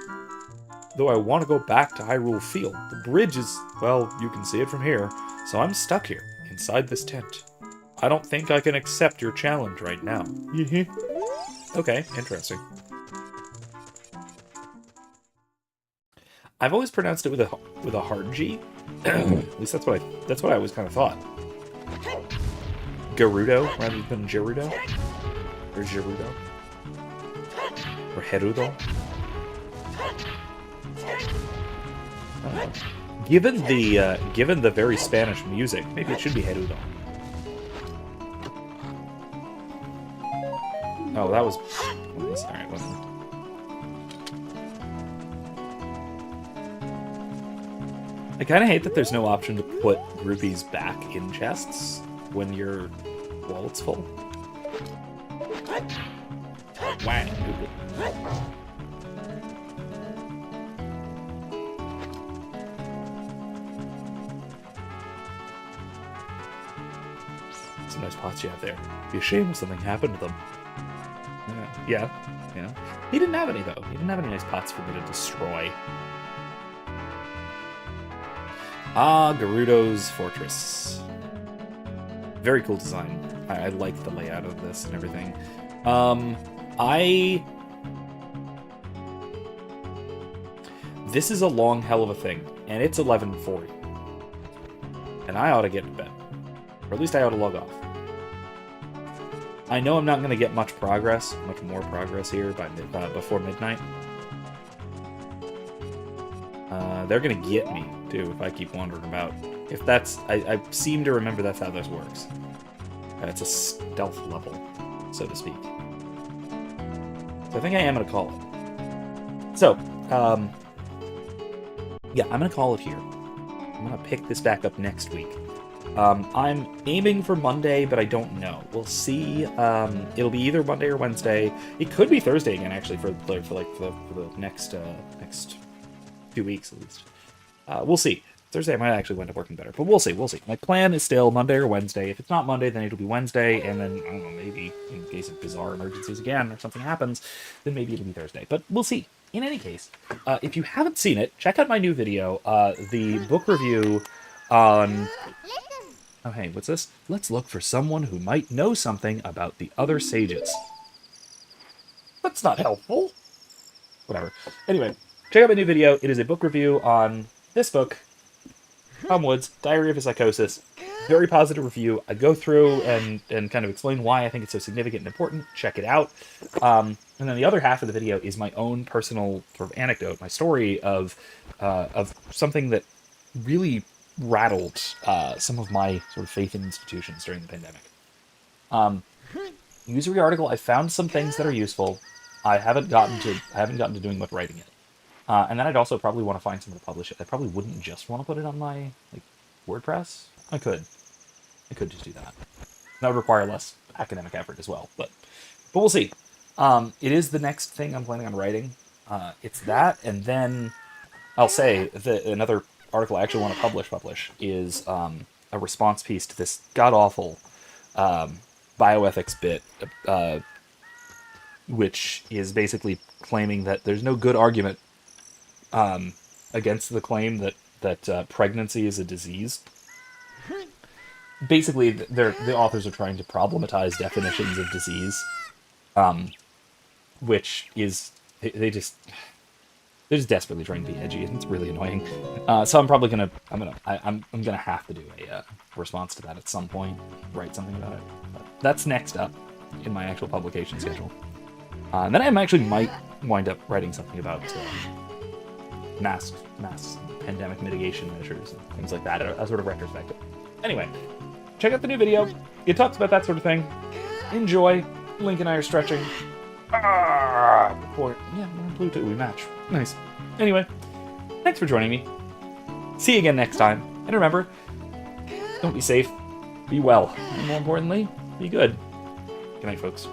Though I want to go back to Hyrule Field. The bridge is, well, you can see it from here, so I'm stuck here, inside this tent. I don't think I can accept your challenge right now. Okay, interesting. I've always pronounced it with a hard G. At least that's what I always kind of thought. Gerudo rather than Gerudo, or Gerudo, or Gerudo. Given the very Spanish music, maybe it should be Gerudo. Oh, that was... Alright, whatever. I kind of hate that there's no option to put groupies back in chests when your wallet's full. Wang. Some nice pots you have there. Be a shame if something happened to them. Yeah. He didn't have any, though. He didn't have any nice pots for me to destroy. Ah, Gerudo's Fortress. Very cool design. I like the layout of this and everything. This is a long hell of a thing, and it's 11:40. And I ought to get to bed. Or at least I ought to log off. I know I'm not going to get much more progress here before midnight. They're going to get me, too, if I keep wandering about. If that's... I seem to remember that's how this works. It's a stealth level, so to speak. So I think I am going to call it. So, yeah, I'm going to call it here. I'm going to pick this back up next week. I'm aiming for Monday, but I don't know. We'll see. It'll be either Monday or Wednesday. It could be Thursday again, actually, for the next few weeks at least. We'll see. Thursday I might actually wind up working better, but we'll see. My plan is still Monday or Wednesday. If it's not Monday, then it'll be Wednesday, and then I don't know, maybe in case of bizarre emergencies again or something happens, then maybe it'll be Thursday. But we'll see. In any case, if you haven't seen it, check out my new video, the book review on... Oh, hey, what's this? Let's look for someone who might know something about the other sages. That's not helpful. Whatever. Anyway, check out my new video. It is a book review on this book, Tom Wood's Diary of a Psychosis. Very positive review. I go through and kind of explain why I think it's so significant and important. Check it out. And then the other half of the video is my own personal sort of anecdote, my story of something that really rattled some of my sort of faith in institutions during the pandemic. User article, I found some things that are useful. I haven't gotten to doing much writing yet. And then I'd also probably want to find someone to publish it. I probably wouldn't just want to put it on my WordPress. I could just do that. That would require less academic effort as well, but we'll see. It is the next thing I'm planning on writing. It's that, and then I'll say that another article I actually want to publish is a response piece to this god-awful bioethics bit, which is basically claiming that there's no good argument against the claim that pregnancy is a disease. basically, the authors are trying to problematize definitions of disease, which is they're just desperately trying to be edgy, and it's really annoying. So I'm probably I'm gonna have to do a response to that at some point, write something about it. But that's next up in my actual publication schedule. And then I actually might wind up writing something about mass pandemic mitigation measures and things like that, a sort of retrospective. Anyway, check out the new video. It talks about that sort of thing. Enjoy. Link and I are stretching. Yeah, we're in Pluto. We match. Nice. Anyway, thanks for joining me. See you again next time. And remember, don't be safe, be well, and more importantly, be good. Good night, folks.